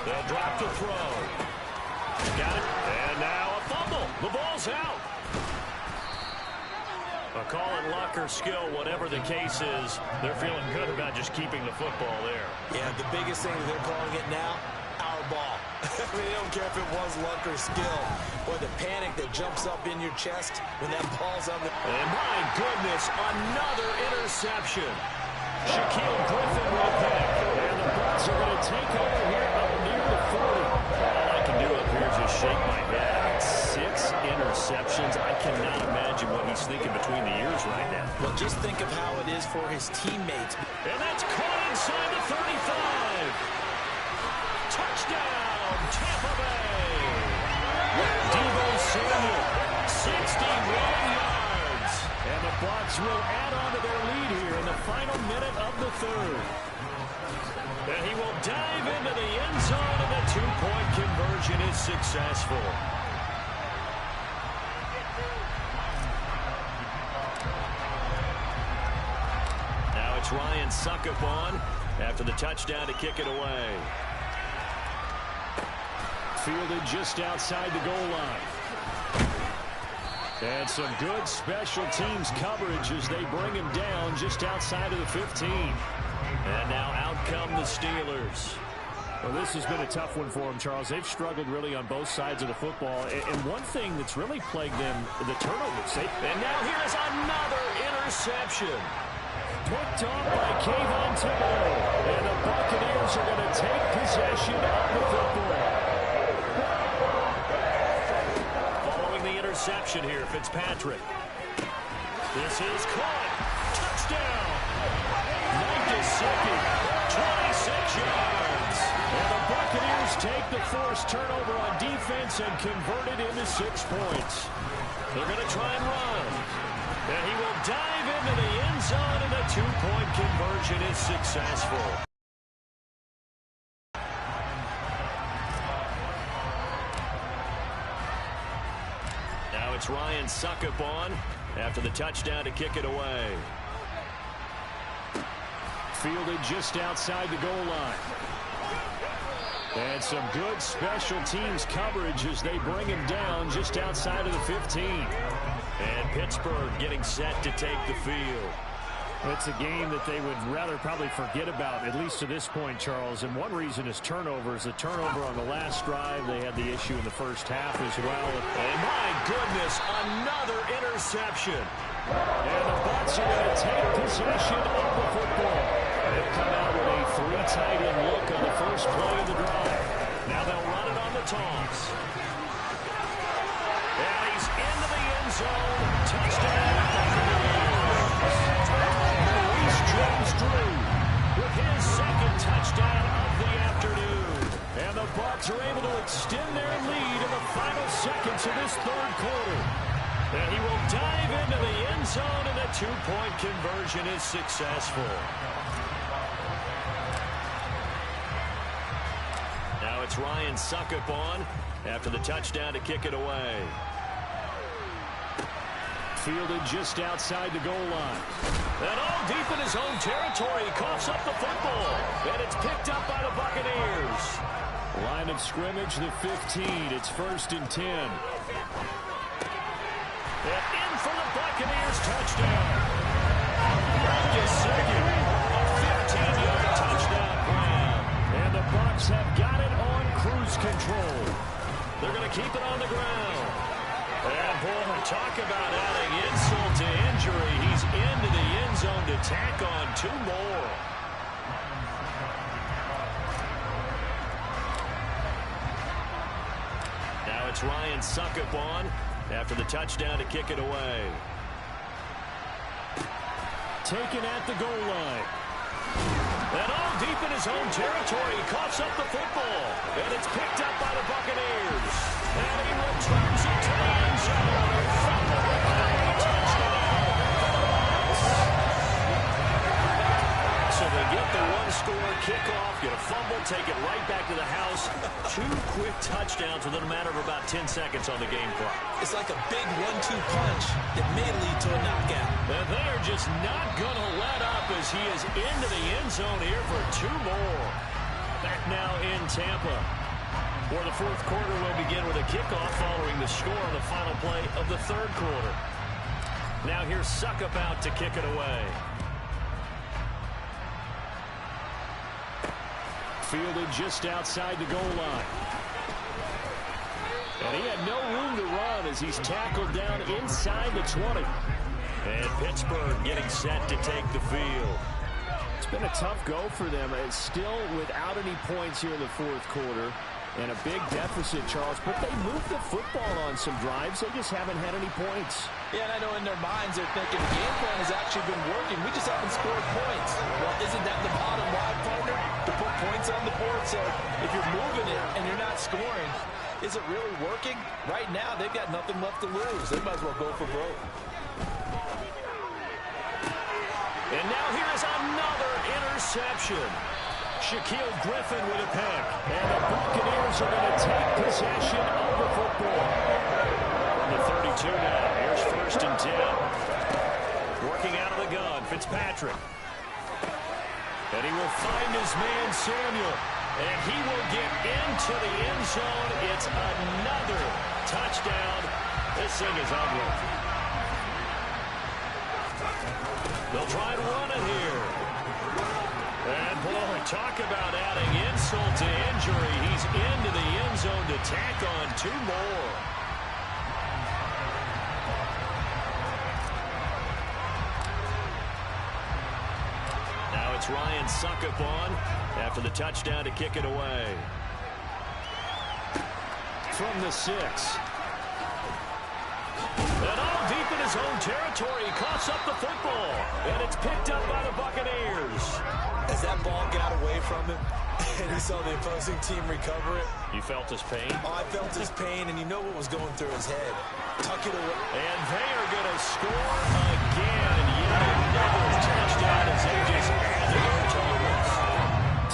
Speaker 1: They'll drop the throw. Got it. And now a fumble. The ball's out. Call it luck or skill, whatever the case is, they're feeling good about just keeping the football there.
Speaker 3: Yeah, the biggest thing that they're calling it now, our ball. I mean, they don't care if it was luck or skill, or the panic that jumps up in your chest when that ball's on the...
Speaker 1: And my goodness, another interception. Shaquille Griffin with that. And the Bucs are going to take over here up near the 40. All I can do up here is just shake my head. 6 interceptions. I cannot imagine what he's thinking between the ears right now.
Speaker 6: Well, just think of how it is for his teammates.
Speaker 1: And that's caught inside the 35. Touchdown, Tampa Bay. Deebo Samuel, 61 yards. And the Bucs will add on to their lead here in the final minute of the third. And he will dive into the end zone, and the two-point conversion is successful. Now it's Ryan Suckup on after the touchdown to kick it away. Fielded just outside the goal line. And some good special teams coverage as they bring him down just outside of the 15. And now out come the Steelers. Well, this has been a tough one for them, Charles. They've struggled really on both sides of the football. And one thing that's really plagued them, the turnovers. And now here's another interception. Picked off by Kayvon Thibodeau. And the Buccaneers are going to take possession of the football. Following the interception here, Fitzpatrick. This is caught. Touchdown. Mike Gesicki, 26 yards. And the Buccaneers take the forced turnover on defense and convert it into 6 points. They're going to try and run. And he will dive into the end zone, and the two-point conversion is successful. Now it's Ryan Suckup on after the touchdown to kick it away. Fielded just outside the goal line. And some good special teams coverage as they bring him down just outside of the 15. And Pittsburgh getting set to take the field. It's a game that they would rather probably forget about, at least to this point, Charles. And one reason is turnovers. The turnover on the last drive, they had the issue in the first half as well. And my goodness, another interception. And the Bucs are going to take possession of the football. They'll come out with a 3 tight end look on the first play of the drive. Now they'll run it on the toss. And he's into the end zone. Touchdown. Maurice Jones-Drew with his second touchdown of the afternoon. And the Bucs are able to extend their lead in the final seconds of this third quarter. And he will dive into the end zone, and the two-point conversion is successful. Now Now it's Ryan Suckup on after the touchdown to kick it away.
Speaker 4: Fielded just outside the goal line.
Speaker 1: And all deep in his own territory. He coughs up the football. And it's picked up by the Buccaneers.
Speaker 4: Line of scrimmage, the 15. It's 1st and 10.
Speaker 1: And in for the Buccaneers touchdown. Just second. A 15-yard touchdown plan.
Speaker 4: And the Bucs have got it on cruise control.
Speaker 1: They're going to keep it on the ground. And boy, talk about adding insult to injury. He's into the end zone to tack on 2 more. Now it's Ryan Suckup on after the touchdown to kick it away.
Speaker 4: Taken at the goal line.
Speaker 1: And all deep in his own territory. He coughs up the football. And it's picked up by the Buccaneers. And he returns it to the end zone. Touchdown. So they get the 1-score kickoff, get a fumble, take it right back to the house. 2 quick touchdowns within a matter of about 10 seconds on the game clock.
Speaker 3: It's like a big 1-2 punch that may lead to a knockout.
Speaker 1: And they are just not going to let up as he is into the end zone here for 2 more. Back now in Tampa, where the 4th quarter will begin with a kickoff following the score on the final play of the 3rd quarter. Now here's Suckup out to kick it away.
Speaker 4: Fielded just outside the goal line. And he had no room to run as he's tackled down inside the 20.
Speaker 1: And Pittsburgh getting set to take the field.
Speaker 4: It's been a tough go for them. It's still without any points here in the 4th quarter. And a big deficit, Charles. But they moved the football on some drives. They just haven't had any points.
Speaker 6: Yeah, and I know in their minds they're thinking the game plan has actually been working. We just haven't scored points. Well, isn't that the bottom line, partner? To put points on the board. So if you're moving it and you're not scoring, is it really working? Right now, they've got nothing left to lose. They might as well go for broke.
Speaker 1: And now here's another interception. Shaquille Griffin with a pick.
Speaker 4: And the Buccaneers are going to take possession of the football.
Speaker 1: The 32 now. Here's 1st and 10. Working out of the gun, Fitzpatrick. And he will find his man, Samuel. And he will get into the end zone. It's another touchdown. This thing is ugly. They'll try and run it here. And boy, talk about adding insult to injury. He's into the end zone to tack on 2 more. Now it's Ryan Suckup on after the touchdown to kick it away.
Speaker 4: From the 6.
Speaker 1: And all deep in his own territory, he coughs up the football. And it's picked up by the Buccaneers.
Speaker 3: As that ball got away from him, and he saw the opposing team recover it.
Speaker 1: You felt his pain?
Speaker 3: Oh, I felt his pain, and you know what was going through his head. Tuck it away.
Speaker 1: And they are going to score again. Yet another touchdown as they just add to their totals.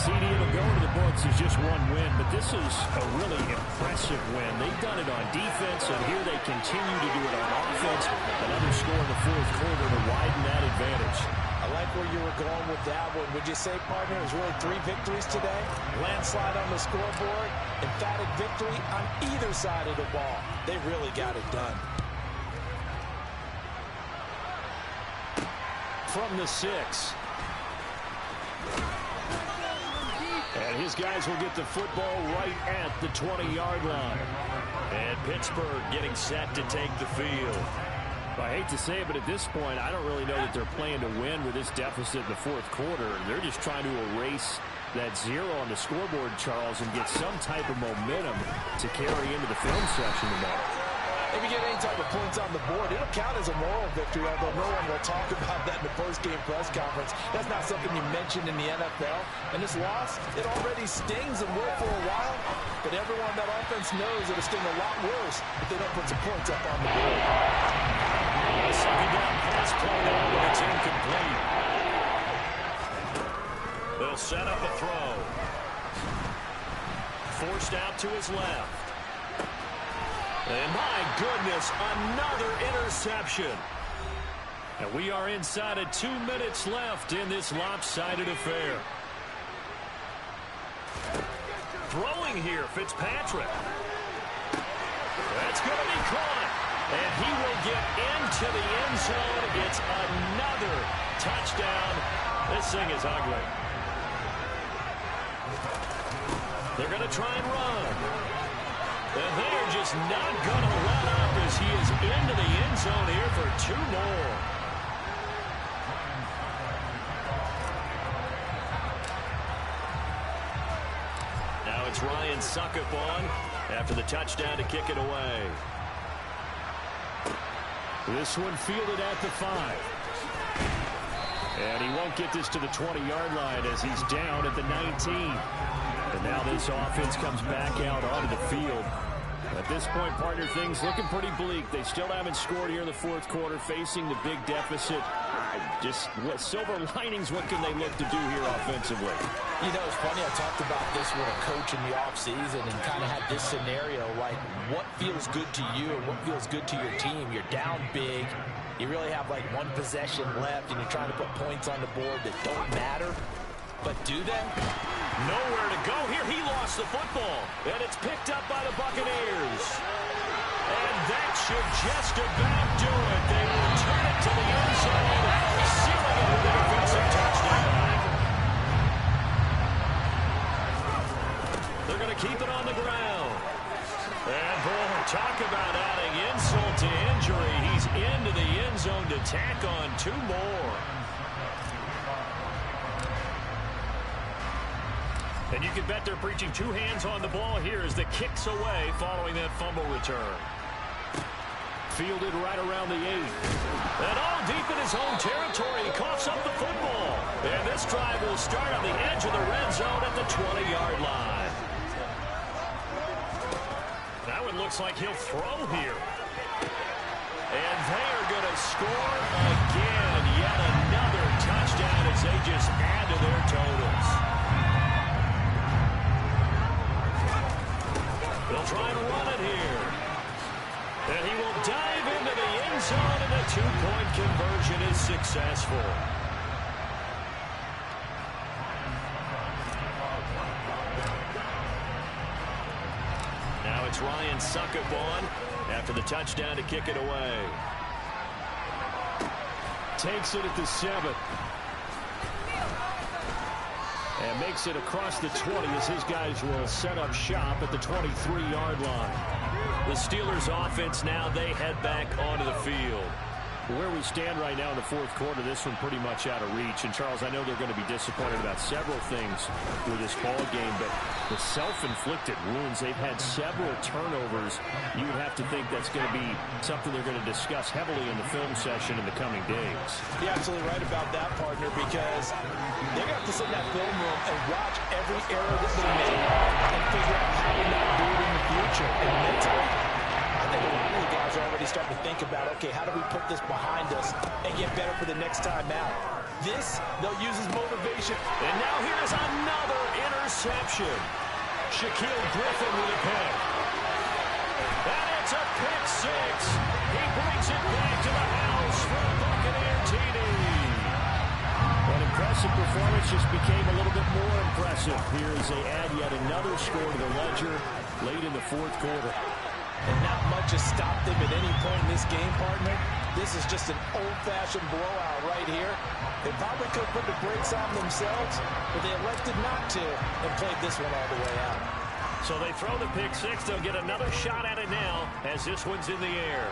Speaker 4: CD, it'll go into the books as just 1 win, but this is a really impressive win. They've done it on defense, and here they continue to do it on offense. Another score in the 4th quarter to widen that advantage.
Speaker 6: I like where you were going with that one. Would you say, partner, it was really 3 victories today? Landslide on the scoreboard, emphatic victory on either side of the ball. They really got it done.
Speaker 4: From the 6. And his guys will get the football right at the 20-yard line.
Speaker 1: And Pittsburgh getting set to take the field.
Speaker 4: I hate to say it, but at this point, I don't really know that they're playing to win with this deficit in the 4th quarter. They're just trying to erase that 0 on the scoreboard, Charles, and get some type of momentum to carry into the film section tomorrow.
Speaker 6: If you get any type of points on the board, it'll count as a moral victory, although no one will talk about that in the post-game press conference. That's not something you mentioned in the NFL. And this loss, it already stings and will for a while, but everyone on that offense knows it'll sting a lot worse if they don't put some points up on the board.
Speaker 1: Second down pass play there, but it's incomplete. They'll set up a throw. forced out to his left. And my goodness, another interception. And we are inside of 2 minutes left in this lopsided affair. Throwing here, Fitzpatrick. That's going to be caught. And he will get into the end zone. It's another touchdown. This thing is ugly. They're going to try and run. And they're just not going to let up as he is into the end zone here for 2 more. Now it's Ryan Suckup on after the touchdown to kick it away. This one fielded at the 5. And he won't get this to the 20-yard line as he's down at the 19. And now this offense comes back out onto the field. At this point, partner, things looking pretty bleak. They still haven't scored here in the fourth quarter, facing the big deficit. Just what silver linings, what can they look to do here offensively?
Speaker 6: You know, it's funny, I talked about this with a coach in the offseason and kind of had this scenario, like what feels good to you and what feels good to your team. You're down big. You really have like one possession left, and you're trying to put points on the board that don't matter. But do they?
Speaker 1: Nowhere to go here. He lost the football, and it's picked up by the Buccaneers. And that should just about do it. They return it to the end zone, sealing it with a defensive touchdown. They're going to keep it on the ground. And boy, talk about adding insult to injury. He's into the end zone to tack on 2 more. And you can bet they're preaching 2 hands on the ball here as the kick's away following that fumble return. Fielded right around the 8. And all deep in his own territory, he coughs up the football. And this drive will start on the edge of the red zone at the 20-yard line. That one looks like he'll throw here. And they are going to score again. Yet another touchdown as they just add to their totals. They'll try and run it here. And he will dive into the end zone, and the 2-point conversion is successful. Now it's Ryan Suckup on after the touchdown to kick it away. Takes it at the 7. And makes it across the 20 as his guys will set up shop at the 23-yard line. The Steelers offense now, they head back onto the field. Where we stand right now in the fourth quarter, this one pretty much out of reach. And, Charles, I know they're going to be disappointed about several things with this ball game, but the self-inflicted wounds, they've had several turnovers. You would have to think that's going to be something they're going to discuss heavily in the film session in the coming days.
Speaker 6: You're absolutely right about that, partner, because they're going to have to sit in that film room and watch every error that they make and figure out how to not do it in the future. And mentally, I think a lot of the guys are already starting to think about, okay, how do we put this behind us and get better for the next time out? This, they'll use as motivation.
Speaker 1: And now here's another interception. Shaquille Griffin with a pick. And it's a pick 6. He brings it back to the house for a Buccaneer TD. An impressive performance just became a little bit more impressive here as they add yet another score to the ledger late in the fourth quarter.
Speaker 6: And not much has stopped them at any point in this game, partner. This is just an old-fashioned blowout right here. They probably could have put the brakes on themselves, but they elected not to and played this one all the way out.
Speaker 1: So they throw the pick 6. They'll get another shot at it now as this one's in the air.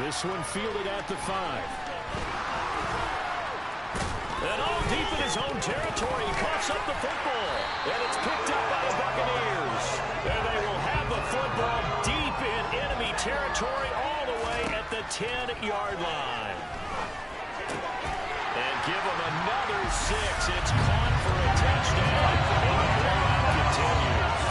Speaker 1: This one fielded at the 5. And all deep in his own territory, he coughs up the football. And it's picked up by the Buccaneers. And they will have the football deep in enemy territory all the way at the 10-yard line. And give them another 6. It's caught for a touchdown. And the blowout continues.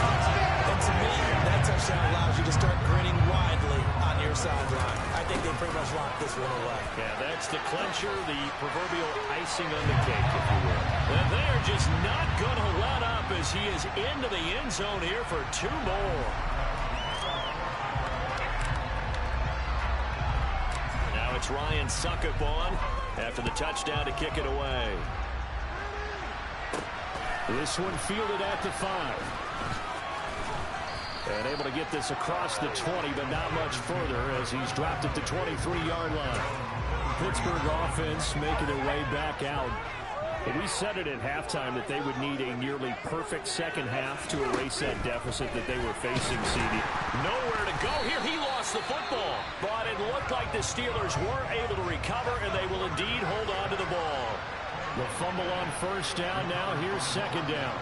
Speaker 6: And to me, that touchdown allows you to start grinning widely on your sideline. I think they pretty much locked this one corner left.
Speaker 1: Yeah, that's the clincher, the proverbial icing on the cake, if you will. And they are just not going to let up as he is into the end zone here for 2 more. Now it's Ryan Suckup on after the touchdown to kick it away. This one fielded at the 5. And able to get this across the 20, but not much further as he's dropped at the 23-yard line. Pittsburgh offense making their way back out. But we said it at halftime that they would need a nearly perfect second half to erase that deficit that they were facing, CD. Nowhere to go here. He lost the football. But it looked like the Steelers were able to recover, and they will indeed hold on to the ball. The fumble on first down. Now here's second down.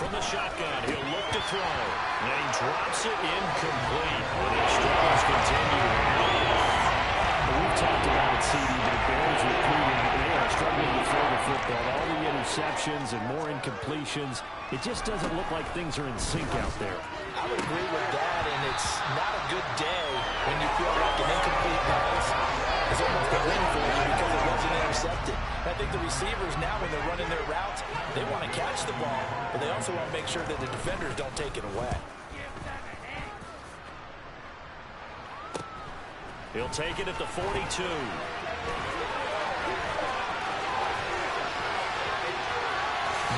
Speaker 1: From the shotgun, he'll look to throw. And he drops it incomplete. And his struggles continue. We've talked about it, CD, but the Bears recruiting, they are struggling to throw the football. All the interceptions and more incompletions. It just doesn't look like things are in sync out there.
Speaker 6: I would agree with that, and it's not a good day when you feel like an incomplete pass is almost a win for you because it wasn't intercepted. I think the receivers now, when they're running their routes, they want to catch the ball, but they also want to make sure that the defenders don't take it away.
Speaker 1: He'll take it at the 42.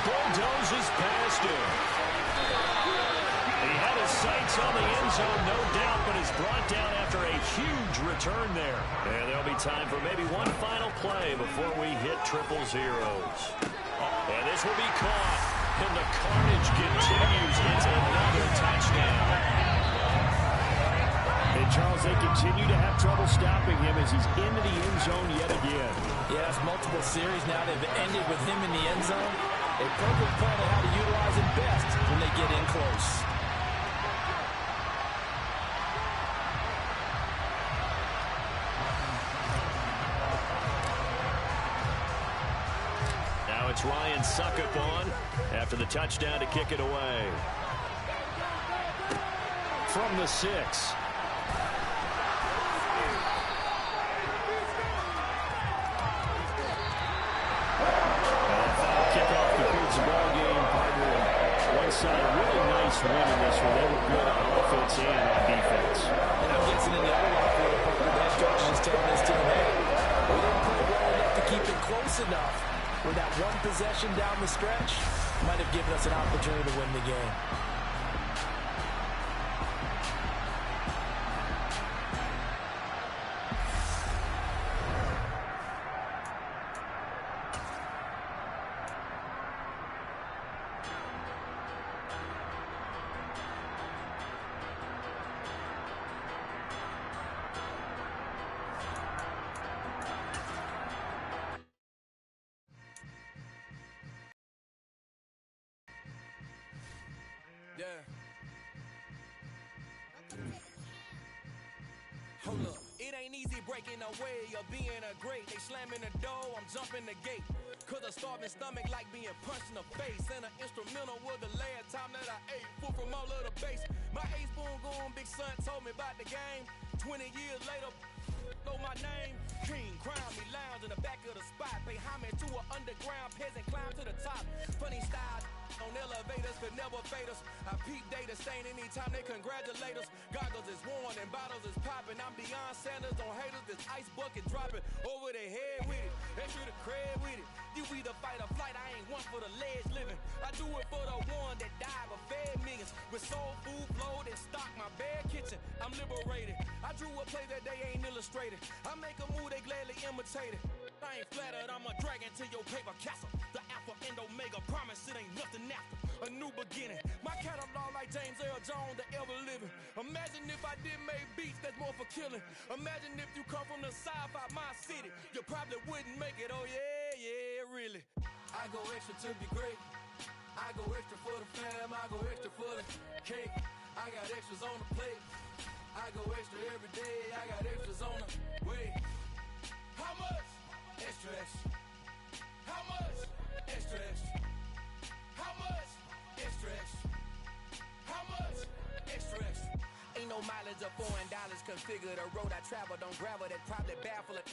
Speaker 1: Bulldozes past him. He had his sights on the end zone, no doubt, but is brought down after a huge return there. And there'll be time for maybe one final play before we hit triple zeros. And this will be caught. And the carnage continues. It's another touchdown. And Charles, they continue to have trouble stopping him as he's into the end zone yet again.
Speaker 6: Yes, multiple series now. They've ended with him in the end zone. A perfect plan on how to utilize him best when they get in close.
Speaker 1: Now it's Ryan Suckup on after the touchdown to kick it away. From the 6. Kickoff concludes the ball game, partner. One side, a really nice win in this one. They were good on offense and on defense.
Speaker 6: And I'm guessing in the other locker room, partner, that coach is telling his team, hey, we didn't play well enough to keep it close enough. With that one possession down the stretch, might have given us an opportunity to win the game.
Speaker 8: Yeah. Hold up. It ain't easy breaking away or being a great. They slamming the door, I'm jumping the gate. Cause a starving stomach like being punched in the face. And an instrumental was the last time that I ate. Food from all of the base. My ace boom goon, big son told me about the game. 20 years later, know my name. King, crown me, lounge in the back of the spot. Pay homage to an underground peasant, climb to the top. Funny style on elevators could never fade us. I peep data stain anytime they congratulate us. Goggles is worn and bottles is popping. I'm Deion Sanders on haters, this ice bucket dropping over their head with it. Extra the cred with it. You either fight or flight, I ain't one for the ledge living. I do it for the one that died but fed millions. With soul food flowed and stocked my bare kitchen. I'm liberated. I drew a play that they ain't illustrated. I make a move, they gladly imitate it. I ain't flattered, I'm a dragon to your paper castle. The alpha and omega, promise it ain't nothing after. A new beginning. My catalog like James Earl Jones, the ever living. Imagine if I did make beats, that's more for killing. Imagine if you come from the south out my city. You probably wouldn't make it, oh yeah, really. I go extra to be great. I go extra for the fam, I go extra for the cake. I got extras on the plate. I go extra every day, I got extras on the way. How much? Extra, extra. How much? Extra, extra. How much? Extra, extra. How much? Extra, extra. Ain't no mileage or
Speaker 14: $4 configure the road I travel. Don't gravel, that probably baffling.